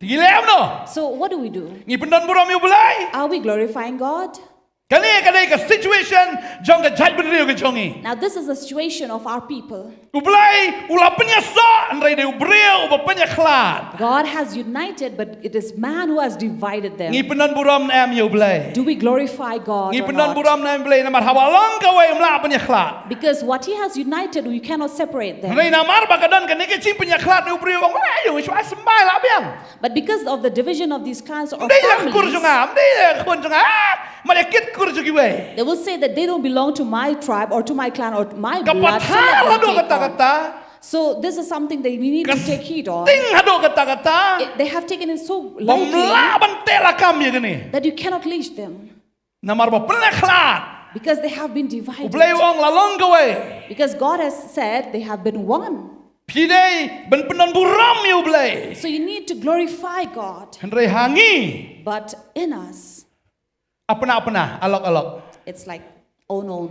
E: Tigilem no.
F: So, what do we do?
E: Ni pendan buram yu belai.
F: Are we glorifying God?
E: Kani ka situation jong ka jai beriu ka jongi.
F: Now, this is the situation of our people.
E: Ubelai ulapnya sa andai de ubriu bapanya khlat.
F: God has united, but it is man who has divided them.
E: Ni pendan buram am yu belai.
F: Do we glorify God
E: Ni
F: or
E: pendan
F: not?
E: buram nam belai namar hawalong ka way mlapanya khlat.
F: Because what he has united, we cannot separate them.
E: Andai namar bakadan kani ka ching penya khlat ni ubriu bang ayo isu asembai la biang.
F: But because of the division of these clans or
E: Andai la kur
F: families,
E: jonga, andai la kun jonga. Malakit kur jugi way.
F: they will say that they don't belong to my tribe or to my clan or to my blood. So,
E: Kapathar
F: let
E: hado
F: them take on.
E: kata-kata.
F: So this is something that we need to take heed on.
E: Ting hado kata-kata.
F: They have taken it so lightly
E: Pemlaban telakam ya gini.
F: that you cannot leash them
E: Namar ba pernah khlat.
F: because they have been divided.
E: Ublay ong lalong gawe.
F: Because God has said they have been one.
E: Pidai ben penan buram ya ublay.
F: So you need to glorify God.
E: Henry hangi.
F: But in us,
E: Apana-apana, alok-alok.
F: it's like, oh no,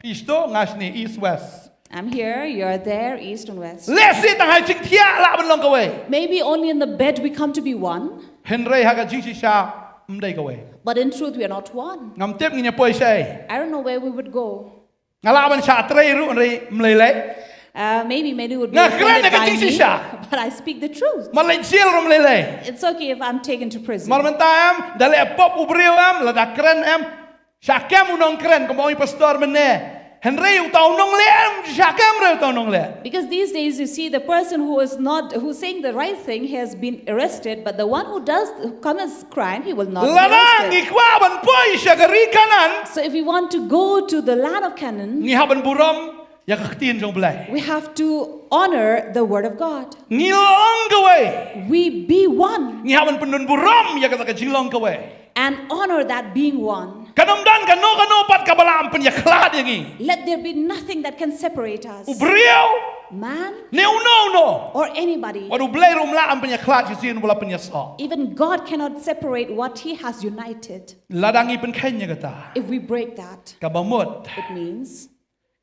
E: Isto ngasni east west.
F: I'm here, you're there, east and west.
E: Lesi tang hai ching tia la ben long gawe.
F: Maybe only in the bed we come to be one,
E: Henry haga jing si sha mdai gawe.
F: but in truth we are not one.
E: Ngam tep nginya poi say.
F: I don't know where we would go.
E: Ngalaban sha trei ru Henry mlele.
F: Maybe many would be
E: Nah,
F: offended
E: keren
F: by
E: nak
F: me,
E: siya.
F: but I speak the truth.
E: Malay jail rom lele.
F: It's okay if I'm taken to prison.
E: Marmentam dale pop ubriu am la da keren am. Syakam unong keren kemoi pastor mene. Henry utau nong le am syakam re utau nong le.
F: Because these days you see the person who's saying the right thing has been arrested, but the one who commits crime, he will not be
E: Ladang
F: arrested.
E: ikwa ban poi syagari kanan.
F: So if we want to go to the land of Canaan,
E: Ni haban buram ya kaktin jong belai.
F: we have to honor the word of God.
E: Ni long kawe.
F: We be one
E: Ni haban pendun buram ya kata kajilong kawe.
F: and honor that being one.
E: Kanom dan kano pat kabalam pen ya klad yangi.
F: Let there be nothing that can separate us,
E: Ubriu
F: man
E: ne no.
F: or anybody.
E: Waduh belai rom la am pen ya klad kisin bola pen ya so.
F: Even God cannot separate what He has united.
E: Ladangi pen kenya kata.
F: If we break that,
E: Kabamut
F: it means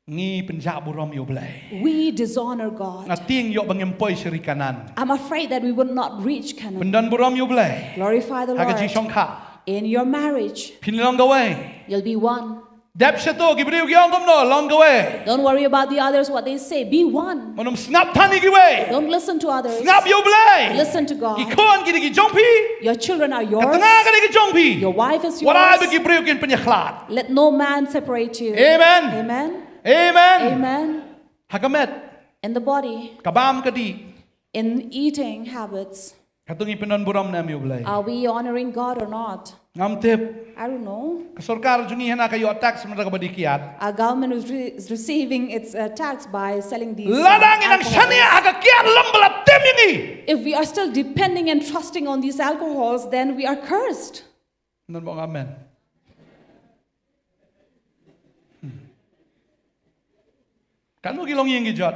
E: ni penjak buram yo belai.
F: we dishonor God.
E: Nating yo bangempoi syari kanan.
F: I'm afraid that we will not reach Canaan.
E: Pendan buram yo belai.
F: Glorify the
E: Hagaji
F: Lord.
E: songka.
F: In your marriage,
E: Pinilong kawe.
F: you'll be one.
E: Dep syato gibriu giong komno long kawe.
F: Don't worry about the others, what they say. Be one.
E: Manum snap tani kiwe.
F: Don't listen to others.
E: Snap yo belai.
F: Listen to God.
E: Gikon gini gi jongpi.
F: Your children are yours.
E: Katengah kani gi jongpi.
F: Your wife is yours.
E: Warai bagi briu kin penyaklat.
F: Let no man separate you.
E: Amen.
F: Amen.
E: Amen.
F: Amen.
E: Hakamet.
F: In the body,
E: Kabam kadi.
F: in eating habits,
E: Katungi penon buram na yo belai.
F: are we honoring God or not?
E: Ngam tip.
F: I don't know.
E: Kesorkar jungi hena kayo tax mereka kabadi kiat.
F: Our government is receiving its tax by selling these.
E: Ladang inang
F: alcohols.
E: sania aga kiat lambala tem yangi.
F: If we are still depending and trusting on these alcohols, then we are cursed.
E: Nan bang amen. Kanu gilong yang gijot.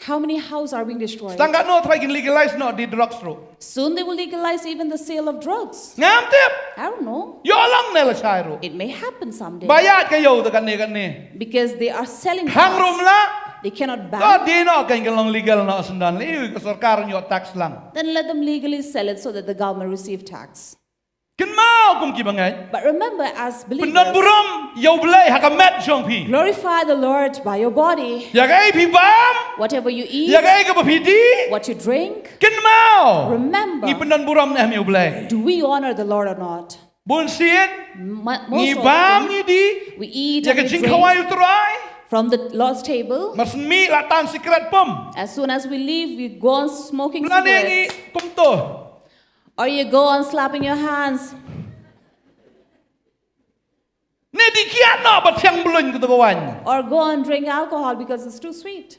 F: How many houses are being destroyed?
E: Stangga no try kin legalize no di drugs ro.
F: Soon they will legalize even the sale of drugs.
E: Ngam tip.
F: I don't know.
E: Yo lang nela chairo.
F: It may happen someday.
E: Bayat kayo tekan ne.
F: Because they are selling
E: Hang rum
F: drugs.
E: la.
F: They cannot
E: Ko
F: ban.
E: di no kan kalong legal no sundan liu kesorkar yo tax lang.
F: Then let them legally sell it so that the government receive tax.
E: Ken mau kum ki bangai.
F: But remember, as
E: Pendan
F: believers,
E: buram yo belai hakamet jong pi.
F: glorify the Lord by your body.
E: Ya kai pi bam.
F: Whatever you eat,
E: Ya kai ka pidi.
F: what you drink.
E: Ken mau.
F: Remember,
E: Ni pendan buram na yo belai.
F: do we honor the Lord or not?
E: Bun sien.
F: Most
E: Ni bam
F: often,
E: ni di.
F: we eat
E: Ya
F: and
E: ka
F: we
E: jing
F: drink
E: kawai utrai.
F: from the Lord's table.
E: Mas mi latan secret pum.
F: As soon as we leave, we go on smoking
E: Lani ni
F: cigarettes.
E: kum to.
F: Or you go on slapping your hands.
E: Ni di kiat no bat yang belun kutu kawan.
F: Or go on drink alcohol because it's too sweet.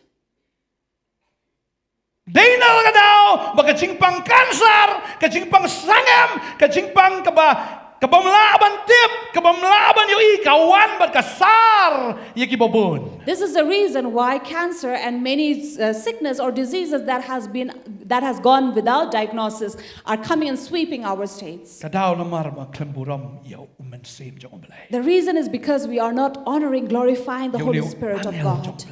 E: Dina ka daw, baka jingpang kansar, ka jingpang sangam, ka jingpang kabamlaban tip, kabamlaban yo I kawan bat kasar yaki babon.
F: This is the reason why cancer and many sickness or diseases that has gone without diagnosis are coming and sweeping our states.
E: Kadaw lamar maklemburam yo umensin jong belai.
F: The reason is because we are not honoring, glorifying the Holy Spirit of God,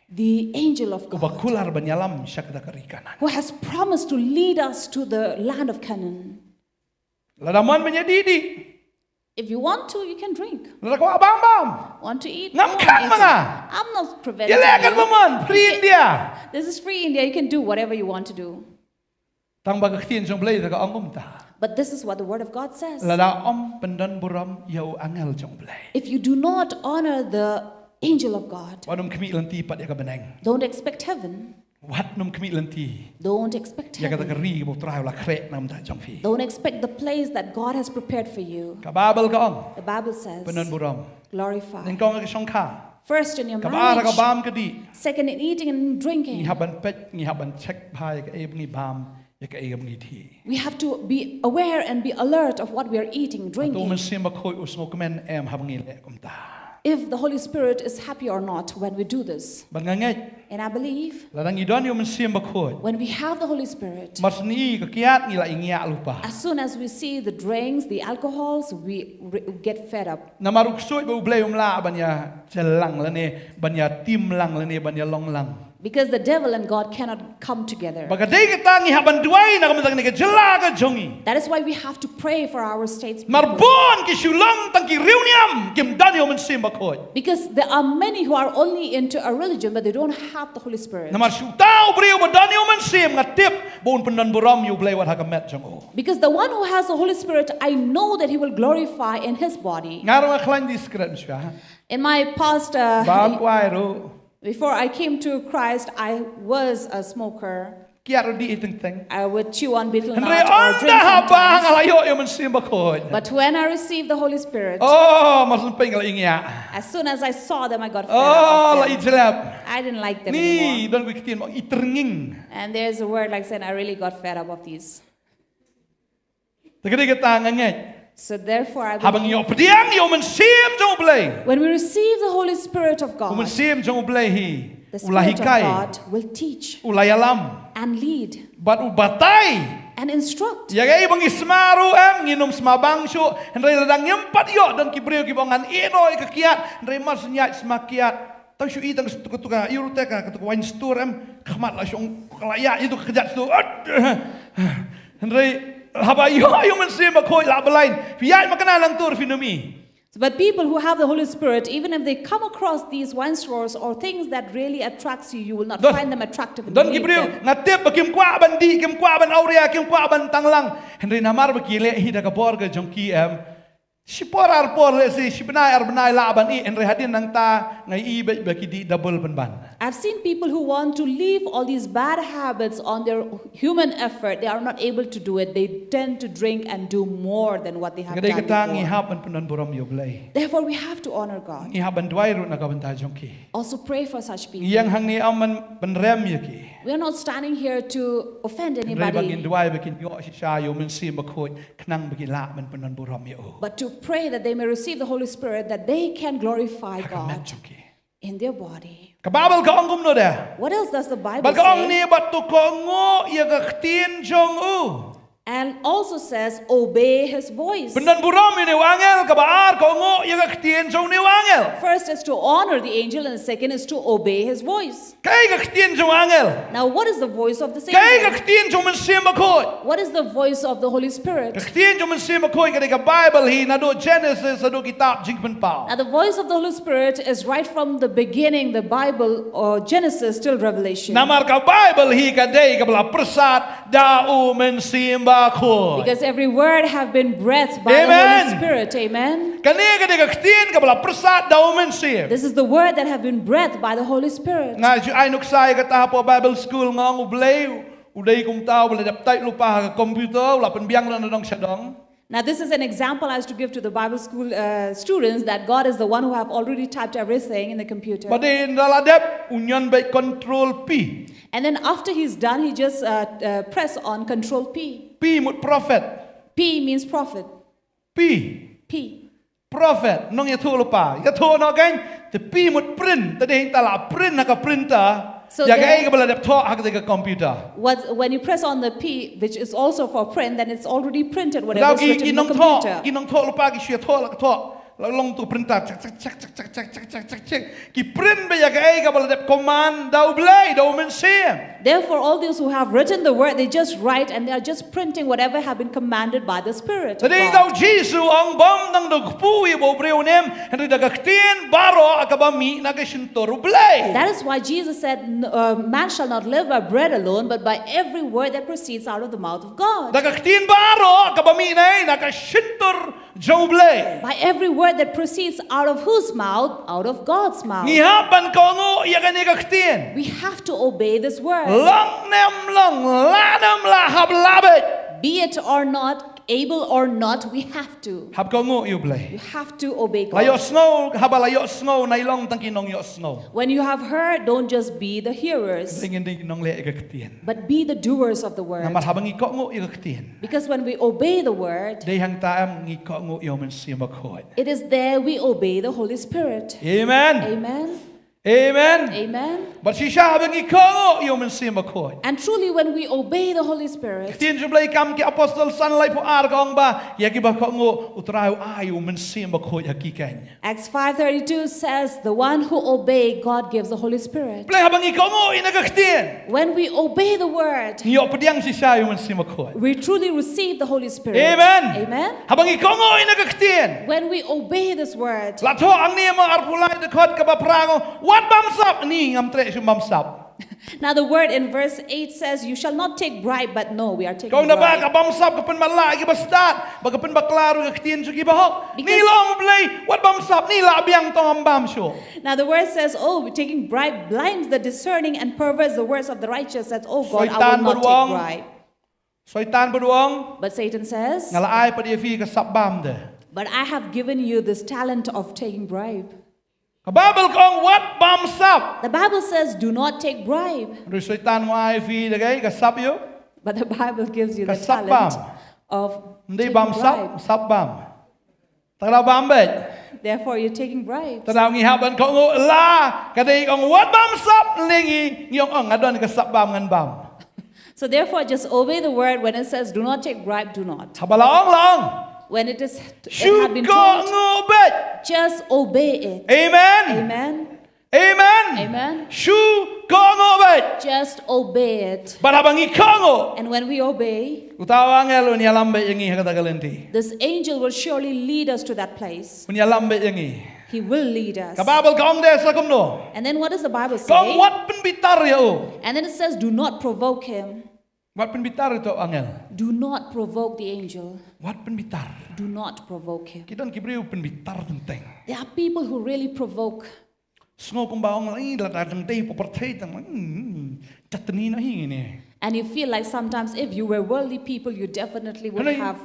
F: the angel of God,
E: Ubakular banyalam syakda karikanan.
F: who has promised to lead us to the land of Canaan.
E: Ladaman menyedidi.
F: If you want to, you can drink.
E: Ladako abam.
F: Want to eat?
E: Ngam
F: go on
E: kan
F: eat.
E: mana?
F: I'm not preventing
E: Yelekan
F: you.
E: maman, free India.
F: This is free India. You can do whatever you want to do.
E: Tang bagaktin jong belai daga angum ta.
F: But this is what the Word of God says.
E: Lada om pendan buram yo angel jong belai.
F: If you do not honor the angel of God,
E: Wadum kemi lanti pat ya ka beneng.
F: don't expect heaven.
E: Wat num kemi lanti.
F: Don't expect
E: Ya kata
F: heaven.
E: keri bo trai la krek nam ta jong fi.
F: Don't expect the place that God has prepared for you.
E: Ka babel ka ong
F: The Bible says,
E: pendan buram.
F: glorify.
E: Ning kong ka song ka.
F: First in your
E: Ka ba ka
F: marriage,
E: bam ka di.
F: second in eating and
E: Ngi
F: drinking.
E: haban pet ngi haban check pai ka e ngi bam ya ka e ngi thi.
F: We have to be aware and be alert of what we are eating,
E: To men
F: drinking.
E: sim ba khoi usmo kemen em hab ngi le kum ta.
F: If the Holy Spirit is happy or not when we do this.
E: Ban ngai
F: And I believe
E: la dang idon yo men sim ba khoi.
F: when we have the Holy Spirit,
E: Mas ni ka kiat ngi la ingya lupa.
F: as soon as we see the drinks, the alcohols, we get fed up.
E: Namaruk suit ba ublay umla banya celang la ne banya tim lang la ne banya long lang.
F: Because the devil and God cannot come together.
E: Bagadai kita ngi haban duai na kamatang ni kejela ka jongi.
F: That is why we have to pray for our states.
E: Marbon ki Shillong tang ki reuniam kim Daniel men sim bakoi.
F: Because there are many who are only into a religion, but they don't have the Holy Spirit.
E: Namar shutau brio ba Daniel men sim ngatip bon pendan buram yu blai wat hakamet jongo.
F: Because the one who has the Holy Spirit, I know that he will glorify in his body.
E: Ngarang aklan di skret msya.
F: In my past,
E: Ba kwai ro.
F: before I came to Christ, I was a smoker.
E: Kiaro di iteng teng.
F: I would chew on betel nut
E: Andre
F: or drink
E: onda habang
F: sometimes.
E: alayo yu men sim bakoi.
F: But when I received the Holy Spirit,
E: Oh, masun peng la ingya.
F: as soon as I saw them, I got fed
E: Oh, la
F: up of them.
E: ijelap.
F: I didn't like them
E: Ni
F: anymore.
E: don wikitin mo iternging.
F: And there's a word like saying, I really got fed up of these.
E: Tagadi kita ngangay.
F: So therefore, I
E: Habang
F: believe
E: yo pediang yo men sim jong blai.
F: when we receive the Holy Spirit of
E: Kung men
F: God,
E: sim jong blai hi.
F: the Spirit of
E: Ulahikai.
F: God will teach
E: Ulay alam.
F: and lead
E: Bat ubatay.
F: and instruct.
E: Yagay ibang ismaru nginom smabang syo. Henry ladang yempat yo dan kibreo kibongan inoy kakiat. Henry mas nyat smakiat. Tang syu itang ketuka iruteka ketuka wine store kamat la syong kalaya itu kejat tu. Henry haba yo men sim bakoi la belain. Fiat makana lang tur finumi.
F: But people who have the Holy Spirit, even if they come across these wine stores or things that really attracts you, you will not
E: Don-
F: find them attractive and
E: Don
F: leave
E: kibreo
F: them.
E: ngatip bakim kwa ban di kim kwa ban aurea kim kwa ban tanglang. Henry namar bakile hi daga borga jongki si porar por si benai benai la ban I Henry hadin nang ta ngai I baki di double ban.
F: I've seen people who want to leave all these bad habits on their human effort. They are not able to do it. They tend to drink and do more than what they have
E: Kadai
F: done
E: kita ngi
F: before.
E: haban penan borom yo blai.
F: Therefore, we have to honor God.
E: Ngi haban duai ru na kabanta jongki.
F: Also pray for such people.
E: Yang hang ni aman penrem yaki.
F: We are not standing here to offend
E: Henry bagin
F: anybody,
E: duai bakin yo si sha yo men sim bakoi knang bagi la men penan borom yo.
F: but to pray that they may receive the Holy Spirit, that they can glorify
E: Hakamet
F: God
E: jongki.
F: in their body.
E: Kababal ka angum no da.
F: What else does the Bible
E: Bag ang
F: say?
E: ni batu ko ngo ya kaktin jong u.
F: And also says, obey his voice.
E: Pendan buram ini wangel kabar ko ngo ya kaktin jong ni wangel.
F: First is to honor the angel, and the second is to obey his voice.
E: Kay kaktin jong wangel.
F: Now, what is the voice of the
E: Kay
F: Savior?
E: kaktin jong men sim bakoi.
F: What is the voice of the Holy Spirit?
E: Kaktin jong men sim bakoi kada ka Bible hi na do Genesis ado kitab jing pen pao.
F: Now, the voice of the Holy Spirit is right from the beginning, the Bible, or Genesis till Revelation.
E: Namar ka Bible hi kadai ka bala persat dau men sim bakoi.
F: Because every word have been breathed by the
E: Amen.
F: Holy Spirit. Amen.
E: Kani kada kaktin ka bala persat dau men sim.
F: This is the word that have been breathed by the Holy Spirit.
E: Nga ju ay nuksay ka tapo Bible school nga ublay uday kum tao bala daptay lupa ka computer wala penbiang lang nadong syadong.
F: Now, this is an example I was to give to the Bible school students, that God is the one who have already typed everything in the computer.
E: Badin daladep unyan by control P.
F: And then after he's done, he just press on Control P.
E: P mut prophet.
F: P means prophet.
E: P
F: P.
E: prophet nong ya thu lupa. Ya thu no kan the P mut print tadi tala print na ka printer.
F: So
E: Ya
F: there-
E: kai ka bala dep tho hak ka computer.
F: When you press on the P, which is also for print, then it's already printed, whatever
E: Dau
F: is
E: ki
F: written in the
E: nong tho
F: computer.
E: ki nong tho lupa ki sia tho la tho. Long tu printer cek cek cek cek cek cek cek cek cek cek ki print be ya kai ka bala dep command dau blai dau men sim.
F: Therefore, all those who have written the word, they just write and they are just printing whatever have been commanded by the Spirit of
E: Tadi
F: God.
E: daw Jesus ang bam nang dagpui bo breunem henry dagaktin baro akabami nagasintor blay.
F: That is why Jesus said, man shall not live by bread alone, but by every word that proceeds out of the mouth of God.
E: Dagaktin baro akabami nay nagasintor jo blay.
F: By every word that proceeds out of whose mouth? Out of God's mouth.
E: Ngihapan ko ngo ya kanigaktin.
F: We have to obey this word.
E: Long nem long lanam lahab labet.
F: Be it or not, able or not, we have to.
E: Hab ko ngo you blay.
F: You have to obey
E: Layo
F: God.
E: snow habalayo snow na ilong tangkinong yo snow.
F: When you have heard, don't just be the hearers,
E: Tingin din nong le igaktin.
F: but be the doers of the word.
E: Namat habang iko ngo igaktin.
F: Because when we obey the word,
E: Day hang taam ngiko ngo yo men simakhoy.
F: it is there we obey the Holy Spirit.
E: Amen.
F: Amen.
E: Amen.
F: Amen.
E: But she shall have a call you man see McCoy.
F: And truly, when we obey the Holy Spirit,
E: Tin jublay kam ki apostle san lay po ar kong ba yaki ba ko ngo utraw ayu man see McCoy hakikan.
F: Acts 5:32 says, the one who obey, God gives the Holy Spirit.
E: Play habang ikaw ngo inagaktin.
F: When we obey the word,
E: Niyo padiang si siya man see McCoy.
F: we truly receive the Holy Spirit.
E: Amen.
F: Amen.
E: Habang ikaw ngo inagaktin.
F: When we obey this word,
E: Lato ang niya mga arpulay dekot ka ba prango what bamsap ni ngam tre sum bamsap.
F: now the word in verse 8 says, you shall not take bribe, but no, we are taking
E: Kung na ba ka
F: bribe.
E: bamsap kapan malagi bastat bagapan baklaro gaktin su gibahok.
F: Because-
E: Ni long play what bamsap ni labiang tong ambam syo.
F: Now the word says, oh, we're taking bribe blinds the discerning and perverts the words of the righteous. That's, oh God, I
E: Soitan
F: will not
E: beruang.
F: take bribe.
E: Soitan beruang
F: But Satan says,
E: ngalaay pa dia fi ka sabam de.
F: but I have given you this talent of taking bribe.
E: Kababel kong what bamsap.
F: The Bible says, do not take bribe.
E: Ru soitan mo ay fi dagay ka sap yo.
F: But the Bible gives you the
E: Kasabam.
F: talent of
E: Hindi
F: taking
E: bamsap
F: bribe.
E: sabam. Tara bambet.
F: Therefore, you're taking bribes.
E: Tanaw ngihaban ko ngo la kaday kong what bamsap lingi ngiyong ang adon ka sabam ngan bam.
F: So therefore, just obey the word. When it says, do not take bribe, do not.
E: Habalaong long.
F: When it is it
E: Shu
F: have been
E: ko
F: told,
E: ngobet.
F: just obey it.
E: Amen.
F: Amen.
E: Amen.
F: Amen.
E: Shu ko ngobet.
F: Just obey it.
E: Barabang ikongo.
F: And when we obey,
E: Utawa ngelo ni alambe yengi hakatagalenti.
F: this angel will surely lead us to that place.
E: Kun alambe yengi.
F: He will lead us.
E: Kababel kong des sakumno.
F: And then what does the Bible
E: Kong
F: say?
E: what penbitar ya o.
F: And then it says, do not provoke him.
E: What penbitar ito angel?
F: Do not provoke the angel.
E: What penbitar?
F: Do not provoke him.
E: Kita kibriu penbitar tenteng.
F: There are people who really provoke.
E: Sngo kong baong lai latang tei popertei tang. Chatni na hingini.
F: And you feel like sometimes if you were worldly people, you definitely would
E: Ano yun?
F: have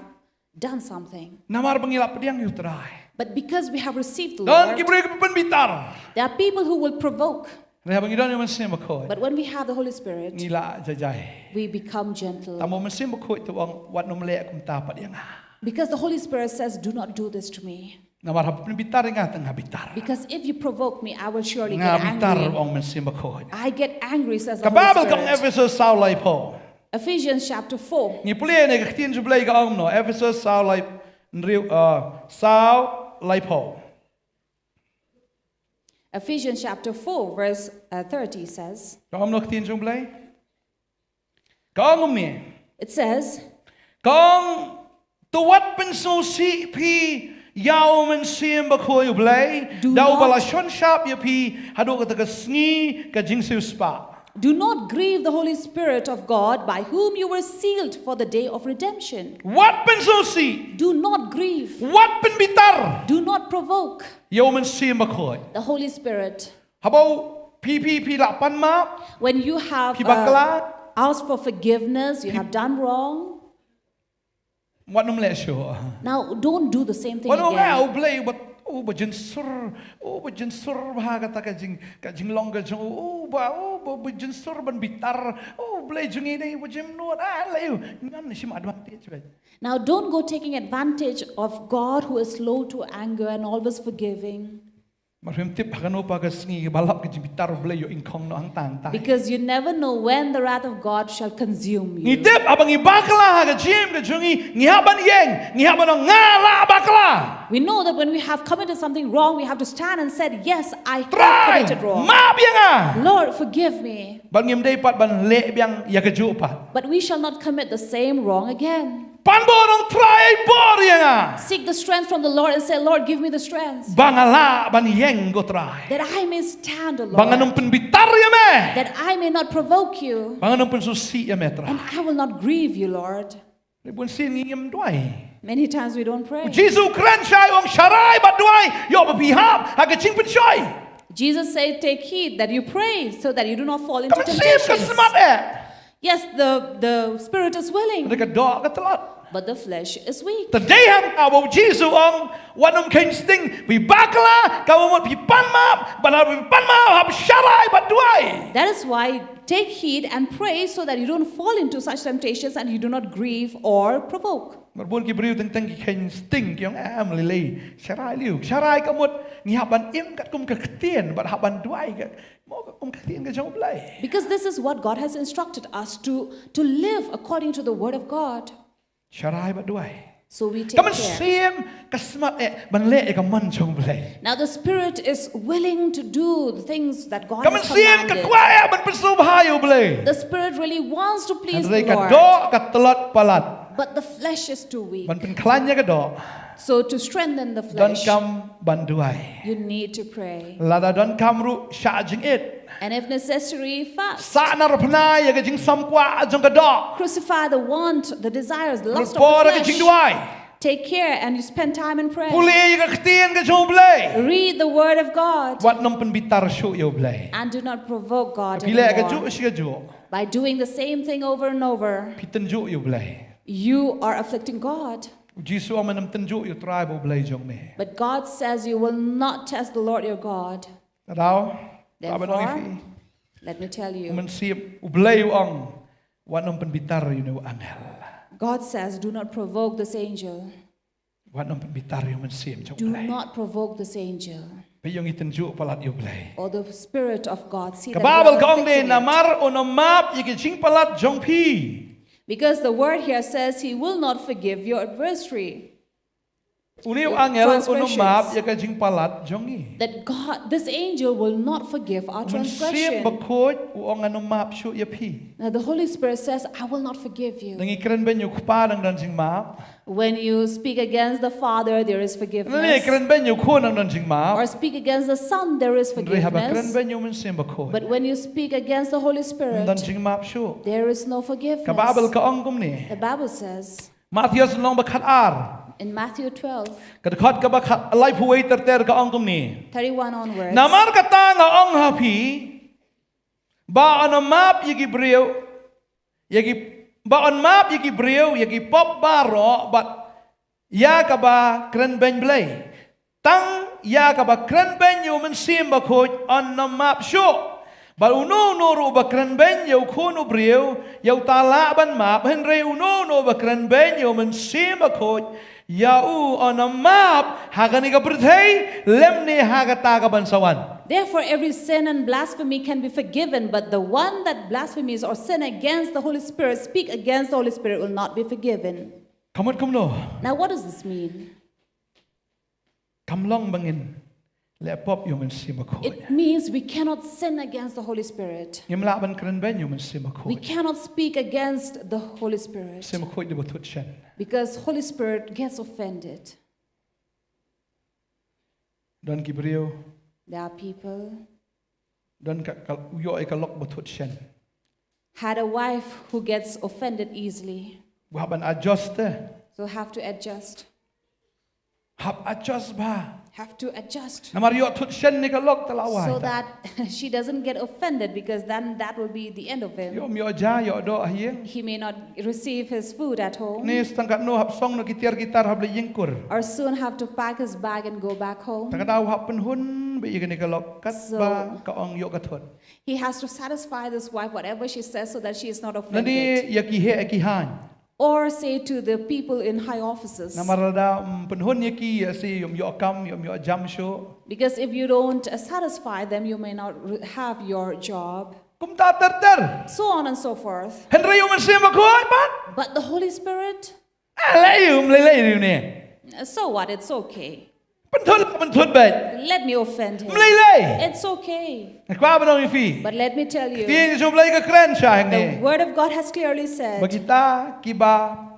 F: done something.
E: Namar bangilap pediang yutray.
F: But because we have received the
E: Don
F: Lord,
E: kibriu penbitar.
F: there are people who will provoke.
E: Reha bangidon yung mansim ako.
F: But when we have the Holy Spirit,
E: Nila jajay.
F: we become gentle.
E: Tamo mansim ako ito ang wat nomle akong tapat yang.
F: Because the Holy Spirit says, do not do this to me.
E: Namar hap penbitar nga tang habitar.
F: Because if you provoke me, I will surely
E: Nga
F: get
E: habitar
F: angry.
E: ang mansim ako.
F: I get angry, says the
E: Kababel
F: Holy
E: kong
F: Spirit.
E: Ephesus saulay po.
F: Ephesians chapter 4.
E: Ni puli ne kaktin jublay ka ang no Ephesus saulay nriu saulay po.
F: Ephesians chapter 4, verse 30 says,
E: Kaam no kaktin jublay. Kaam mi.
F: it says,
E: Kong tuwat penso si pi yaw mansim ako jublay.
F: Do
E: Daw
F: not-
E: bala shon shop ya pi hado ka tagasngi ka jingsiu spa.
F: do not grieve the Holy Spirit of God, by whom you were sealed for the day of redemption.
E: What penso si?
F: Do not grieve.
E: What penbitar?
F: Do not provoke
E: Yaw mansim ako.
F: the Holy Spirit.
E: Habaw pi la pan ma.
F: When you have
E: Kibakla.
F: asked for forgiveness, you have done wrong.
E: What nomle siyo.
F: Now, don't do the same thing
E: Wano nga
F: again.
E: ublay but ba jinsur ba jinsur ba kata ka jing longga jing ba jinsur ban bitar blay jing ini ba jim nuat layu ngam ni sim advantage ba.
F: Now, don't go taking advantage of God, who is slow to anger and always forgiving.
E: Marim tip hakano pa ka sngi balap ka jing bitar blay yo inkong no ang tang tai.
F: Because you never know when the wrath of God shall consume
E: Ni
F: you.
E: tip abang ibakla ka jim ka jungi ngihaban yeng ngihaban ng ngala bakla.
F: We know that when we have committed something wrong, we have to stand and say, yes, I have
E: Try
F: committed wrong.
E: ma bianga.
F: Lord, forgive me.
E: Ban ngim day pat ban le biang ya ka ju pat.
F: But we shall not commit the same wrong again.
E: Panborong try bor yang
F: Seek the strength from the Lord and say, Lord, give me the strength
E: bangala ban yeng go try.
F: that I may stand, O Lord,
E: Banganong penbitar ya me.
F: that I may not provoke you,
E: Banganong pensusi ya metra.
F: and I will not grieve you, Lord.
E: Ribun sin ngiyam duay.
F: Many times we don't pray.
E: Jesus kran shay ong sharay bat duay. Yo bapihap hagaching penshoy.
F: Jesus said, take heed that you pray so that you do not fall into
E: Kaman sim ka
F: temptations.
E: smart eh.
F: Yes, the spirit is willing,
E: Dekat doa ka telat.
F: but the flesh is weak.
E: Today ham abo Jesus ong wanong kinsting pi bakla kawamot pi panmap banal pi panmap hab sharay bat duay.
F: That is why take heed and pray so that you don't fall into such temptations and you do not grieve or provoke.
E: Marbun ki briu teng ki kinsting kyong am lilay. Sharay liu. Sharay kamot ngihaban im kat kum kekhtien bat haban duai ke mo kum kekhtien ke jong blai.
F: Because this is what God has instructed us to live according to the word of God.
E: Sharai bat duai.
F: So we take
E: Kaman
F: care.
E: sim kasmat ban le ka man jong blai.
F: Now the Spirit is willing to do the things that God
E: Kaman
F: has
E: sim ka
F: commanded.
E: kwaya ban persu bahayo blai.
F: The Spirit really wants to please
E: Andai
F: the
E: ka
F: Lord.
E: do ka telot palat.
F: But the flesh is too weak.
E: Ban pen klanya ka do.
F: So to strengthen the
E: Don
F: flesh,
E: kam ban duai.
F: you need to pray.
E: Lada don kam ru charging it.
F: And if necessary, fast.
E: Sa na rapna ya ka jing sam kwa jong ka do.
F: Crucify the want, the desires, the lust of
E: Por
F: the
E: ka jing
F: flesh.
E: duai.
F: Take care and you spend time in prayer.
E: Puli ya ka ktien ka jong blai.
F: Read the word of God
E: Wat nom pen bitar shu yo blai.
F: and do not provoke God
E: Pila ka ju
F: anymore.
E: si ka ju.
F: By doing the same thing over and over,
E: Pitan ju yo blai.
F: you are afflicting God.
E: Jisu amanam tanju yo try bo blai jong ne.
F: But God says you will not test the Lord your God.
E: Tadaw.
F: Therefore, let me tell you,
E: Man siap blai yo ang. Wat nom pen bitar yo ne angel.
F: God says, do not provoke this angel.
E: Wat nom pen bitar yo man siap jong
F: Do
E: blai.
F: not provoke this angel.
E: Pe yung itanju palat yo blai.
F: Or the Spirit of God. See that we
E: Kababal
F: are
E: ka ong de
F: afflicting it.
E: namar o namap yiki jing palat jong pi.
F: Because the word here says he will not forgive your adversary.
E: Uniw
F: Your
E: angel o
F: transgressions.
E: namap yaka jing palat jong i.
F: That God, this angel will not forgive our
E: Man siap
F: transgression.
E: bakot o ang namap shu ya pi.
F: Now the Holy Spirit says, I will not forgive you.
E: Nangikiran ben yo kupa ng dancing map.
F: When you speak against the Father, there is forgiveness.
E: Nangikiran ben yo ko ng dancing map.
F: Or speak against the Son, there is
E: Ndre habakiran
F: forgiveness.
E: ben yo man siap bakot.
F: But when you speak against the Holy Spirit,
E: Dancing map shu.
F: there is no forgiveness.
E: Kababal ka ong kum ni.
F: The Bible says
E: Matthew long bakat ar.
F: in Matthew 12,
E: Kadakot ka bakat alay puway ter ka ong kum ni.
F: 31 onwards,
E: Namar kata nga ong hapi. Ba on map yagi brio. Yagi ba on map yagi brio yagi pop baro but ya ka ba kren ben blay. Tang ya ka ba kren ben yo man sim ba khoj on map sho. Ba uno no ro ba kren ben yo khono brio yo tala ban map hen re uno no ba kren ben yo man sim ba khoj ya u on map hagani ka prthei lemni hagata ka ban sawan.
F: therefore every sin and blasphemy can be forgiven, but the one that blasphemies or sin against the Holy Spirit, speak against the Holy Spirit, will not be forgiven.
E: Kamot kumno.
F: Now what does this mean?
E: Kamlong bangin le pop yung man sim ba khoj.
F: It means we cannot sin against the Holy Spirit.
E: Yam la ban kren ben yung man sim ba
F: We
E: khoj.
F: cannot speak against the Holy Spirit
E: Sim khoj de botut shen.
F: because Holy Spirit gets offended.
E: Don ki brio
F: There are people
E: don ka uyo ay kalok botut shen.
F: had a wife who gets offended easily,
E: Waban adjust
F: so have to adjust.
E: hab adjust ba.
F: Have to adjust
E: Namar yo tut shen ni kalok talawai.
F: so that she doesn't get offended, because then that will be the end of him.
E: Yo mi ja yo do ahiyeng.
F: He may not receive his food at home
E: Ni stangkat no hab song no gitar hab le yingkur.
F: or soon have to pack his bag and go back home.
E: Tangkat daw hab penhun be igani kalok kat ba ka ong yo katot.
F: He has to satisfy this wife, whatever she says, so that she is not
E: Nani
F: offended.
E: yaki he akihan.
F: Or say to the people in high offices,
E: Namar da penhun yaki si yom yo akam yom yo jam sho.
F: because if you don't satisfy them, you may not have your job.
E: Kum ta ter.
F: So on and so forth.
E: Henry yo man sim ba khoj bat.
F: But the Holy Spirit,
E: Le ni.
F: so what? It's okay.
E: Penthut bet.
F: Let me offend him.
E: Le.
F: It's okay.
E: Kwa ba nong ifi.
F: But let me tell you,
E: Ti so blay ka kren sha
F: the
E: ni.
F: Word of God has clearly said,
E: Bagita kiba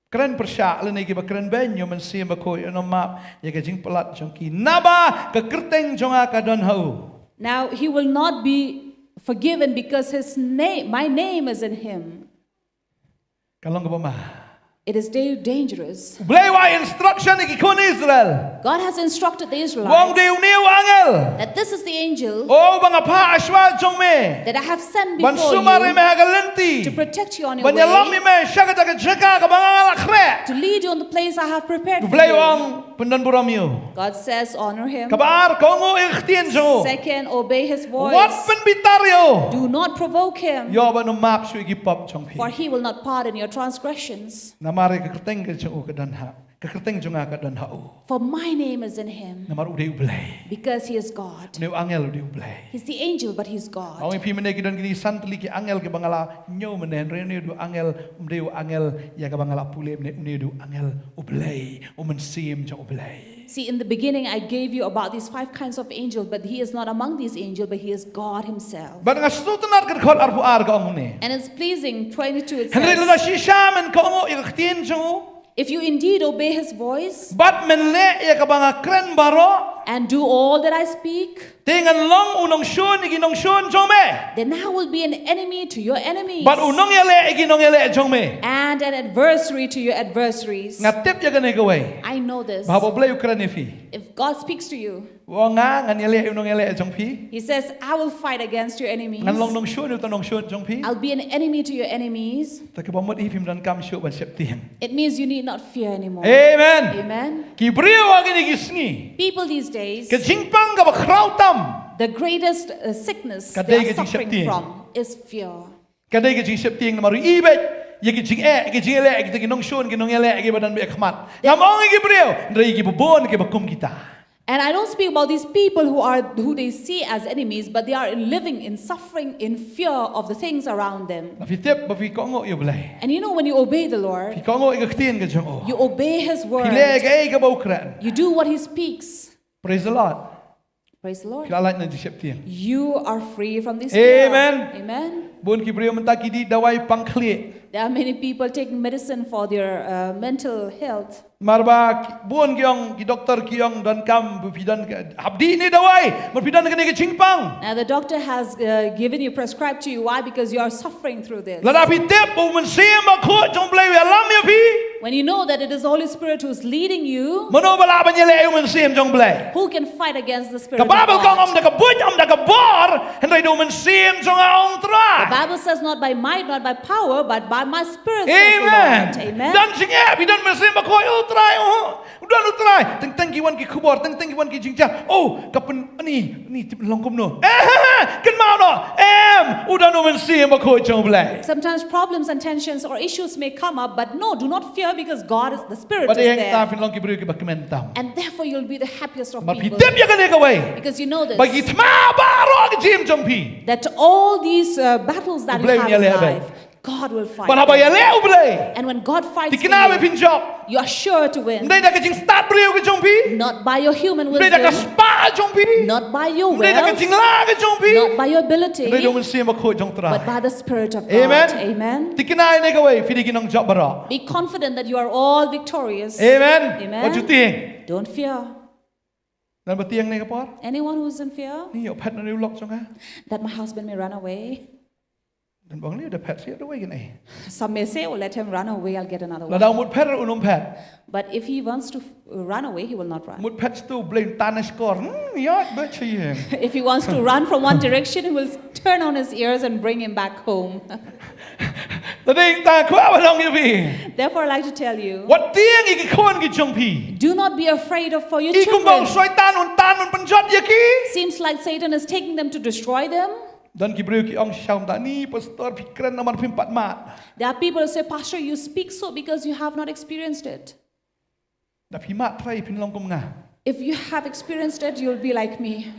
E: kren persya le ni kiba kren ben yo man sim ba ko no map ya ka jing palat jong ki naba ka kerteng jong ka don hau.
F: now he will not be forgiven because his name, my name is in him.
E: Kalong ka ba ma.
F: It is dangerous.
E: Blay wa instruction ni kon Israel.
F: God has instructed the
E: Wong
F: Israelites
E: de uniu angel.
F: that this is the angel
E: O banga pa aswa jong me.
F: that I have sent
E: Ban
F: before
E: sumari me
F: you
E: ha galenti.
F: to protect you on your
E: Ban yalam mi
F: way,
E: me shaka ta ka jaka ka banga lakre.
F: to lead you on the place I have prepared for
E: Blay
F: you.
E: wang pendan buram yo.
F: God says, honor him.
E: Kabar ko ngo ikhtien jo.
F: Second, obey his
E: What
F: voice.
E: pen bitario.
F: Do not provoke him,
E: Yo ba no map shu gi pop chong
F: for
E: pi.
F: he will not pardon your transgressions.
E: Namari ka kerteng ke chu ka dan ha. Kekerteng jonga ka dan hau.
F: For my name is in him,
E: Namar ude ublay.
F: because he is God.
E: Ne angel ude ublay.
F: He's the angel, but he's God.
E: Awang pi meneki dan kini santli ki angel ke bangala nyo menen rene du angel umdeu angel ya ke bangala pule ne du angel ublay umen sim jo ublay.
F: See, in the beginning, I gave you about these 5 kinds of angels, but he is not among these angels, but he is God himself.
E: Ban ngastu tenar ke khol arfu ar ka ne.
F: And it's pleasing, 22 it
E: Henry la
F: says,
E: shisha men ko ngo ya ktien jo.
F: if you indeed obey his voice
E: Bat men le ya ke banga kren baro.
F: and do all that I speak,
E: Dengan long unong shun igi nong shun jong me.
F: then I will be an enemy to your enemies
E: Bat unong yele igi nong yele jong me.
F: and an adversary to your adversaries.
E: Ngatip ya kene gawe.
F: I know this.
E: Bahwa blay ukran fi.
F: If God speaks to you,
E: Wonga ngan yele unong yele jong pi.
F: he says, I will fight against your enemies.
E: Ngan long nong shun uta nong shun jong pi.
F: I'll be an enemy to your enemies.
E: Tak bomot ifim dan kam shuk ban sep tiang.
F: It means you need not fear anymore.
E: Amen.
F: Amen.
E: Ki brio agini gisni.
F: People these days,
E: Ke jingpang ka ba krautam.
F: the greatest sickness
E: Kadai
F: they are
E: ke jing
F: suffering
E: septiang.
F: from is fear.
E: Kadai ke jing sep tiang namaru ibet. Ye ki jing ke jing ele ke nong shun ke nong ele ke badan be khmat. Namong ki brio ndrei ki bobon ke bakum kita.
F: And I don't speak about these people who they see as enemies, but they are living in suffering, in fear of the things around them.
E: Ba fi tep ba fi ko ngo yo blai.
F: And you know, when you obey the Lord,
E: Fi ko ngo ke ktien ke jong o.
F: you obey his
E: Fi
F: word,
E: le ke ka ba ukran.
F: you do what he speaks.
E: Praise the Lord.
F: Praise the Lord.
E: Kila lain na sep tiang.
F: You are free from this fear.
E: Amen.
F: Amen.
E: Bon ki brio mentaki di dawai pangkli.
F: There are many people taking medicine for their mental health.
E: Marba buon kiong ki doktor kiong dan kam pidan abdi ni dawai berpidan kene ke cingpang.
F: Now the doctor has given you, prescribed to you. Why? Because you are suffering through this.
E: Lada pi tep bu men sim ba ko jong blai alam ya pi.
F: When you know that it is the Holy Spirit who is leading you,
E: Mano bala ban yele men sim jong blai.
F: who can fight against the Spirit
E: Ka
F: of
E: babel kong om
F: God?
E: da ka buj om da ka bor hendai do men sim jong aong
F: The
E: tra.
F: Bible says not by might, not by power, but by my Spirit, says
E: Amen.
F: the Lord. Amen.
E: Dan singa pi dan men sim ba ko utrai oh. Udah utrai teng kiwan ki kubor teng kiwan ki jingja. Oh kapen ni longkom no. Kan mau no. Udah no men sim ba ko jong blai.
F: Sometimes problems and tensions or issues may come up, but no, do not fear, because God is the Spirit
E: Pada
F: is
E: yang ta
F: there.
E: fin long ki brio ki ba kementam.
F: And therefore you'll be the happiest of
E: Ma pi
F: people.
E: tep ya kene ka wai.
F: Because you know this,
E: Bagi tma baro ke jim jong pi.
F: that all these battles that you
E: Blame
F: have
E: yale
F: in
E: abai.
F: life, God will fight.
E: Ban haba ya
F: them.
E: le ublai.
F: And when God fights for
E: Dikina be
F: you,
E: pin job.
F: you are sure to win.
E: Ndai da ke jing start brio ke jong pi.
F: Not by your human
E: Ndai da ka
F: wisdom,
E: spa jong pi.
F: not by your
E: Ndai da ka
F: wealth,
E: jing la ke jong pi.
F: not by your ability,
E: Ndai do men sim ba ko jong tra.
F: but by the Spirit of God.
E: Amen.
F: Amen.
E: Dikina ne ka wai fi dikinong job baro.
F: Be confident that you are all victorious.
E: Amen.
F: Amen.
E: What you think?
F: Don't fear.
E: Dan betiang ne ka por.
F: Anyone who is in fear
E: Ni yo pet na ni lok jong ha.
F: that my husband may run away.
E: Dan bang ni ada pet sia da wai ke nei.
F: Some may say, oh, let him run away, I'll get another
E: La
F: one.
E: da mut pet unom pet.
F: But if he wants to run away, he will not run.
E: Mut pet stu blame tan skor. Ya ba chi.
F: If he wants to run from one direction, he will turn on his ears and bring him back home.
E: Da ding ta kwa ba long yu pi.
F: Therefore, I like to tell you,
E: Wat tiang iki khon ki jong pi.
F: do not be afraid of for your
E: Ikum bang
F: children.
E: tan un penjat ya ki.
F: Seems like Satan is taking them to destroy them.
E: Dan ki brio ki ong syam ta ni pastor pikran nomor 4 mat.
F: There are people who say, Pastor, you speak so because you have not experienced it.
E: Da pi mat trai pin long kum nga.
F: If you have experienced it, you'll be like me.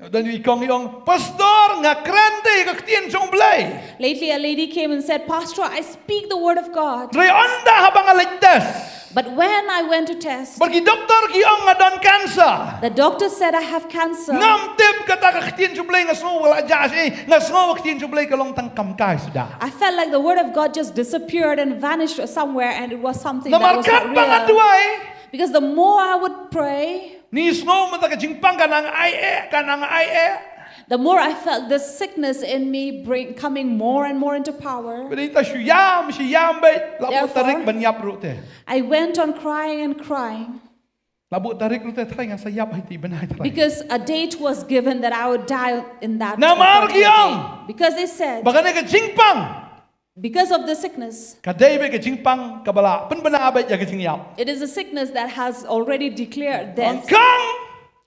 E: Dan yu ikong iong pastor nga krante ka ktien jong blai.
F: Lately, a lady came and said, Pastor, I speak the word of God.
E: Ray onda habang aligtas.
F: But when I went to test,
E: Bagi doktor ki ong nga don kansa.
F: the doctor said I have cancer.
E: Ngam tip kata ka ktien jong blai nga sngo wala jas nga sngo ka ktien jong blai ka long tang kam kai sudah.
F: I felt like the word of God just disappeared and vanished somewhere, and it was something that was
E: Namarkat
F: not
E: bang
F: real.
E: aduai.
F: Because the more I would pray,
E: Ni sngo mata ka jingpang kanang ai
F: the more I felt this sickness in me coming more and more into power.
E: Beri ta syam be labu
F: Therefore,
E: tarik banyap rute.
F: I went on crying and crying,
E: Labu tarik rute trai nga sayap hiti benai trai.
F: because a date was given that I would die in that
E: Namar
F: particular
E: kiyong.
F: day. Because they said,
E: Bagane ka jingpang.
F: because of the sickness,
E: Kadai be ka jingpang kabala pen bena abet ya ka jingyap.
F: it is a sickness that has already declared death.
E: Angkang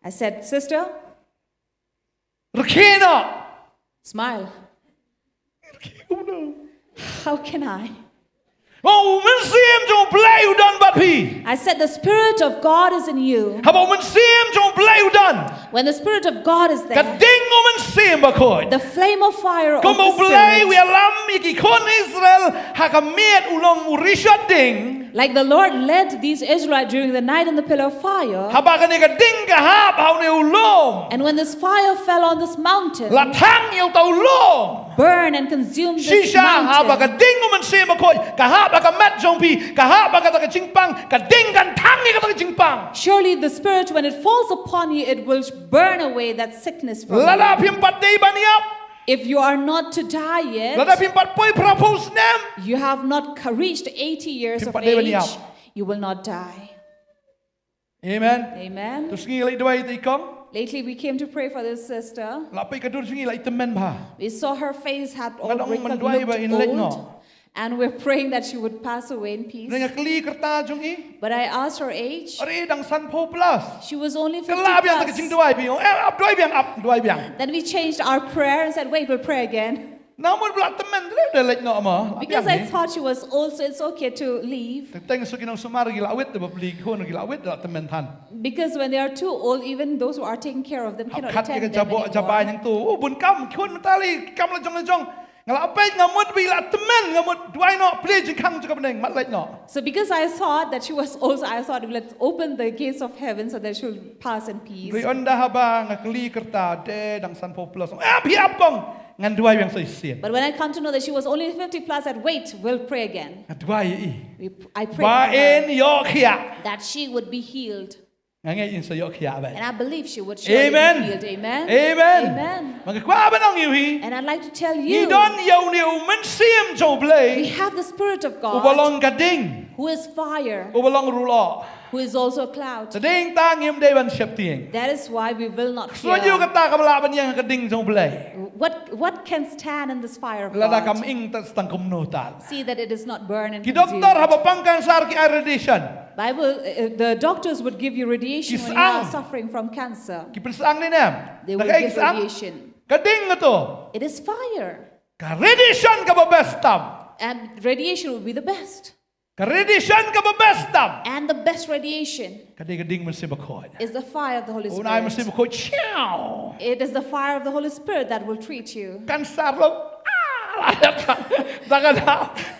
F: I said, Sister,
E: rekena.
F: smile. How can I?
E: บอกมันเสียมจงเปล่าดันบัดพี่
F: I said the Spirit of God is in you.
E: เขาบอกมันเสียมจงเปล่าดัน
F: When the Spirit of God is
E: กระ
F: there,
E: ดิ่งของมันเสียมบักคอย
F: the flame of fire
E: ก็
F: of
E: บอก
F: the
E: เปล่า
F: Spirit,
E: เวลามีกี่คนอิสราเอลหากเมียดอุลงอุริชัดดิ่ง
F: like the Lord led these Israelites during the night in the pillar of fire.
E: หาบากันนี่กระดิ่งกะฮาบเอาในอุลง
F: And when this fire fell on this mountain,
E: ละทั้งเยวเตาลง
F: burn and consume
E: ชิ
F: this
E: ชาหาบากระ
F: mountain.
E: ดิ่งของมันเสียมบักคอยกะฮาบากะแมดจงพีกะฮาบากะตะกะจิงปังกระดิ่งกันทั้งนี่กะตะกะจิงปัง
F: Surely the Spirit, when it falls upon you, it will burn away that sickness from
E: ละดา
F: you.
E: พิมปัดดีบันยับ
F: If you are not to die
E: ละดา
F: yet,
E: พิมปัดป่วยพระโพสเนม
F: you have not reached 80 years of
E: Pimpat dia
F: age,
E: baniap.
F: you will not die.
E: เอเมน
F: Amen.
E: ตุสงีเลยด้วยตีกอง
F: Lately, we came to pray for this sister.
E: ละไปกระดูสงีเลยตะเมนพา
F: We saw her face had all
E: Ngadong
F: wrinkled,
E: manduay ba in lek no?
F: old, and we're praying that she would pass away in
E: เร
F: peace.
E: งกลีกระตาจงอี
F: But I asked her age.
E: อะไรดังสันโพ plus
F: She was only
E: กลาเบียงตะกะจิง
F: 50 plus.
E: ด้วยพี่อัพด้วยเบียงอัพด้วยเบียง
F: Then we changed our prayer and said, wait, we'll pray again.
E: น้ำมันบลัดตะเมนเล็กเนาะมา
F: Because I thought she was old, so it's okay to leave.
E: แต่งสุกินองสมาร์กิลาวิทแต่แบบลีคนกิลาวิทตะเมนทัน
F: Because when they are too old, even those who are taking care of them
E: ขับ
F: cannot
E: คัดกัน
F: attend
E: จะ
F: them
E: บ่จะบาย
F: anymore.
E: ยังตัวโอ้บุญกรรมคนมันตาลีกรรมละจงละจงงาละไปงามุดบีละตะเมนงามุดด้วยเนาะเพลย์จิงคังจะกับเองมัดเล็กเนาะ
F: So because I thought that she was old, so I thought, let's open the gates of heaven so that she'll pass in
E: รี
F: peace.
E: อันดาฮาบางกลีกระตาเดดังสันโพ plus พี่อัพกองงั้นด้วยเบียงใส่เสียน
F: But when I come to know that she was only 50 plus, I said, wait, we'll pray again.
E: ด้วยอี
F: I prayed
E: ว่า
F: for
E: เอ็น
F: her
E: ยอขยะ
F: that she would be healed.
E: งั้นไงอินสยอขยะไป
F: And I believe she would surely
E: Amen.
F: be healed. Amen.
E: Amen.
F: Amen.
E: มันก็กว่าเป็นน้องอยู่ฮี
F: And I'd like to tell
E: นี่
F: you,
E: ดอนเยาวเนี่ยมันเสียมจบเลย
F: we have the Spirit of
E: อุบลอง
F: God,
E: กระดิ่ง
F: who is fire,
E: อุบลองรูลอ
F: who is also a cloud.
E: แสดงตาเงียมได้บันเชบเตียง
F: That is why we will not
E: ส่วนอยู่
F: fear.
E: กับตากับลาบันยังกระดิ่งจบเลย
F: What can stand in this fire of
E: และดา
F: God?
E: กำอิงตัดสังคมโนตัล
F: See that it is not burned and
E: กี่ด็อกเตอร์
F: consumed.
E: ฮับปังกันสารกี่ไอเรดิชัน
F: Bible, the doctors would give you radiation when you are
E: Kisang.
F: suffering from cancer.
E: กี่เป็นสังนี่เนี่ย
F: They
E: แล้ว
F: will
E: ก็อีก
F: give
E: สัง
F: radiation.
E: กระดิ่งก็ตัว
F: It is fire.
E: กับเรดิชันกับเบสตัม
F: And radiation will be the best.
E: กับเรดิชันกับเบสตัม
F: And the best radiation
E: กระดิ่งมันเสียบคอย
F: is the fire of the Holy
E: โอ้นายมันเสียบ
F: Spirit.
E: คอยเชี่ยว
F: It is the fire of the Holy Spirit that will treat you.
E: กันสารลงdagan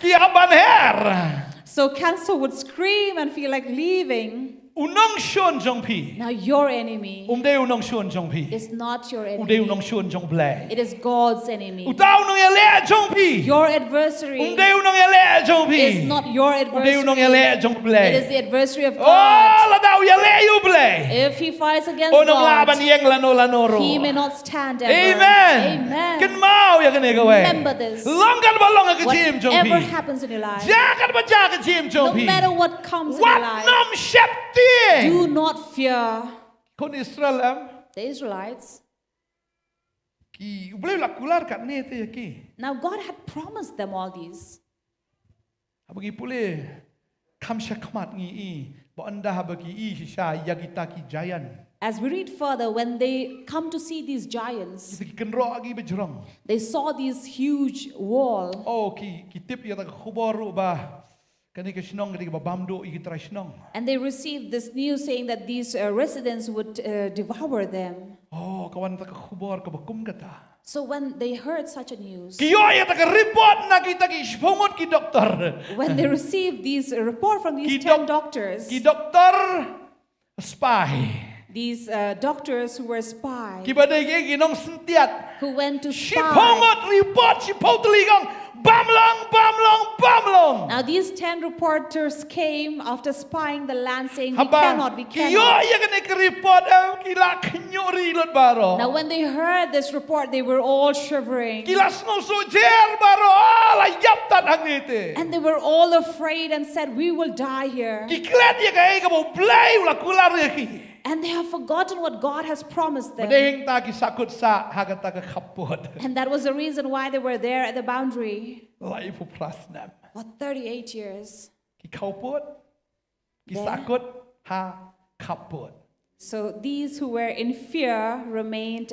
E: kiaban her
F: So cancer would scream and feel like leaving.
E: unong shon jong pi
F: Now your enemy
E: de unong shon jong pi
F: is not your
E: de unong
F: enemy.
E: shon jong ble
F: It is God's enemy.
E: utaw nong ele jong pi
F: Your adversary
E: de unong ele jong pi
F: is not your
E: de unong ele
F: adversary.
E: jong ble
F: It is the adversary of
E: oh
F: God.
E: la daw ele you ble
F: If he fights against
E: onong laban
F: God,
E: yeng la no ro
F: he may not stand ever.
E: amen
F: Amen.
E: ken mau ya kene gawe
F: Remember this.
E: long kan ba long ka jim jong
F: Whatever
E: pi
F: happens in your life,
E: ja kan ba ja ka jim jong
F: no
E: pi
F: matter what comes in
E: what
F: your life,
E: nom shep ting
F: do not fear.
E: คนอิสราเอล
F: The Israelites.
E: กี่อุบเลยหลักกุลาร์กันเนี่ยเตยกี่
F: Now God had promised them all these.
E: บางทีปุเลยคำชักมัดงี้บอกอันดาบางทีชิชายากิตากิจายัน
F: As we read further, when they come to see these giants,
E: กิกันรอกีไปจรอง
F: they saw this huge wall.
E: โอ้กี่ทิพยาตะขบารุบากันนี่ก็ชนองกันนี่ก็บามโดอีกตราชนอง
F: And they received this news saying that these residents would devour them.
E: โอ้กวันตะขบาร์กับกุมกตา
F: So when they heard such a news,
E: กี่ย่อยตะกรีพอร์ตนักตะกี้ชพงดกี่ด็อกเตอร์
F: when they received these report from these 10 doctors,
E: กี่ด็อกเตอร์สปาย
F: these doctors who were
E: กี่
F: spies,
E: บัดเดย์กี่น้องสนเตียด
F: who went to
E: ชิพง
F: spy.
E: ดรีพอร์ตชิพงตลีกังบามลองบามลองบามลอง
F: Now these 10 reporters came after spying the land saying, we
E: Haba,
F: cannot, we
E: kiyo
F: cannot.
E: ya kene report kila kinyori lot baro.
F: Now when they heard this report, they were all shivering.
E: Kila snow so jer baro ala yap tat angete.
F: And they were all afraid and said, we will die here.
E: Kiklet ya kay ka bo play ula kular ya ki.
F: And they have forgotten what God has promised them.
E: Madehing ta ki sakut sa hagata ka kapot.
F: And that was the reason why they were there at the boundary
E: Lai pu prasnam.
F: for 38 years.
E: Ki kapot. Ki
F: Then-
E: sakut ha kapot.
F: So these who were in fear remained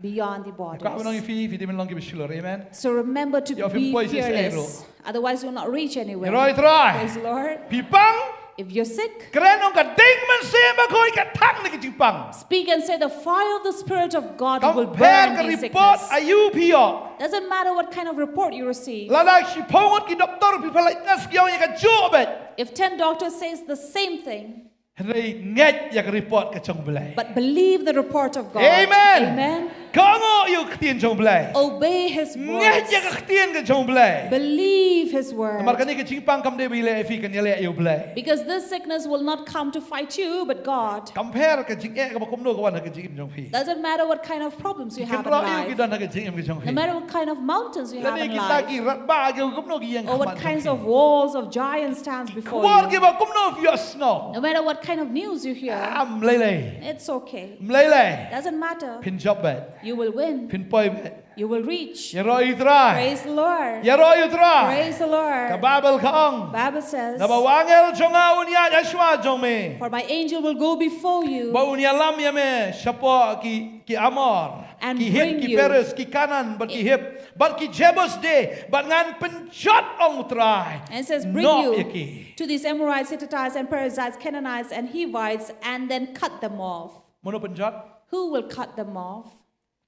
F: beyond the
E: Kau menang
F: borders.
E: fi di menang ki bersyukur. Amen.
F: So remember to
E: Your
F: be
E: voice is
F: fearless. Otherwise, you'll not reach anywhere.
E: Right.
F: Praise the Lord.
E: Pipang.
F: If you're sick,
E: Keren orang kading mensema kau ikat tang ni kecipang.
F: speak and say the fire of the Spirit of God will
E: Compare
F: burn
E: ke
F: these
E: report
F: sickness.
E: ayu pio.
F: Doesn't matter what kind of report you receive.
E: Lala si pongot ki doktor pipalai nas kiau yang kajubet.
F: If 10 doctors says the same thing,
E: Henry nget yang report kacang belai.
F: but believe the report of God.
E: Amen.
F: Amen.
E: Kau you ketien jong belai.
F: Obey His
E: Nget yang
F: words.
E: ketien ke jong belai.
F: Believe His word.
E: Namar kani kecipang kam de bila efi kan yale ayu belai.
F: Because this sickness will not come to fight you, but God.
E: Compare ke jing ke bakum no kawan ke jing jong fi.
F: Doesn't matter what kind of problems you have in
E: Kenro you
F: life.
E: kita nak ke jing ke jong
F: No
E: fi.
F: matter what kind of mountains you have
E: Kani
F: in
E: kita
F: life.
E: ki rat ba ke kum no ki yang
F: Or what kinds of walls of giants stands before
E: Kuar ke
F: you.
E: bakum no fi snow.
F: No matter what kind of news you hear,
E: Am lele.
F: it's okay.
E: Mlele.
F: Doesn't matter.
E: Pin job bet.
F: You will win.
E: Pin poi bet.
F: You will reach.
E: Ya roi try.
F: Praise the Lord.
E: Ya roi try.
F: Praise the Lord.
E: Ka Bible ka ong.
F: Bible says,
E: Na ba wangel jonga unya Yeshua jong me.
F: for my angel will go before you
E: Ba unya lam ya me shapo ki amor.
F: And
E: Ki hip
F: bring
E: ki
F: you.
E: peres ki kanan but ki hip. But ki jebus de but ngan penjot ong try.
F: and it says, bring
E: No
F: you
E: yaki.
F: to these Amorites, Hittites, and Perizzites, Canaanites, and Hivites, and then cut them off.
E: Mono penjot
F: Who will cut them off?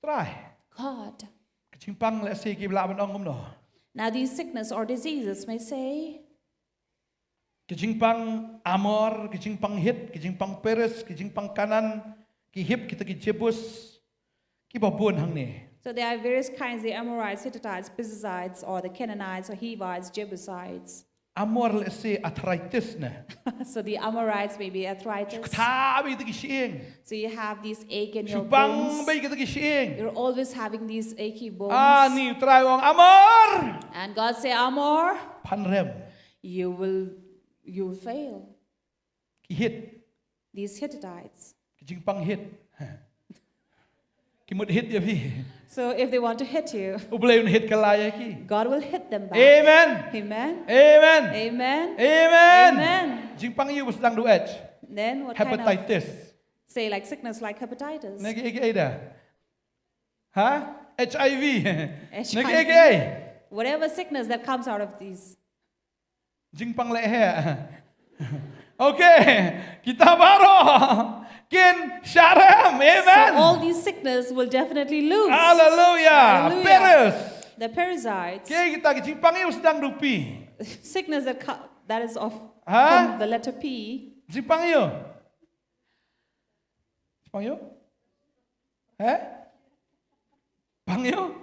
E: try.
F: God.
E: Kecimpang le se ki bla ben ong no.
F: Now these sickness or diseases may say,
E: Kecimpang amor, kecimpang hit, kecimpang peres, kecimpang kanan, ki hip kita ki jebus. Ki babun hang ni.
F: so there are various kinds, the Amorites, Hittites, Perizzites, or the Canaanites, or Hivites, Jebusites.
E: Amor le se arthritis na.
F: So the Amorites may be arthritis.
E: Ta bi kita ki siing.
F: So you have these ache in your
E: Supang
F: bones.
E: bay kita ki siing.
F: You're always having these achy bones.
E: Ah ni try wong amor.
F: And God say, Amor,
E: Panrem
F: you will fail.
E: ki hit,
F: These Hittites.
E: kecimpang hit. Ki mut hit ya bi.
F: So if they want to hit you,
E: Ublay un hit kalaya ki.
F: God will hit them back.
E: Amen.
F: Amen.
E: Amen.
F: Amen.
E: Amen.
F: Amen.
E: Jimpang you was dang do edge.
F: Then what kind of,
E: Hepatitis.
F: say like sickness like hepatitis.
E: Nagi ada. Ha? HIV.
F: HIV.
E: Nagi
F: Whatever sickness that comes out of these.
E: Jimpang lehe. Okay. Kita baru. Kin Sharam.
F: So all
E: Amen.
F: these sickness will definitely lose.
E: Hallelujah.
F: Hallelujah.
E: Peres.
F: The Perizzites,
E: Okay, kita jimpang you sedang dupi.
F: sickness that is of
E: Huh?
F: from the letter P.
E: Jimpang you. Jimpang you? Eh? Pang you?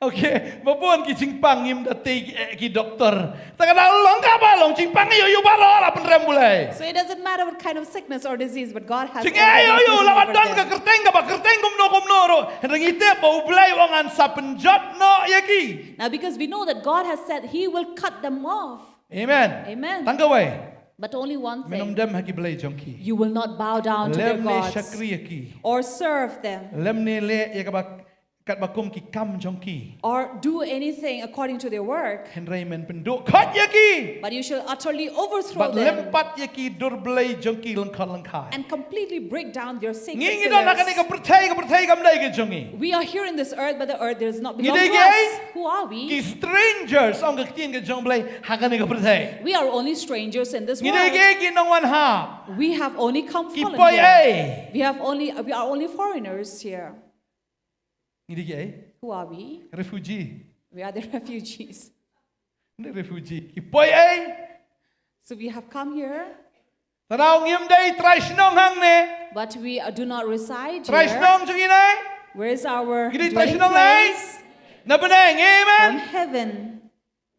E: Okay, babon ki jimpang im dati ki doktor. Taka long ka ba long jimpang you baro la penrem mulai.
F: So it doesn't matter what kind of sickness or disease, but God has
E: Sing
F: already
E: ayo
F: put
E: you
F: it
E: lawan
F: over
E: don ka
F: them.
E: kerteng ka ba kerteng kumno ro. Hendang ite ba ublay wong an sa penjot no yaki.
F: Now because we know that God has said He will cut them off.
E: Amen.
F: Amen.
E: Tangga way.
F: But only one
E: Minum
F: thing,
E: dem haki blay jongki.
F: you will not bow down to their
E: Lem ne
F: gods
E: shakri yaki.
F: or serve them
E: Lem ne le ya ka ba kat bakum ki kam jongki.
F: or do anything according to their work,
E: Henry men penduk kot yaki.
F: but you shall utterly overthrow
E: But
F: them
E: lempat yaki dur blay jongki lengkot lengkai.
F: and completely break down their sacred
E: Ngingi don nakani ka
F: pillars.
E: percaya kam dai ke jongi.
F: We are here in this earth, but the earth does not belong
E: Gini
F: to
E: gay?
F: us. Who are
E: Ki
F: we?
E: strangers ang ketien ke jong blay hakani ka percaya.
F: We are only strangers in this
E: Gini
F: world.
E: gay ki nong wan ha.
F: We have only come
E: Ki
F: fallen
E: poi
F: here.
E: ai.
F: We are only foreigners here.
E: Gini gay?
F: Who are we?
E: Refugee.
F: We are the refugees.
E: Ni refugee. Ki poi ai.
F: So we have come here,
E: Tanaw ngim dai try snong hang ne.
F: but we do not reside
E: Try
F: here.
E: snong jongi nai.
F: Where is our
E: Gini try
F: dwelling
E: snong nai.
F: place?
E: Na beneng amen.
F: From heaven.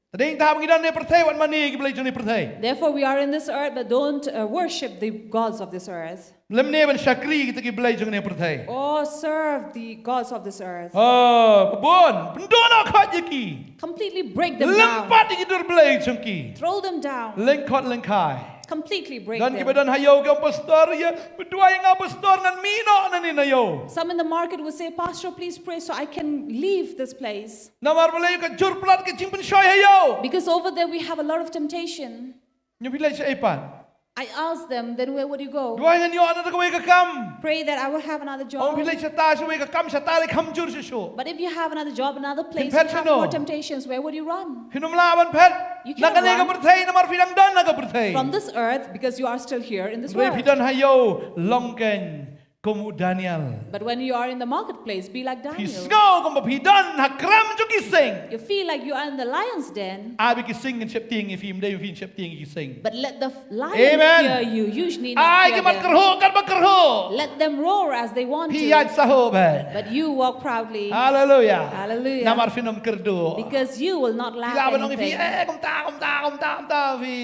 E: Tading tahap ngidan ne percaya wat mani ki blay jongi percaya.
F: Therefore, we are in this earth, but don't worship the gods of this earth
E: Lem ne ban syakri kita ki blay jongi ne percaya.
F: or serve the gods of this earth.
E: Oh, babon. Pendono kot yaki.
F: Completely break them down.
E: Lempat yaki dur blay jongi.
F: Throw them down.
E: Lengkot lengkai.
F: Completely break
E: Dan
F: them.
E: kibadan hayo ke pastor ya. Berdua yang pastor ngan mino na ni nayo.
F: Some in the market will say, Pastor, please pray so I can leave this place.
E: Namar balay ka jur plat ke jimpen shoy hayo.
F: Because over there we have a lot of temptation.
E: Nyo bilay sa ipan.
F: I asked them, then where would you go?
E: Dua ngan yo ana ka wei ka kam.
F: Pray that I will have another
E: Ong
F: job.
E: pilai chata se wei ka kam chata le kham jur se sho.
F: But if you have another job, another place,
E: pet
F: you have
E: no.
F: more temptations, where would you run?
E: Hinum la ban pet.
F: You
E: Na
F: can't
E: ka ne ka
F: run.
E: berthai na mar fidang dan na ka berthai.
F: From this earth, because you are still here in this
E: Wei
F: world.
E: fidan hayo longken komu Daniel.
F: But when you are in the marketplace, be like
E: Pi
F: Daniel.
E: sngo kom pidan ha kram ju ki sing.
F: You feel like you are in the lion's den,
E: Abi ki sing in chep ting if him day fin chep ting ki sing.
F: but let the lion
E: Amen.
F: hear you. Usually
E: Ai
F: not
E: ki
F: hear
E: mat
F: them.
E: kerho kan ba kerho.
F: Let them roar as they want
E: Pi
F: to,
E: yat saho ben.
F: but you walk proudly,
E: Hallelujah.
F: Hallelujah.
E: Namar finum kerdo.
F: because you will not lack
E: Kila banong fi
F: anything.
E: kom ta fi.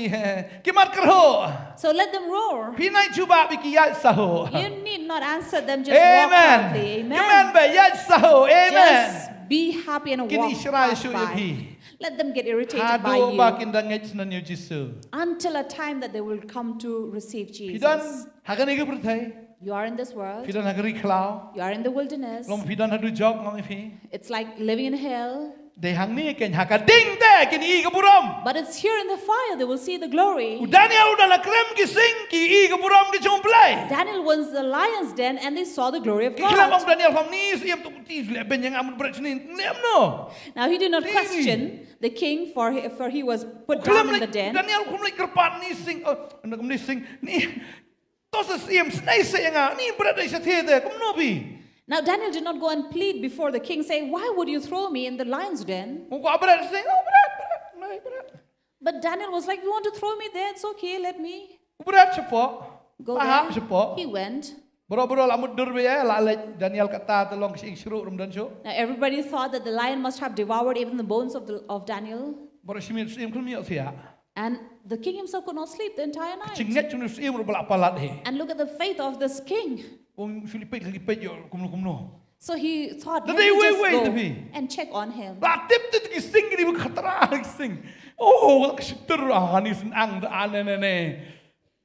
E: Ki mat kerho.
F: So let them roar.
E: Pi nai chuba bi ki yat saho.
F: You need not answer them, just walk
E: Amen.
F: proudly.
E: Amen
F: Amen.
E: be yat saho. Amen.
F: Just be happy and
E: Kini
F: walk
E: Israel
F: past
E: shu
F: by.
E: yapi.
F: Let them get irritated by
E: Hado
F: you
E: ba kin danget na niyo Jisu.
F: until a time that they will come to receive
E: Fidan
F: Jesus.
E: hagani ke berthai.
F: You are in this world.
E: Fidan hagari klau.
F: You are in the wilderness.
E: Lom fidan hadu jog ngam fi.
F: It's like living in hell.
E: De hang ni ken hakading te ken I ke buram.
F: But it's here in the fire they will see the glory.
E: Daniel udah na krem ki sing ki I ke buram ke jomplai.
F: Daniel was the lion's den and they saw the glory of
E: Kila mong
F: God.
E: Daniel fam ni siam tu ti le ben yang amut berat sini. Nem no.
F: Now he did not
E: Really?
F: question the king for he was put
E: Kila
F: down in the den.
E: Daniel kum like kerpan ni sing. Anak kum ni sing ni. Tos siam snai se yang ni berat ai sathe de kum no bi.
F: Now Daniel did not go and plead before the king saying, "Why would you throw me in the lion's den?"
E: Kung ko berat sing. Oh berat. Nai berat.
F: But Daniel was like, "You want to throw me there? It's okay, let me
E: Berat cepo.
F: go
E: Paham
F: there."
E: cepo.
F: He went.
E: Boro-boro lamut dur be la Daniel kata telong sing syuruk rum dan so.
F: Now everybody thought that the lion must have devoured even the bones of Daniel.
E: Boro simit sim kum mi sia.
F: And the king himself could not sleep the entire night.
E: Cinget cunu sim ru balak palat he.
F: And look at the faith of this king.
E: Wong Filipin yo kumno.
F: So he thought,
E: Tapi
F: let me just
E: wait,
F: go
E: tapi.
F: and check on him.
E: Latip tu ki sing ni khatra sing. Oh, kesitur ni senang da ne.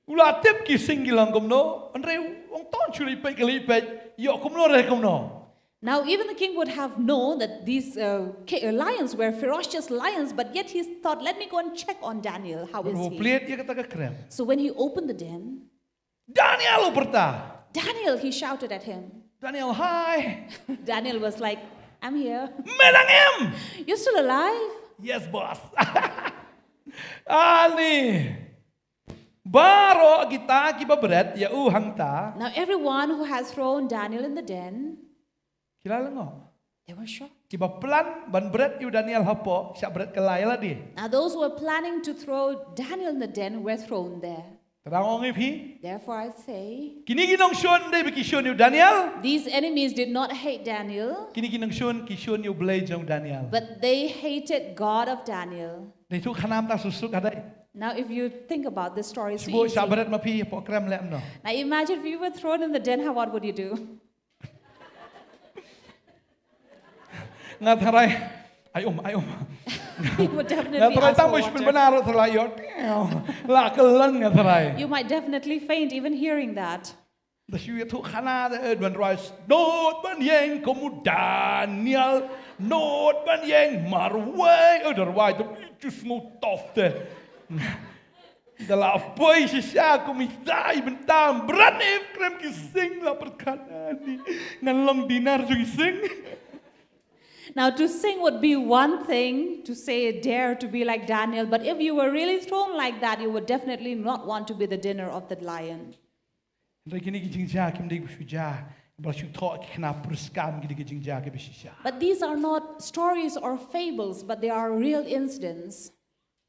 E: Latip ki sing gilang kumno. Andre wong ton Filipin yo kumno re kumno.
F: Now even the king would have known that these lions were ferocious lions, but yet he thought, let me go and check on Daniel. How is
E: Bro
F: he?
E: plate ye kata ka krem.
F: So when he opened the den,
E: Daniel berta.
F: Daniel, he shouted at him.
E: Daniel, hi.
F: Daniel was like, I'm here.
E: Menangem.
F: You're still alive?
E: Yes, boss. Ali. Baro kita kiba berat ya hangta.
F: Now everyone who has thrown Daniel in the den,
E: Kilala ngo.
F: they were shocked.
E: Kiba plan ban berat yu Daniel hapo siap berat kelai lah dia.
F: Now those who were planning to throw Daniel in the den were thrown there.
E: Terang ong pi.
F: Therefore I say,
E: Kini ginong shon dei biki shon yu Daniel.
F: these enemies did not hate Daniel,
E: Kini ginong shon ki shon yu belai jong Daniel.
F: but they hated God of Daniel.
E: Dei tu khanam ta susuk adai.
F: Now if you think about this story, it's so
E: Sibo
F: easy.
E: siap berat ma pi po krem lem no.
F: Now imagine if you were thrown in the den, what would you do?
E: Ngatarai. Ayom.
F: You would definitely
E: Ngatarai
F: ask
E: tang
F: for
E: bus
F: water.
E: benar terlai yo. La kelan ngatarai.
F: You might definitely faint even hearing that.
E: Da siya tu khana da edwan rise. Not ban yang komu Daniel. Not ban yang marway. Otherwise the just mo tofte. Da la poi siya kumisay bentam. Berani krem kising la perkanani. Ngalong dinar jo kising.
F: Now to sing would be one thing, to say dare to be like Daniel, but if you were really thrown like that, you would definitely not want to be the dinner of the lion.
E: Da kini kijing ja kim dei busuja. Balasyu thok kena perskam gidi kijing ja ke bisisha.
F: But these are not stories or fables, but they are real incidents.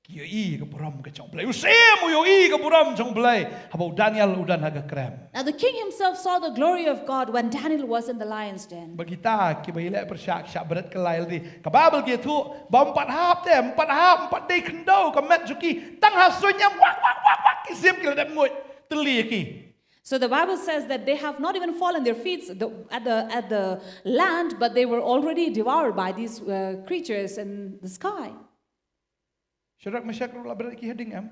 E: Yo I ke buram ke chong play. Usem yo I ke buram chong play. Habau Daniel udan haga krem.
F: Now the king himself saw the glory of God when Daniel was in the lion's den.
E: Bagita ki baile persyak syak berat kelai di. Ka Bible ki tu ba 4 hap te 4 hap 4 dei kendau ka met juki tang hasunya wak ki sim ki ledap ngoi teli ki.
F: So the Bible says that they have not even fallen their feet at the land, but they were already devoured by these creatures in the sky.
E: Shadrach Meshach la berat ki heading am.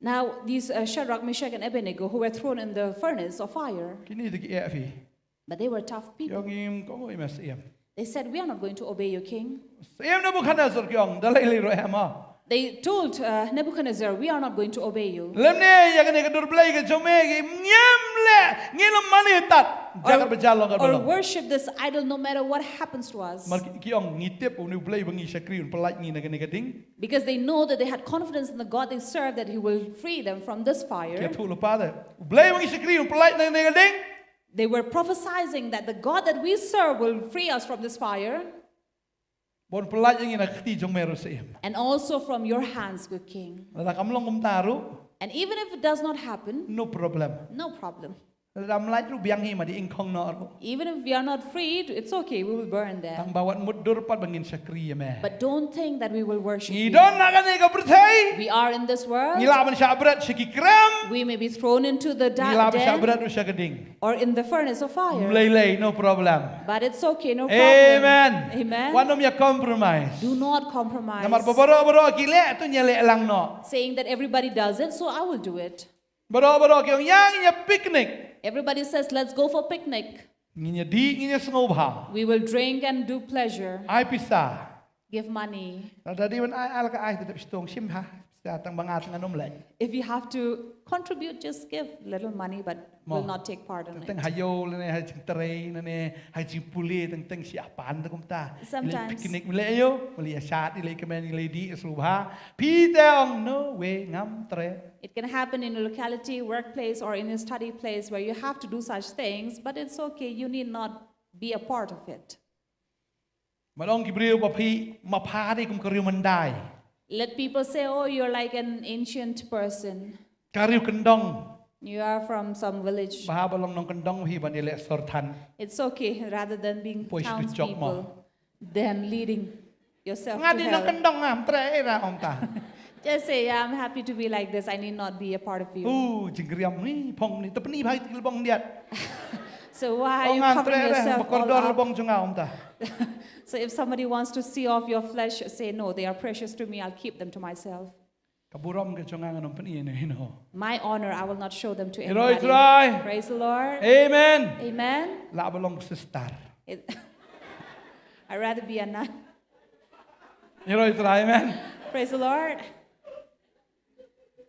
F: Now these Shadrach, Meshach, and Abednego who were thrown in the furnace of fire,
E: Kini di ki fi.
F: but they were tough people.
E: Yong im ko ngoi mas im.
F: They said, "We are not going to obey your king."
E: Im na bukan azur kyong dalai li ro ama.
F: They told Nebuchadnezzar, we are not going to obey you.
E: Lemne ya kan ke dur belai ke jome ke nyem le ngilam mani tat jangan berjalan ke
F: Or
E: dalam.
F: worship this idol no matter what happens to us.
E: Mar ki ong ngitip uni belai bangi sakri un pelaj ni ke ding.
F: Because they know that they had confidence in the God they serve that He will free them from this
E: Ke
F: fire.
E: tu lupa dah. Belai bangi sakri un pelaj ke ding.
F: They were prophesying that the God that we serve will free us from this fire.
E: Bon pelaj yang ina khti jong meru seim.
F: And also from your hands, good King.
E: La kamlong kum taru
F: And even if it does not happen,
E: no problem.
F: no problem.
E: Dalam laj ru biang hi ma di ingkong no.
F: Even if we are not freed, it's okay, we will burn them.
E: Tang bawat mudur pat bangin sakri me.
F: But don't think that we will worship you.
E: Idon nak kan ke berthai.
F: We are in this world.
E: Ngila ban syabrat siki kram.
F: We may be thrown into the
E: Ngila ban
F: den
E: syabrat ru sakading.
F: or in the furnace of fire.
E: Lay no problem.
F: But it's okay, no problem.
E: Amen.
F: Amen.
E: Wanom ya compromise.
F: Do not compromise.
E: Namar boro kile tu nyele lang no.
F: Saying that everybody does it, so I will do it.
E: Boro ki yang nya picnic.
F: Everybody says, let's go for picnic.
E: Nginya di nginya snobha.
F: We will drink and do pleasure.
E: Ai pisa.
F: Give money.
E: Tadi man ai al ka ai tetap stong sim ha. Datang bangat nganom lai.
F: If you have to contribute, just give little money, but will not take part in
E: Teng
F: it.
E: hayo le hai jing terai ne hai jing puli teng siapan te kum ta.
F: Sometimes-
E: Picnic mele ayo, mele asat ile kemen ile di snobha. Pi teong no we ngam tre.
F: It can happen in a locality, workplace, or in a study place where you have to do such things, but it's okay. You need not be a part of it.
E: Malong kibriu papi mapha ni kum kariu mandai.
F: Let people say, oh, you're like an ancient person.
E: Kariu kendong.
F: You are from some village.
E: Baha balong nong kendong hi ban ile sortan.
F: It's okay, rather than being
E: Push the job
F: townspeople, than leading yourself to
E: Ngadi nong
F: hell.
E: kendong ngam tre ra om ta.
F: Just say, yeah, I'm happy to be like this. I need not be a part of you.
E: Jingriam ni pong ni tepni bhai tikil bong diat.
F: So why are you
E: Ngam
F: covering
E: tre ra
F: yourself all
E: bakordor
F: up?
E: bong junga om ta.
F: So if somebody wants to see off your flesh, say, no, they are precious to me. I'll keep them to myself.
E: Kaburom ke junga nganom pani ni no.
F: My honor, I will not show them to
E: Heroi
F: anybody.
E: try.
F: Praise the Lord.
E: Amen.
F: Amen.
E: La balong sister.
F: I'd rather be a nun.
E: Heroi try amen.
F: Praise the Lord.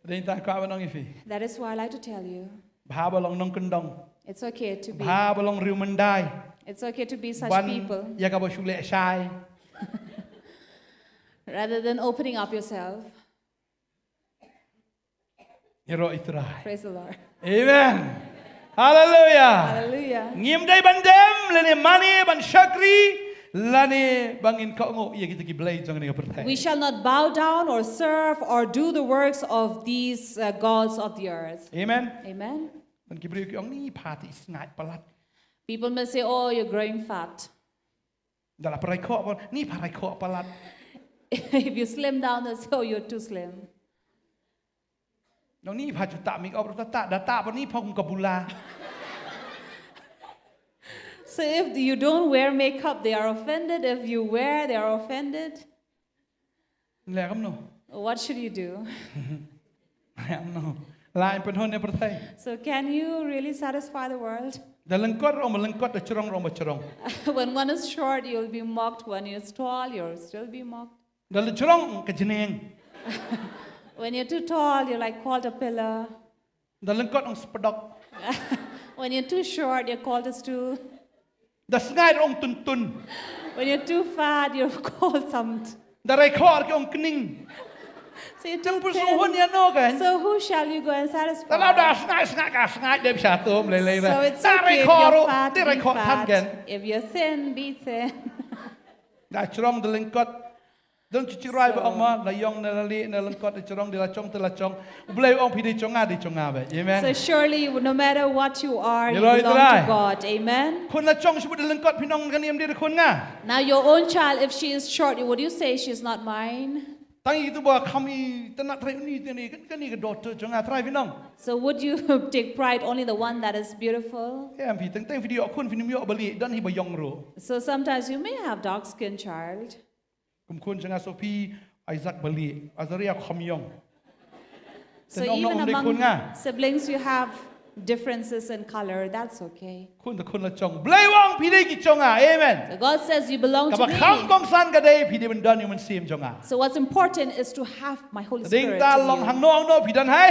E: Dei ta ka balong ifi.
F: That is why I like to tell you,
E: Baha balong nong kendong.
F: it's okay to be.
E: Baha balong riu mandai.
F: It's okay to be such
E: Ban
F: people,
E: ya ka bosule sai.
F: rather than opening up yourself.
E: Heroi try.
F: Praise the Lord.
E: Amen. Hallelujah.
F: Hallelujah.
E: Ngim dai bandem lene mani ban syakri lane bangin kau ngo iya kita ki blai jang ni pertai.
F: We shall not bow down or serve or do the works of these gods of the earth.
E: Amen.
F: Amen.
E: Dan ki bri ki ong ni pati sngai palat.
F: People may say, oh, you're growing fat.
E: Dala parai kho pon ni parai kho palat.
F: If you slim down, they say, oh, you're too slim.
E: Nong ni pa juta mi op ta data pon ni pong kabula.
F: So if you don't wear makeup, they are offended. If you wear, they are offended.
E: Le kam no.
F: What should you do?
E: Am no. Lain pen hon ne pertai.
F: So can you really satisfy the world?
E: Dalengkot rom lengkot de cerong rom cerong.
F: When one is short, you'll be mocked. When you're tall, you'll still be mocked.
E: Dal cerong ke jeneng.
F: When you're too tall, you're like called a pillar.
E: Dalengkot ong spedok.
F: When you're too short, you're called a stool.
E: Da sngai ong tun.
F: When you're too fat, you're called some.
E: Darai khor ki ong kening.
F: So you're
E: Jang
F: too
E: persuhun
F: thin.
E: ya no kan.
F: So who shall you go and
E: Dalam
F: satisfy?
E: dah sngai de bisa tom le.
F: So it's
E: Darai
F: okay if
E: khor
F: you're fat,
E: darai
F: be
E: khor tan kan.
F: fat. If you're thin, be thin.
E: Da cerong dalengkot. Dan cuci rai ba ong ma la yong na li na lengkot de cerong de la chong te la chong. Ublai ong pi de chonga ba. Amen.
F: So surely, no matter what you are, you
E: Yeloi
F: belong
E: terai.
F: to God. Amen.
E: Kun la chong sebut de lengkot pinong kan yam de kun nga.
F: Now your own child, if she is short, would you say she's not mine?
E: Tangi itu bawa kami tenak try ni kan ni ke daughter chonga try pinong.
F: So would you take pride only the one that is beautiful?
E: Em pi teng video kun film yo bali dan hi ba yong ro.
F: So sometimes you may have dark-skinned child.
E: Kum kun chonga Sophie Isaac bali Azaria khom yong.
F: So
E: Then
F: even
E: om de kun
F: among
E: nga.
F: siblings, you have differences in color, that's okay.
E: คุณแต่คนละจงเบลย์วังพี่ได้กี่จงอ่ะเอเมน
F: So God says you belong
E: กับ
F: to
E: ว่าคำก
F: me.
E: องสันก็ได้พี่ได้เป็นดอนอยู่มันเสียมจงอ่ะ
F: So what's important is to have my Holy
E: แต่เด้ง
F: Spirit
E: ตาลอง
F: in
E: หัง
F: you.
E: โน้องโน้พี่ดันให้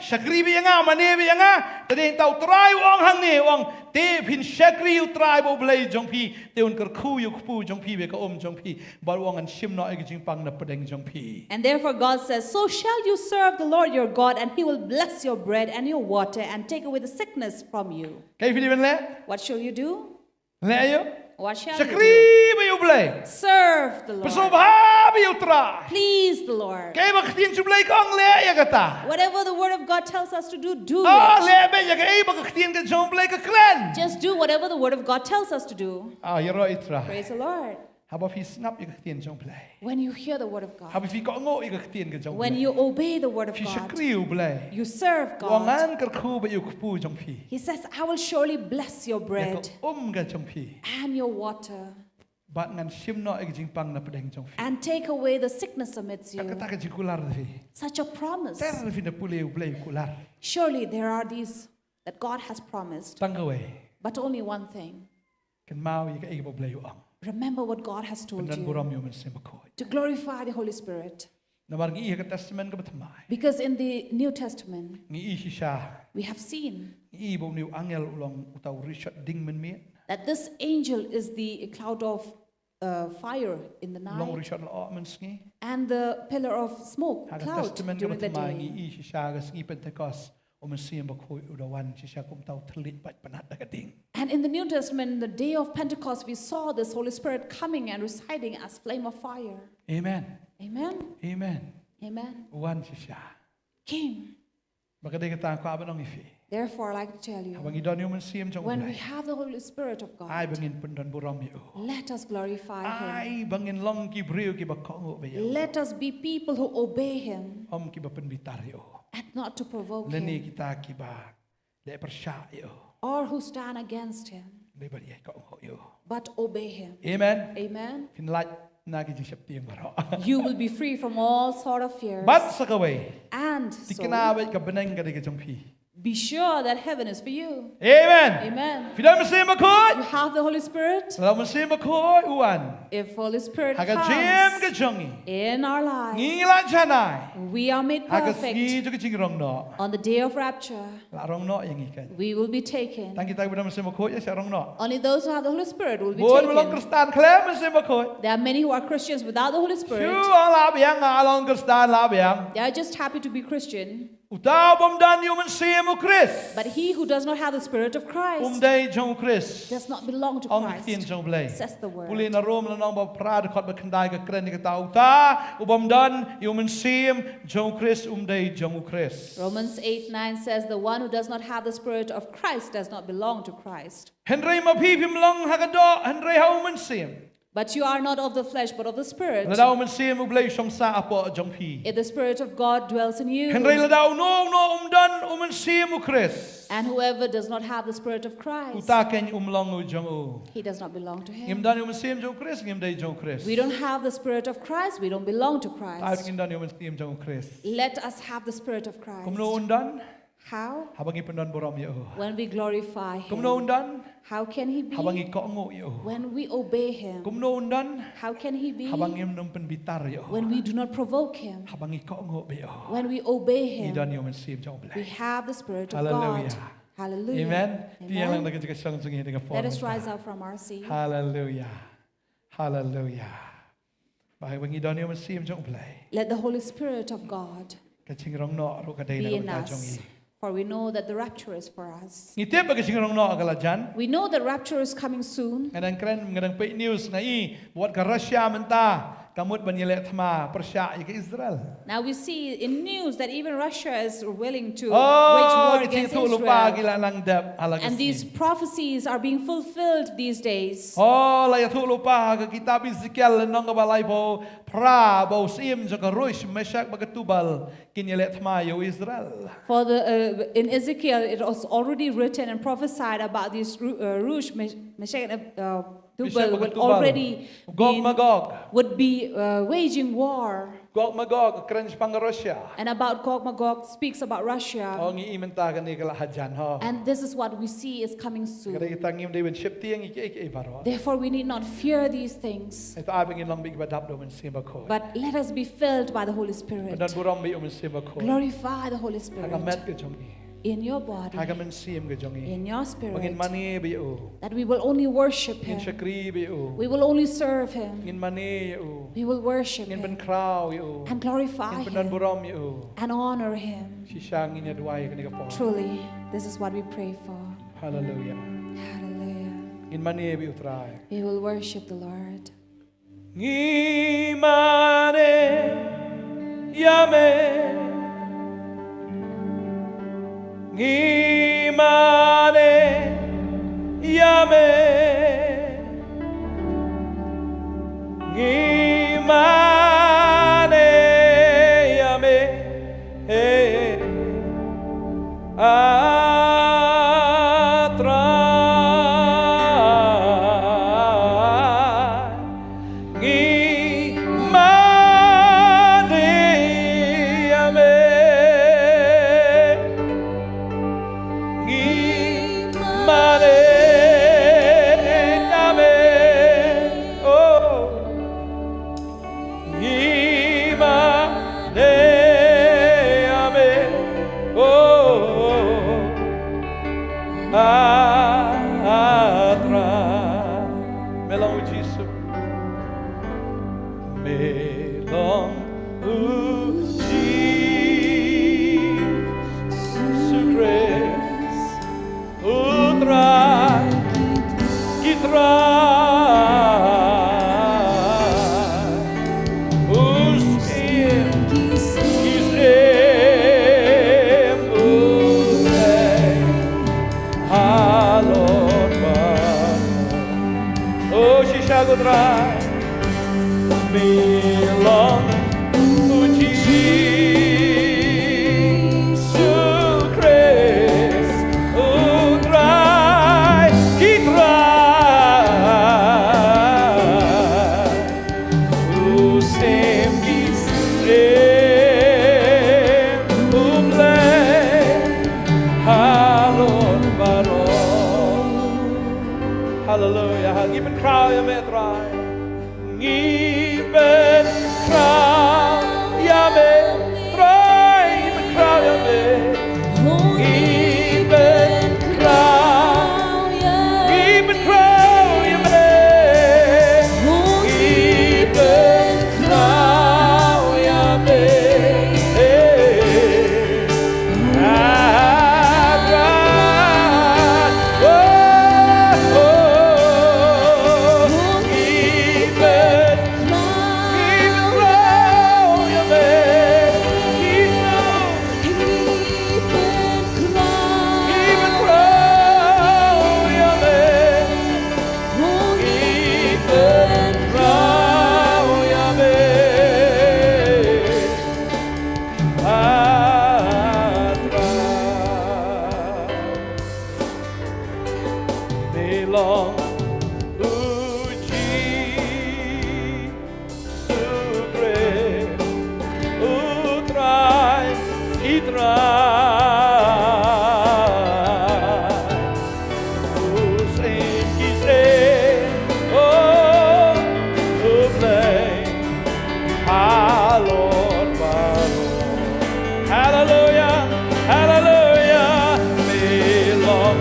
E: ชักรีไปยังไงมาเนี่ยไปยังไงแต่เด้งเต่าตรายวังหังเนี่ยวังเตพินชักรีอยู่ตรายบ่เบลย์จงพี่เตอุนกระคู่อยู่คู่จงพี่เบก็อมจงพี่บอลวังอันชิมน้อยก็จึงปังนับประเด็นจงพี่
F: And therefore God says, so shall you serve the Lord your God, and he will bless your bread and your water and take away the sickness from you.
E: ใครพี่ได้เป็นเละ
F: What shall you do?
E: เละอยู่
F: What shall
E: ชัก
F: you
E: รี
F: do?
E: ไปอยู่เบลย์
F: Serve the
E: ประสบ
F: Lord.
E: หาไปอยู่ตราย
F: Please the Lord.
E: ใครบักเตียงจุบเลยก็อังเละยังกะตา
F: Whatever the word of God tells us to do, do
E: อ๋อ
F: it.
E: เละไปยังไงบักเตียงกันจงเลยก็เคลื่อน
F: Just do whatever the word of God tells us to do.
E: อย่ารออิตรา
F: Praise the Lord.
E: หาบ่พี่สนับยังเตียนจงเลย
F: When you hear the word of
E: หา
F: God,
E: บ่พี่ก็โง่ยังเตียนกันจงเลย
F: when you obey the word of
E: พี่ชัก
F: God,
E: ริ้วเลย
F: you serve
E: ว่างั้น
F: God.
E: กระคู่ไปอยู่คู่จงพี่
F: He says, I will surely bless your
E: แล้วก็
F: bread
E: กันจงพี่
F: and your water
E: บัดงั้นชิมน้อยจริงปังนับประเด็นจงพี่
F: and take away the sickness amidst
E: ตะก
F: you.
E: ตะกันจิกุลาร์เลย
F: Such a promise.
E: แต่เราฟินปุเลวเปลยกุลาร์
F: Surely there are these that God has promised,
E: ตั้งเอาไว้
F: but only one thing.
E: กันเมาอีกไอ้บ่เปลยอ่อง
F: Remember what God has
E: เป็น
F: told
E: ดันบุรอม
F: you
E: อยู่มันเสมคอย
F: to glorify the Holy Spirit.
E: นบาร์งี้กับ Testament ก็บ่ทำไม
F: Because in the New Testament,
E: งี้ชิชา
F: we have seen
E: งี้บ่นิวอังเอลลองอุตาริชัดดิ้งมันเมีย
F: that this angel is the cloud of fire in the
E: ลอง
F: night
E: ริชัดละออมันสงี้
F: and the pillar of smoke
E: หาก
F: cloud
E: Testament ก็บ่
F: during the
E: ทำไม
F: day.
E: งี้ชิชาก็สงี้เป็นเทคอสอมันเสียมบ่คุยอุดวันชิชากุมเตาทะลิปัดปนัดกระดิ่ง
F: And in the New Testament, the day of Pentecost, we saw this Holy Spirit coming and residing as flame of fire.
E: เอเมน
F: Amen.
E: เอเมน
F: Amen.
E: วันชิชา
F: Came.
E: บักได้กระตางความบ่น้องอีฟี
F: Therefore, I like to tell
E: บาง
F: you,
E: อีดอนอยู่มันเสียมจง
F: when
E: ไ
F: we have the Holy Spirit of
E: อ้าย
F: God,
E: บางอินเป็นดันบุรอมอยู่
F: let us glorify
E: อ้าย
F: Him.
E: บางอินลองกีบริวกีบักของโอไปอยู่
F: Let us be people who obey Him
E: อมกีบักเป็นบิตาริโอ
F: and not to provoke
E: และนี่
F: Him
E: กีตากีบาเลประชาอยู่
F: or who stand against Him,
E: เลยบริยของอยู่
F: but obey Him.
E: เอเมน
F: Amen.
E: ฟินไลท์นากิจิชับเตียงบารอ
F: You will be free from all sort of fears.
E: บัดสักเวย
F: And
E: ติกนา
F: so,
E: ไว้กับเป็นนังกันได้กับจงพี
F: be sure that heaven is for you.
E: เอเมน
F: Amen.
E: ฟินได้มาเสียมาคุย
F: You have the Holy Spirit.
E: เรามาเสียมาคุยอ้วน
F: If Holy Spirit
E: หากเจม
F: comes
E: กับจงอี
F: in our
E: งี้
F: lives,
E: ละชนาย
F: we are made
E: หากสกี
F: perfect.
E: จะก็จริงรองเนาะ
F: On the day of rapture,
E: ละรองเนาะอย่างงี้กัน
F: we will be
E: ตั้ง
F: taken.
E: กีตาร์เป็นมาเสียมาคุยจะเสียรองเนาะ
F: Only those who have the Holy Spirit will be
E: บนมาลองก
F: taken.
E: ริสตานเคลมมาเสียมาคุย
F: There are many who are Christians without the Holy
E: ชื่อ
F: Spirit.
E: ลาเบียงลองกริสตานลาเบียง
F: They are just happy to be Christian.
E: อุตาบมดันอยู่มันเสียมุคริส
F: But he who does not have the Spirit of Christ
E: ได้จงคริส
F: does not belong to
E: องเตียน
F: Christ,
E: จงเบลย
F: says the
E: ปุลี
F: word.
E: นารมและน้องบอกพระดคอดบักขันได้กับเกรนกับตาอุตาอุบมดันอยู่มันเสียมจงคริสได้จงคริส
F: Romans 8:9 says, the one who does not have the Spirit of Christ does not belong to Christ.
E: เห็นไรมาพี่พิมลองฮักดอเห็นไรเฮามันเสียม
F: But you are not of the flesh, but of the Spirit.
E: และดาวมันเสียมอุเบลยชงซาอปอจงพี
F: If the Spirit of God dwells in
E: เห็นไร
F: you,
E: ละดาวโนโนดันมันเสียมุคริส
F: and whoever does not have the Spirit of
E: อุ
F: Christ,
E: ตาเกนจงอูจงอู
F: he does not belong to
E: ยิม
F: him.
E: ดันอยู่มันเสียมจงคริสยิมได้จงคริส
F: We don't have the Spirit of Christ, we don't belong to
E: ตาย
F: Christ.
E: ยิมดันอยู่มันเสียมจงคริส
F: Let us have the Spirit of
E: กุมโน
F: Christ.
E: ดัน
F: How?
E: หาบังอีเป็นดันบรอมอยู่
F: When we glorify
E: กุมโน
F: him.
E: ดัน
F: How can he
E: หาบังอี
F: be?
E: เกาะงูอยู่
F: When we obey
E: กุม
F: him.
E: โนดัน
F: How can he
E: หาบัง
F: be?
E: อิมนมเป็นบิตาร์อยู่
F: When we do not provoke him.
E: หาบังอีเกาะงูไปอยู่
F: When we obey
E: นี่ดัน
F: him,
E: อยู่มันเสียมจงเบลย
F: we have the Spirit of
E: Hallelujah.
F: God.
E: เอ
F: Hallelujah.
E: เมนที่ยังลัง
F: Amen.
E: ตะกิจกระชังจงเห็นกับฟอร์
F: Let us rise up from our seat.
E: ฮาเลลูยาฮาเลลูยาบางวันนี้ดันอยู่มันเสียมจงเบลย
F: Let the Holy Spirit of God
E: กระชิงร้องเนาะรู้กระเดน
F: be
E: แล้ว
F: in
E: ตาจงอี
F: us, for we know that the rapture is for us.
E: นี่เทียบกับกระชิงร้องเนาะกันละจัน
F: We know that rapture is coming soon.
E: งานเครนงานไปนิวส์ไงบวชกับรัสเซียมันตากำมุดบัญญัติธรรมาประชาอีกอิสราเอล
F: Now we see in news that even Russia is willing to
E: โอ้
F: wage war
E: ที่
F: against
E: ถูกลุปากิ
F: Israel.
E: ลานังเด็บอะไรกัน
F: And these prophecies are being fulfilled these days.
E: โอ้ลายถูกลุปากับกิตาบิสเกลน้องกับบาลายโบพระโบซิมจงกรุชไม่ใช่บักตุบัลกินยาเลธรรมาอยู่อิสราเอล
F: For in Ezekiel, it was already written and prophesied about these Rush, Meshach, Tubal would
E: Tubal.
F: already
E: Gog Magog.
F: would be waging war.
E: Gog Magog cringe pang Russia.
F: And about Gog Magog speaks about Russia.
E: Oh ngi imentagan ni kala hadjan ho.
F: And this is what we see is coming
E: Kada
F: soon.
E: kita ngim David ship tiang ik baro.
F: Therefore, we need not fear these things,
E: Ito abing in long big badap do men simba ko.
F: but let us be filled by the Holy Spirit.
E: Dan buram bi men simba ko.
F: Glorify the Holy Spirit
E: Haga met ke jongi.
F: in your body,
E: Haga men sim ke jongi.
F: in your spirit,
E: Mangin mani bi u.
F: that we will only worship
E: Ngin
F: Him.
E: shakri bi u.
F: We will only serve Him.
E: Ngin mani u.
F: We will worship
E: Ngin ben
F: Him
E: kraw u.
F: and glorify
E: Ngin penan
F: Him
E: buram u.
F: and honor Him.
E: Si syang inya duai ke ni ka po.
F: Truly, this is what we pray for.
E: Hallelujah.
F: Hallelujah.
E: Ngin mani bi utrai.
F: We will worship the Lord.
E: Ngimane yame Ngimane yame Ngimane yame Melong ujisu Melong ujisu Kres Utra Kitra Usim Kisem Ulay Halon Oh, Shishagodra Melong Uji Sukres Utrai Kitrai Usem Kisem Umlay Halon Baron Hallelujah. Given crown ya metrai. Given crown ya metrai. Given crown ya metrai. Given crown ya metrai. Given crown ya metrai. Given crown ya Long uji sukre utrai itrai usim kisem oh uplay halon baron hallelujah hallelujah belong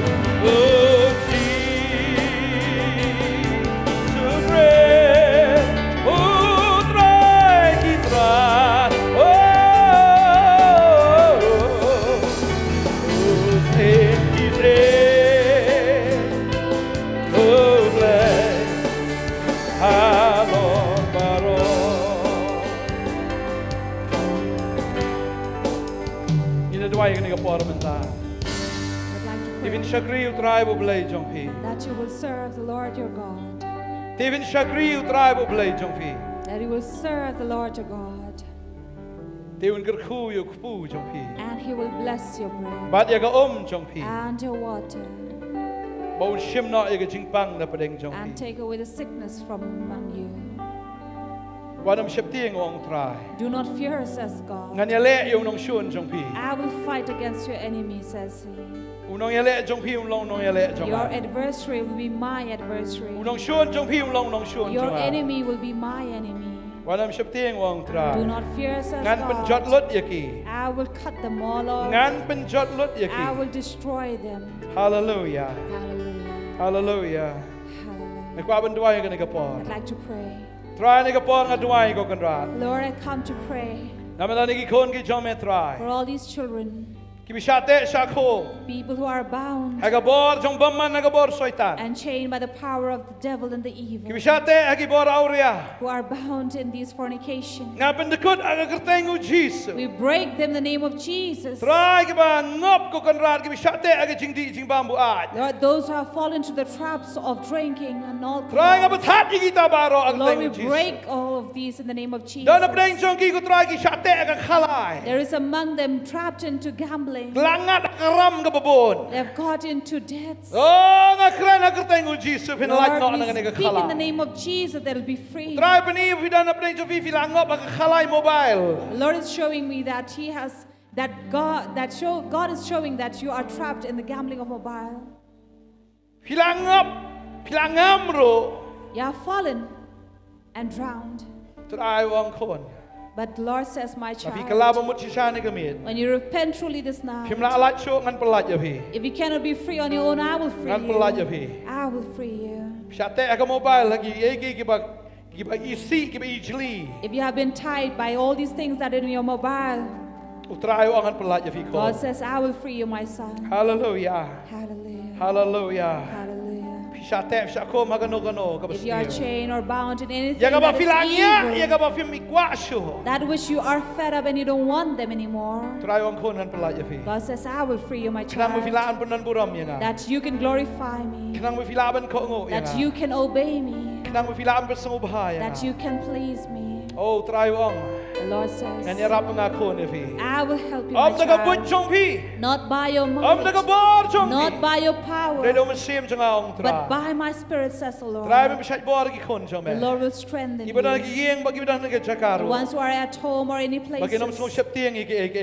E: Even Shakri utrai bublay jongpi.
F: That you will serve the Lord your God.
E: Even Shakri utrai bublay jongpi.
F: That you will serve the Lord your God.
E: Even gerku yukpu jongpi.
F: And He will bless your bread
E: Bat yaga jongpi.
F: and your water.
E: Bau shim no ye ke jingpang na padeng jong
F: and
E: pi.
F: take away the sickness from among you.
E: Wanam shep tieng ong try.
F: Do not fear, says God.
E: Ngan ye le yung nong shun jong pi.
F: I will fight against your enemy, says He.
E: Unong ye le jong pi unong nong ye le jong
F: Your
E: ai.
F: adversary will be my adversary.
E: Unong shun jong pi unong nong shun
F: Your
E: jong ai.
F: enemy will be my enemy.
E: Wanam shep tieng ong try.
F: Do not fear, says
E: Ngan pen jot
F: God.
E: lut ye ki.
F: I will cut them all off.
E: Ngan pen jot lut ye
F: I
E: ki.
F: will destroy them.
E: Hallelujah.
F: Hallelujah.
E: Hallelujah.
F: Hallelujah.
E: May kwa ben duai ka ni kapor.
F: I'd like to pray.
E: Try ni kapor nga duai ko kan rat.
F: Lord, I come to pray
E: Naman ni ki kon ki jom me try.
F: for all these children,
E: Ki bishate shako.
F: people who are bound
E: Hagabor jong bamman hagabor soitan.
F: and chained by the power of the devil and the evil,
E: Ki bishate hagibor aurea.
F: who are bound in these fornication.
E: Nga ben dekut aga kertengu Jesus.
F: We break them in the name of Jesus.
E: Try ki ba ngop ko kan rat ki bishate aga jing di jing bambu aj.
F: Lord, those who have fallen to the traps of drinking and all
E: Try nga bethat ki kita baro aga
F: Lord, we
E: tengu Jesus.
F: break all of these in the name of Jesus.
E: Dan apdeng jong ki ko try ki shate aga khalai.
F: There is among them trapped into gambling.
E: Langat akaram ka babon.
F: They have got into debts.
E: Oh, nga kren aga tengu Jesus pin light no
F: Lord,
E: nga
F: we
E: nga
F: speak in the
E: khalai.
F: name of Jesus, they'll be free.
E: Try pani if dan apdeng jong fi langop aga khalai mobile.
F: The Lord is showing me that He has God is showing that you are trapped in the gambling of mobile.
E: Pilangam ro.
F: You have fallen and drowned.
E: Try wang kon.
F: But the Lord says, my
E: Tapi
F: child,
E: kalaba mut sisane gamit.
F: when you repent truly this night,
E: Pim la alat show ngan pelat ya pi.
F: if you cannot be free on your own, I will free
E: Ngan pelat ya
F: you.
E: pi.
F: I will free you.
E: Shate aga mobile lagi egi ki ba isi ki ba ijli.
F: If you have been tied by all these things that are in your mobile,
E: Utray wang ngan pelat ya pi ko.
F: God says, I will free you, my son.
E: Hallelujah.
F: Hallelujah.
E: Hallelujah.
F: Hallelujah.
E: Shate shako magano ka
F: If you are
E: basio.
F: chained or bound in anything
E: Ya ka ba
F: that is
E: filanya, ya
F: evil,
E: ka ba film mikwa show.
F: that which you are fed up and you don't want them anymore,
E: Try wang kon ngan pelat ya pi.
F: God says, I will free you, my
E: Kenang mo
F: child,
E: filaan punan buram ya nga.
F: that you can glorify me,
E: Kenang mo filaban ko ngo ya
F: that
E: nga.
F: you can obey me,
E: Kenang mo filaan bersungguh bahaya.
F: that you can please me.
E: Oh, try wang.
F: The Lord says,
E: Ngan yarap nga kon ya pi.
F: I will help you,
E: Om
F: my
E: naga but
F: child,
E: chong pi.
F: not by your
E: Om
F: might,
E: naga bor chong pi.
F: not by your
E: Dai
F: power,
E: do mesim chong ong tra.
F: but by my spirit, says the Lord.
E: Try me beside bor ki kon chong
F: The
E: me.
F: Lord will strengthen
E: Iba na
F: you.
E: ki yeng bagi bidan naga
F: The
E: chakaro.
F: ones who are at home or any
E: Bagi nom smo
F: places,
E: shep tieng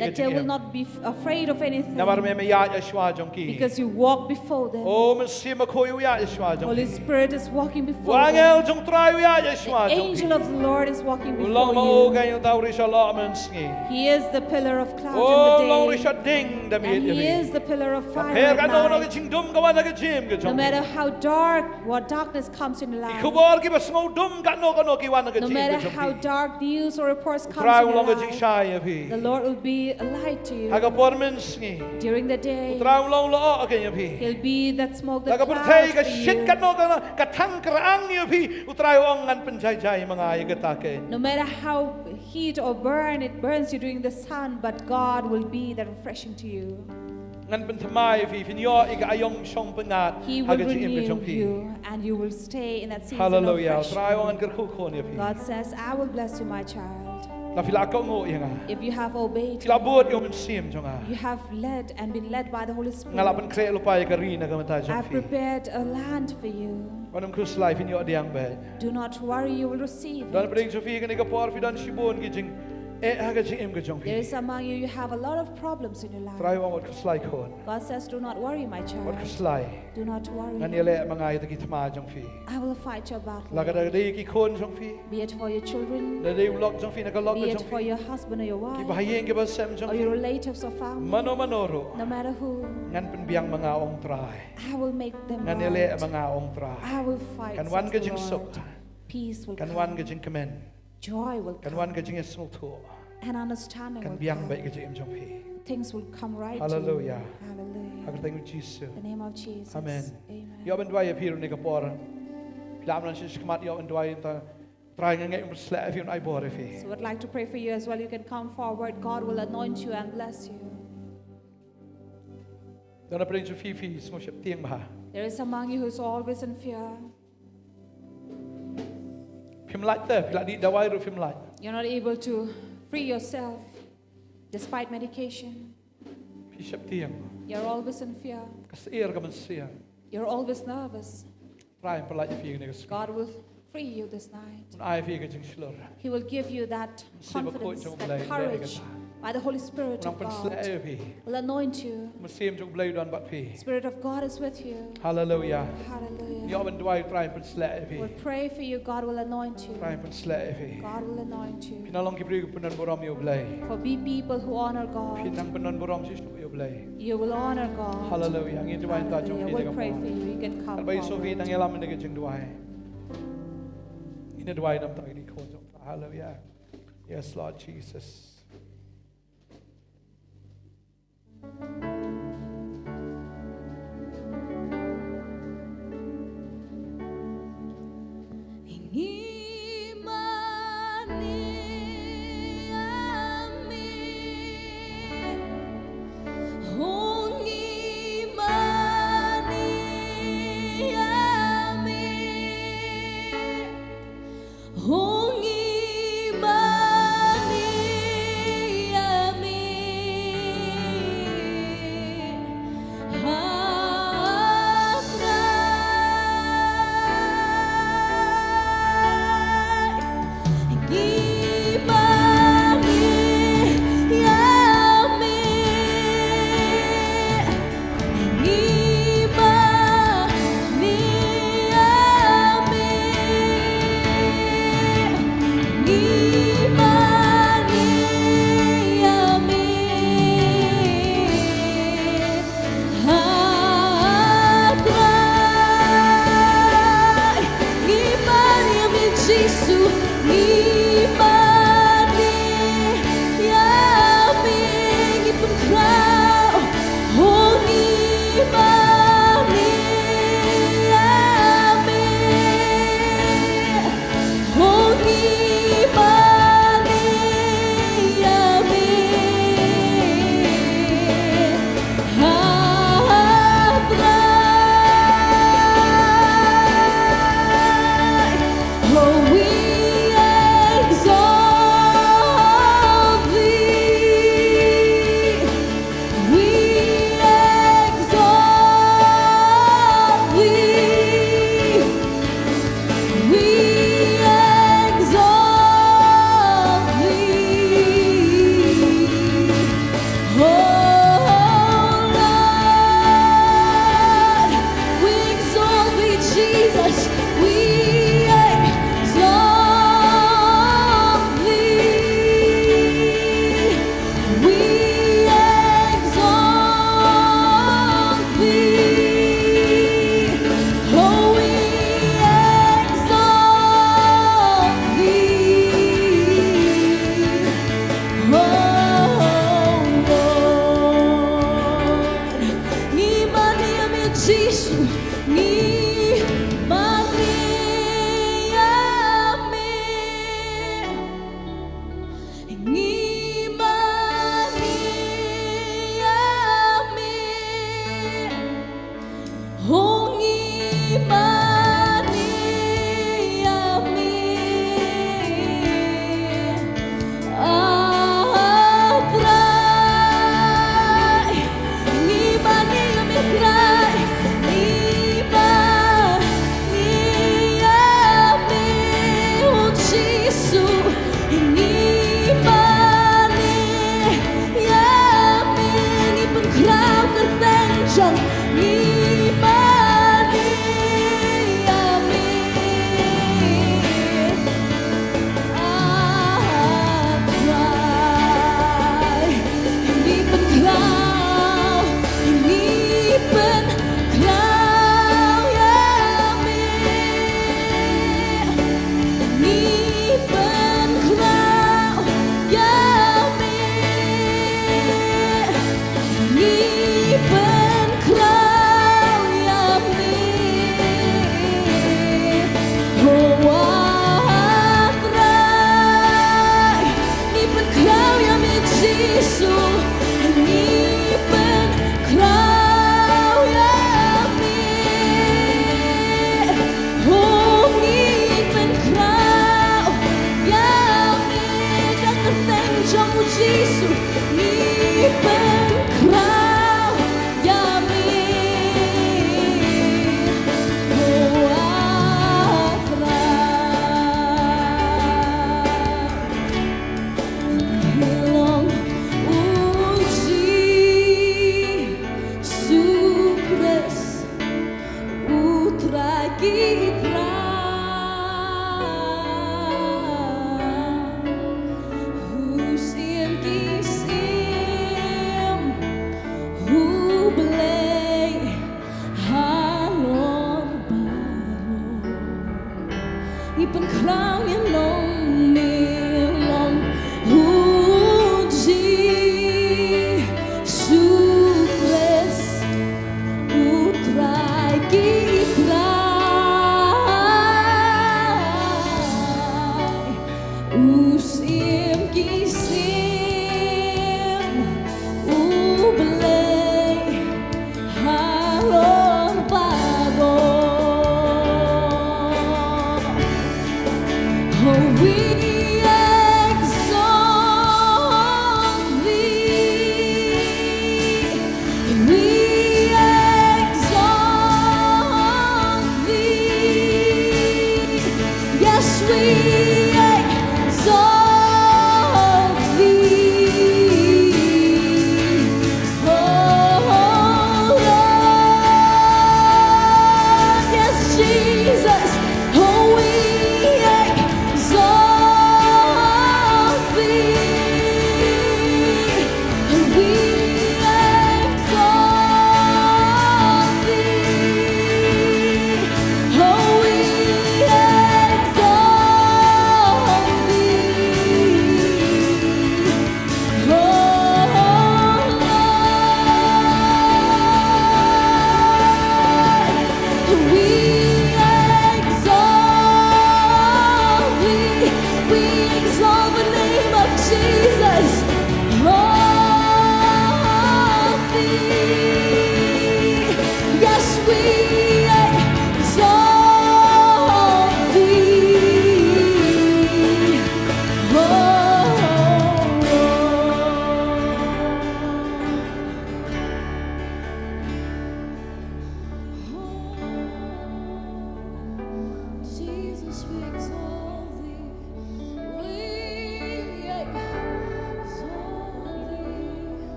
F: that they will not be afraid of anything,
E: Namar me ya ya shwa jong ki.
F: because you walk before them.
E: Oh, mesim ko yu ya shwa jong
F: Holy
E: ki.
F: Spirit is walking before
E: Wangel
F: them.
E: jong try ya ya shwa
F: The
E: jong
F: angel
E: ki.
F: of the Lord is walking
E: Ulang ma
F: before
E: o
F: you.
E: gayo tawri sha la men sngi.
F: He is the pillar of cloud
E: Oh,
F: in
E: long
F: the
E: ri
F: day,
E: sha ding da mi
F: and He
E: ya
F: is the pillar of fire
E: Her
F: at
E: ka no no
F: night.
E: ki ching dum ka wa na ki jim ke
F: No
E: jong.
F: matter how dark, what darkness comes in your life,
E: Kubor ki bas ngau dum ka no ki wa na ki
F: no
E: jim
F: matter
E: ke jong.
F: how dark news or reports come
E: Try
F: in your
E: ulang ka jing
F: life,
E: sha ya pi.
F: the Lord will be a light to you
E: Haga por men sngi.
F: during the day.
E: Try ulang lo o ka ya pi.
F: He'll be that smoke that
E: Laga percaya
F: clouds
E: ka
F: for
E: shit
F: you.
E: ka no ka thang kerang ni pi. Utray ong ngan penjai mga ay ka take.
F: No matter how heat or burn it burns you during the sun, but God will be that refreshing to you.
E: Ngan Bantei fi finyo ika ayong song pengat.
F: He will
E: Haga jing im ke
F: renew
E: jong pi.
F: you, and you will stay in that season
E: Hallelujah.
F: of
E: Try ong
F: refreshing.
E: ngan kerku ko ni pi.
F: God says, I will bless you, my child.
E: Na fila ko ngo ya nga.
F: If you have obeyed
E: Fila
F: me,
E: buat yung sim jong a.
F: you have led and been led by the Holy
E: Ngalapan
F: Spirit.
E: kre lupa ya karina ka mata jong
F: I've
E: pi.
F: prepared a land for you.
E: Wanam kus life inyo adiang bet.
F: Do not worry, you will receive
E: Dan
F: it.
E: pring Sophie ka ni ka por fi dan shibon ki jing haga jing im ke jong
F: There
E: pi.
F: is among you have a lot of problems in your
E: Try
F: life.
E: ong wat kus like kon.
F: God says, do not worry, my
E: Wat
F: child.
E: kus like.
F: Do not
E: Ngan
F: worry.
E: yele mga ay taki tama jong fi.
F: I will fight your battle.
E: Laga da day ki kon jong fi.
F: Be it for your children,
E: Da day ulok jong fi na ka lok
F: be it
E: jong
F: for
E: fi.
F: your husband or your
E: Ki
F: wife,
E: bahayeng ki ba sem jong
F: or your
E: fi.
F: relatives or family,
E: Mano manoro.
F: no matter who,
E: Ngan penbiang mga ong try.
F: I will make them
E: Ngan yele
F: right.
E: mga ong try.
F: I will fight,
E: Kan wan
F: says
E: ka
F: the
E: jing sok.
F: Lord. Peace will
E: Kan wan
F: come.
E: ka jing kemen.
F: Joy will
E: Kan
F: come.
E: wan ka jing esmul to.
F: And understanding
E: Kan
F: will
E: biang baik
F: come.
E: ka jing jong fi.
F: Things will come right to
E: Hallelujah.
F: you. Hallelujah.
E: Hagar tayong Jesus.
F: In the name of Jesus.
E: Amen.
F: Amen.
E: Yo ben dwai apiro ni kapor. Pilam lan sis kamat yo ben dwai ta try nga ngay umusla if yun ay bore fi.
F: So I'd like to pray for you as well. You can come forward. God will anoint you and bless you.
E: Dan na pring so fifi smo siap tiang ba.
F: There is among you who is always in fear.
E: Pim lat te, pila di dawai ro pim lat.
F: You're not able to free yourself despite medication.
E: Pi siap tiang.
F: You're always in fear.
E: Kas ka man siya.
F: You're always nervous.
E: พระประหลาดจะพี่กันก็ส
F: God will free you this night.
E: ไอ้พี่ก็จึงฉลอง
F: He will give you that confidence, that courage by the Holy Spirit
E: น้อง
F: of
E: เป็น
F: God.
E: สละพี่
F: Will anoint you.
E: มันเสียมจงเบลดอนบัดพี่
F: Spirit of God is with you.
E: ฮาเลลูยา
F: Hallelujah.
E: ยอมเป็นด้วยไตรเป็นสละพี่
F: We'll pray for you. God will anoint you.
E: ไตรเป็นสละพี่
F: God will anoint
E: พี่
F: you.
E: น้องลองคิดดูเป็นนันบรมอยู่เบล
F: For be people who honor
E: พี่
F: God.
E: นั่งเป็นนันบรมชิชอยู่เบล
F: You will honor
E: ฮาเล
F: God.
E: ลูยางี้ด้วยตาจง
F: Hallelujah.
E: พี่เลยกั
F: We'll
E: บ
F: pray for you. You can
E: อั
F: come
E: นใบโซฟี
F: forward.
E: นั่งยาลามันได้จึงด้วยนี่ด้วยน้ำตาดีโคจงฮาเลลูยา Yes Lord Jesus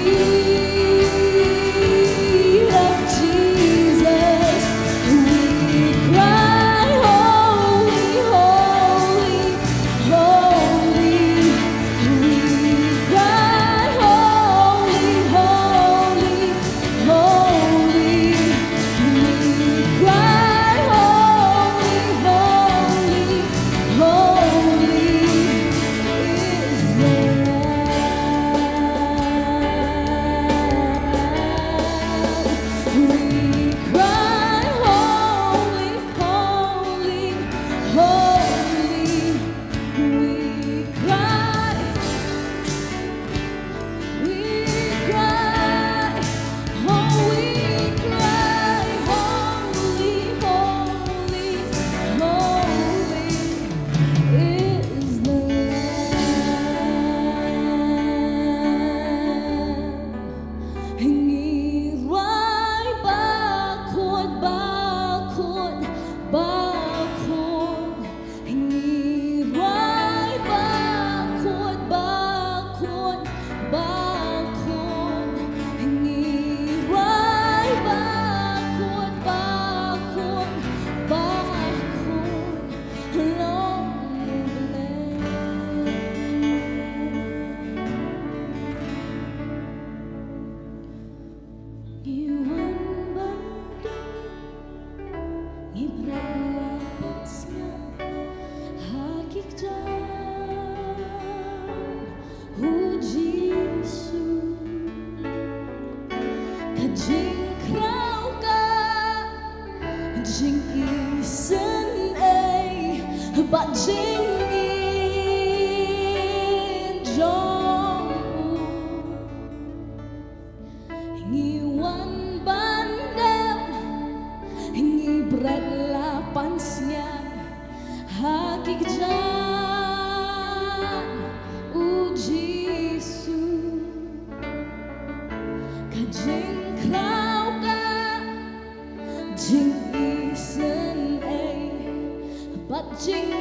C: feet of Jesus, we cry, holy, holy, holy. We cry, holy, holy, holy. We cry, holy, holy, holy is the Lamb. We cry, holy, holy, holy. We cry, we cry, oh, we cry, holy, holy, holy is the Lamb. Ngiray bakod, bakod, bakod. Ngiray bakod, bakod, bakod. Ngiray bakod, bakod, bakod. Long Iwan bandang ibralapansnya hakik jan hujisu kajing krau ka jing isen ay bat jing in jong Ngiwan bandem ngibrat lapansnya hakik jan ujisu kajing krau ka jing isen ay bat jing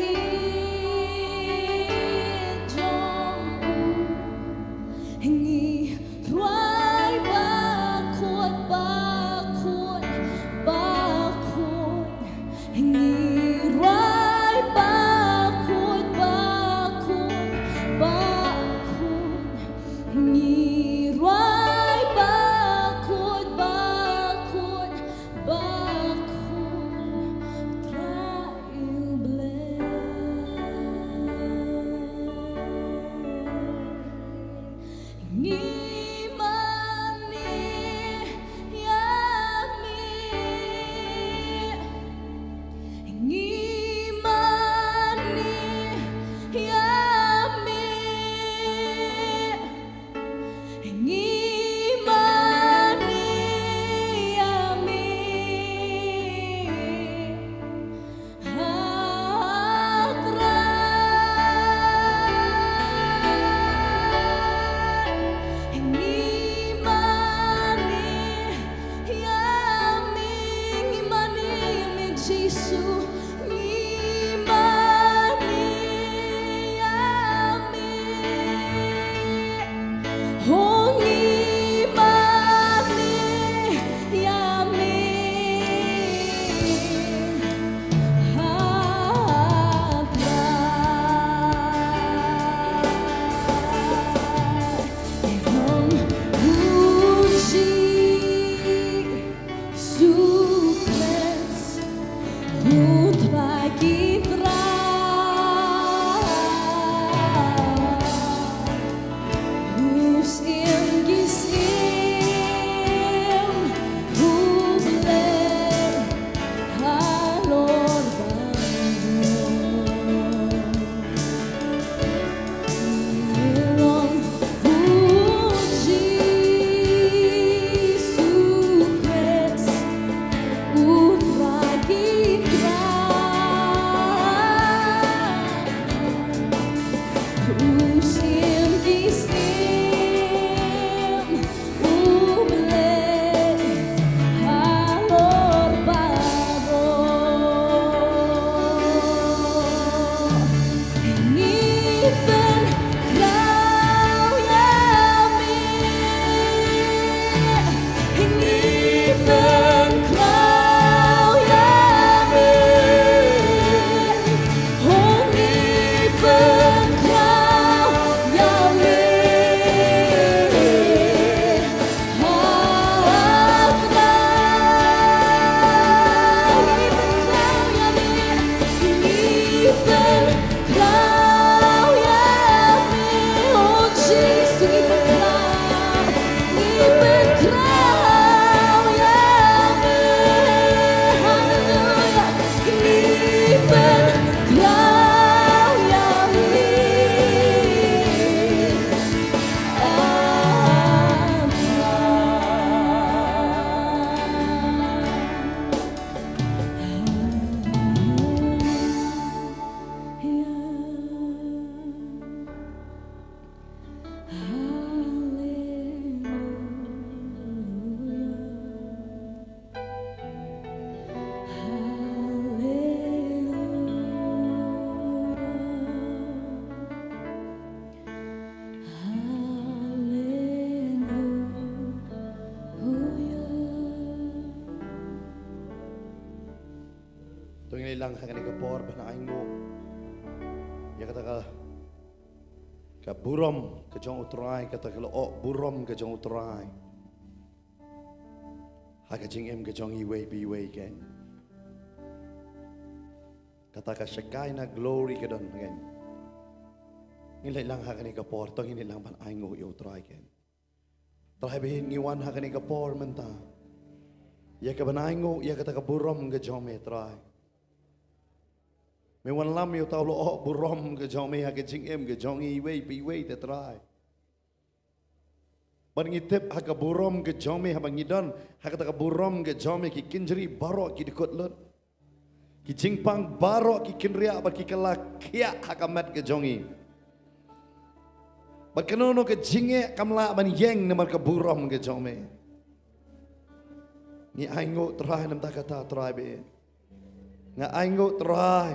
B: lang hakan ni kapor banaing mo. Ya kata ka burom ka jong utrai kata ka lo burom ka jong utrai. Haka jing em ka jong iwe biwe ken. Kata ka syakai na glory ka don ken. Ngilay lang hakan ni kapor tong ini lang banaing mo utrai ken. Terhabihin ngiwan hakan ni kapor menta. Ya ka banaingo, ya kata ka burom ka jome try. Me wan lam yo tau lo burom ka jome ha ka jing em ka jongi we pi we te try. Ban ngitep ha ka burom ka jome ha bangidon ha kata ka burom ka jome ki kinjri barok ki dikot lot. Ki jingpang barok ki kinria ba ki kala kia ha ka mat ka jongi. Ba kanono ka jinge kamla ban yeng namar ka burom ka jome. Ni aingo try nam takata try be. Nga aingo try.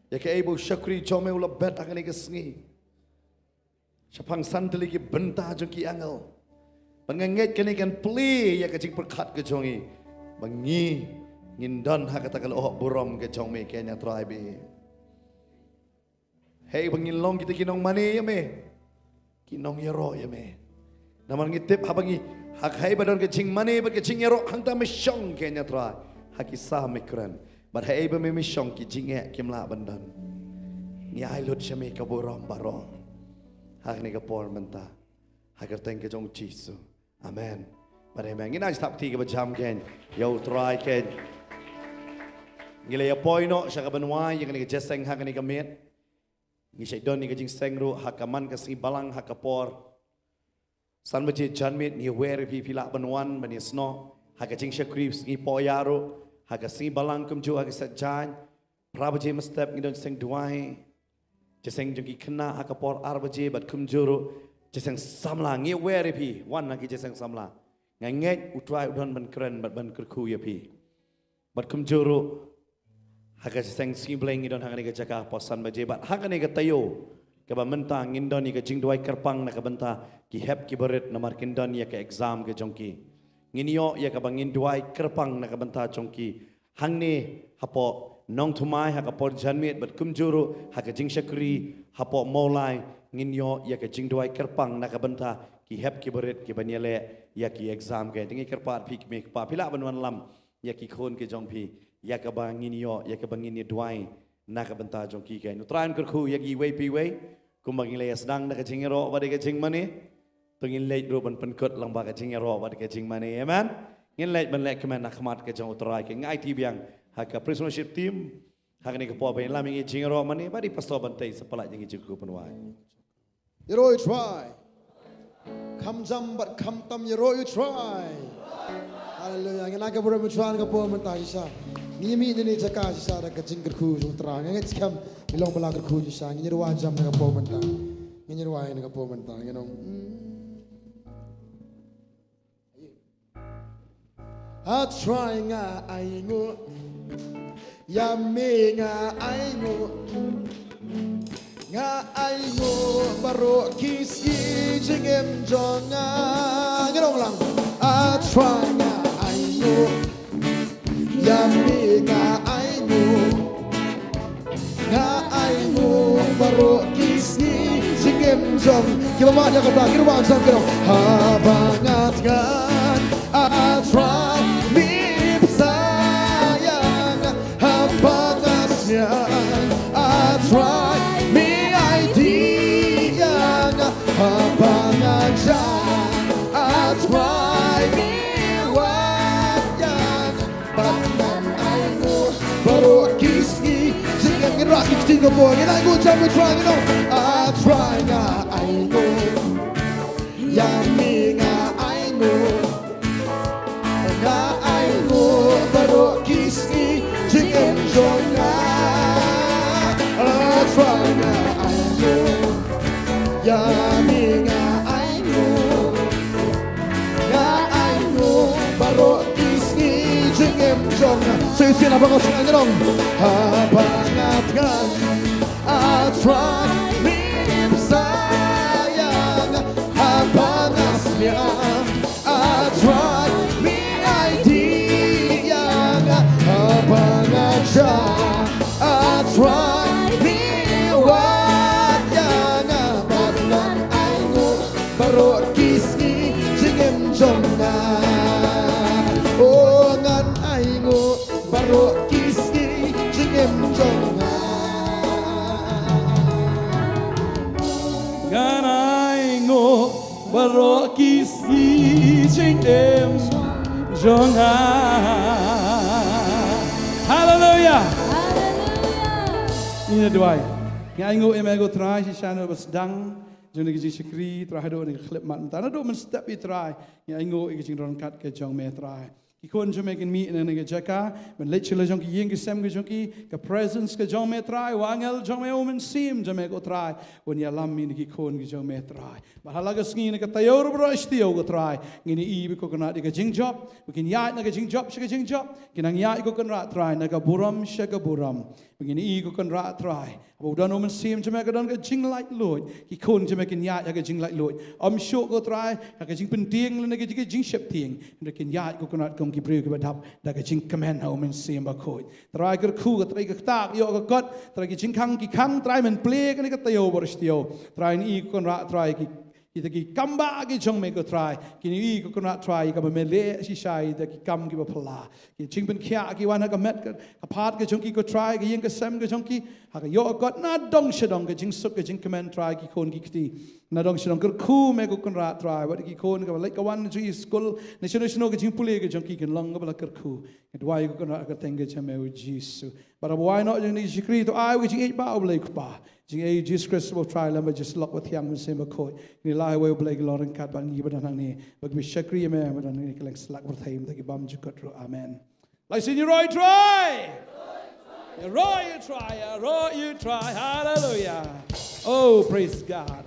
B: Ya ke ibu syakri jome ula bet akan ni kesngi. Syapang santeli ki benta jong ki angel. Penganget kini kan pli ya ke jing perkat ke jongi. Bangi ngindan ha kata kalau burom ke jome kenya try be. Hey bangilong kita kinong mani ya me. Kinong yero ya me. Naman ngitip ha bangi hak hai badon ke jing mani ba ke jing yero hang ta misyong kenya try hakisa mikran but hai ba me misyong ki jing e kimla bandan ni ai lut shame ka borom baro hak ni ka por menta hagar teng ke jong jisu amen but ai mangina stop ti ke ba jam ken yo try ken ngile ya poino sha ka banwai yang ni ke jeseng hak ni ka met ni shaidon ni ke jing sengru hakaman ka si balang hakapor San baje janmit ni wer pi pila banwan bani sno haga jing shakrip ni poyaro haga si balang kum ju haga sajjan prabaje mastep ngidon seng duai jeseng jungi kena haga por arbaje bat kum juru jeseng samla ngi wer pi wan nagi jeseng samla nganget utrai udon ban keren bat ban kerku ya pi bat kum juru haga jeseng si bleng ngidon haga ni jaka posan baje bat haga ni tayo Kaba mentang indon ni ke jing duai kerpang na kabenta ki hep ki berit namar kindon ya ke exam ke jongki. Nginyo ya kaba ngin duai kerpang na kabenta jongki. Hang ni hapo Nongthymmai ha kapor janmit bat kumjuru ha ke jing syakri hapo molai nginyo ya ke jing duai kerpang na kabenta ki hep ki berit ki banyele ya ki exam ke tingi kerpat pi ki pa pila banwan lam ya ki khon ke jongpi ya kaba nginyo ya kaba ngin duai nak benta jongki kai nutran kerku yagi wei pi wei kumbang le sedang nak jing ro ba de jing mani tungin le ro ban penkot lang ba jing ro ba de jing mani amen ngin le ban le kemen nak mat ke jong utrai ke ngai ti biang ha ka prisonership team ha ni ke po ben la mi jing ro mani ba di pastor Bantei sepala jing jing ku penwai Yero you try. Come jam but come tam yero you try. Hallelujah. Ngina ka bro mutran ka po menta isa. Ni mi ni jaka isa da ka jing ku jong tra ngai skam ilong bala ku isa ngi ro jam na ka po menta. Ngi ro ai na ka po menta ngi I try nga ai ngo ya me nga ai ngo nga ai ngo baro kisi jingem jonga ngerong lang I try nga ai ngo ya me nga ai ngo nga ai ngo baro kisi jingem jong kiba ya kata kiba jam kero habangat kan I try me sayang habangasnya I try I try me wayang Batman aino Baru kiski Singing in rocky sting of boy And I go jump and try I try nga aino Yami nga aino Nga aino Baru kiski Singing jong nga I try nga aino Yami nga Sisi na bangos ng ganong habangat kan I try me sayang habangas niya I try me idea habangat siya baro kisni jingem jonga oh ngan aingo baro kisni jingem jonga
E: ngan aingo baro kisni jingem jonga. Hallelujah. Ini doa. Yang aingo emego try si shano basdang. Jom lagi syukri terakhir doa ni klip mat. Tanah doa men step it try. Yang aingo ikut jong kat ke jong me try. Ikon jom makin mi ni ke jaka. Men literally jong ki yeng ke sem ke jong ki ke presence ke jong me try. Wangel jong me omen sim jom me go try. Wan ya lam mi ni ki kon ke jong me try. Bahalaga sengi ni ke tayor bro istio go try. Ngini ibi ko kena di ke jing job. Bikin ya na ke jing job ke jing job. Kinang ya ko kena try na ke buram ke buram. Begini ko kan rat try. Abu dan omen sim jom me dan ke jing light load. Ki kon jom me kin ya ke jing light load. Syok go try. Ke jing penting le ke jing ship ting. Kin ya ko kena kom ki bru ke badap. Da ke jing command omen sim ba ko. Try ke khu ke try ke tak yo ke got. Try ke jing kang ki kang try men play ke ni ke tayo borstio. Try ni ko kan rat try ki kita ki kamba ki jong me ko try kini ko kena try ka me le si shai da ki kam ki ba phala ki ching ben kya ki wan ka met ka phat ke jong ki ko try ki yeng ka sem ke jong ki ha ka yo got na dong shadong ke jing suk ke jing command try ki kon ki kti na dong shadong ko khu me ko kon ra try wat ki kon ka like ka wan ji school ne shino ke jing pule ke jong ki ken long ba ka khu et why ko kon ra ka tenge chame u jisu but why not jing ni shikri to ai wi jing 8 ba oblek pa jing ai Jesus Christ will try lamba just lock with yang same ko ni lai we oblek loren kat ban gi ban nang ni bag bi shakri me ban ni kelek slak berthaim ta ki bam jukot ro amen like sin you right try you try hallelujah oh praise God.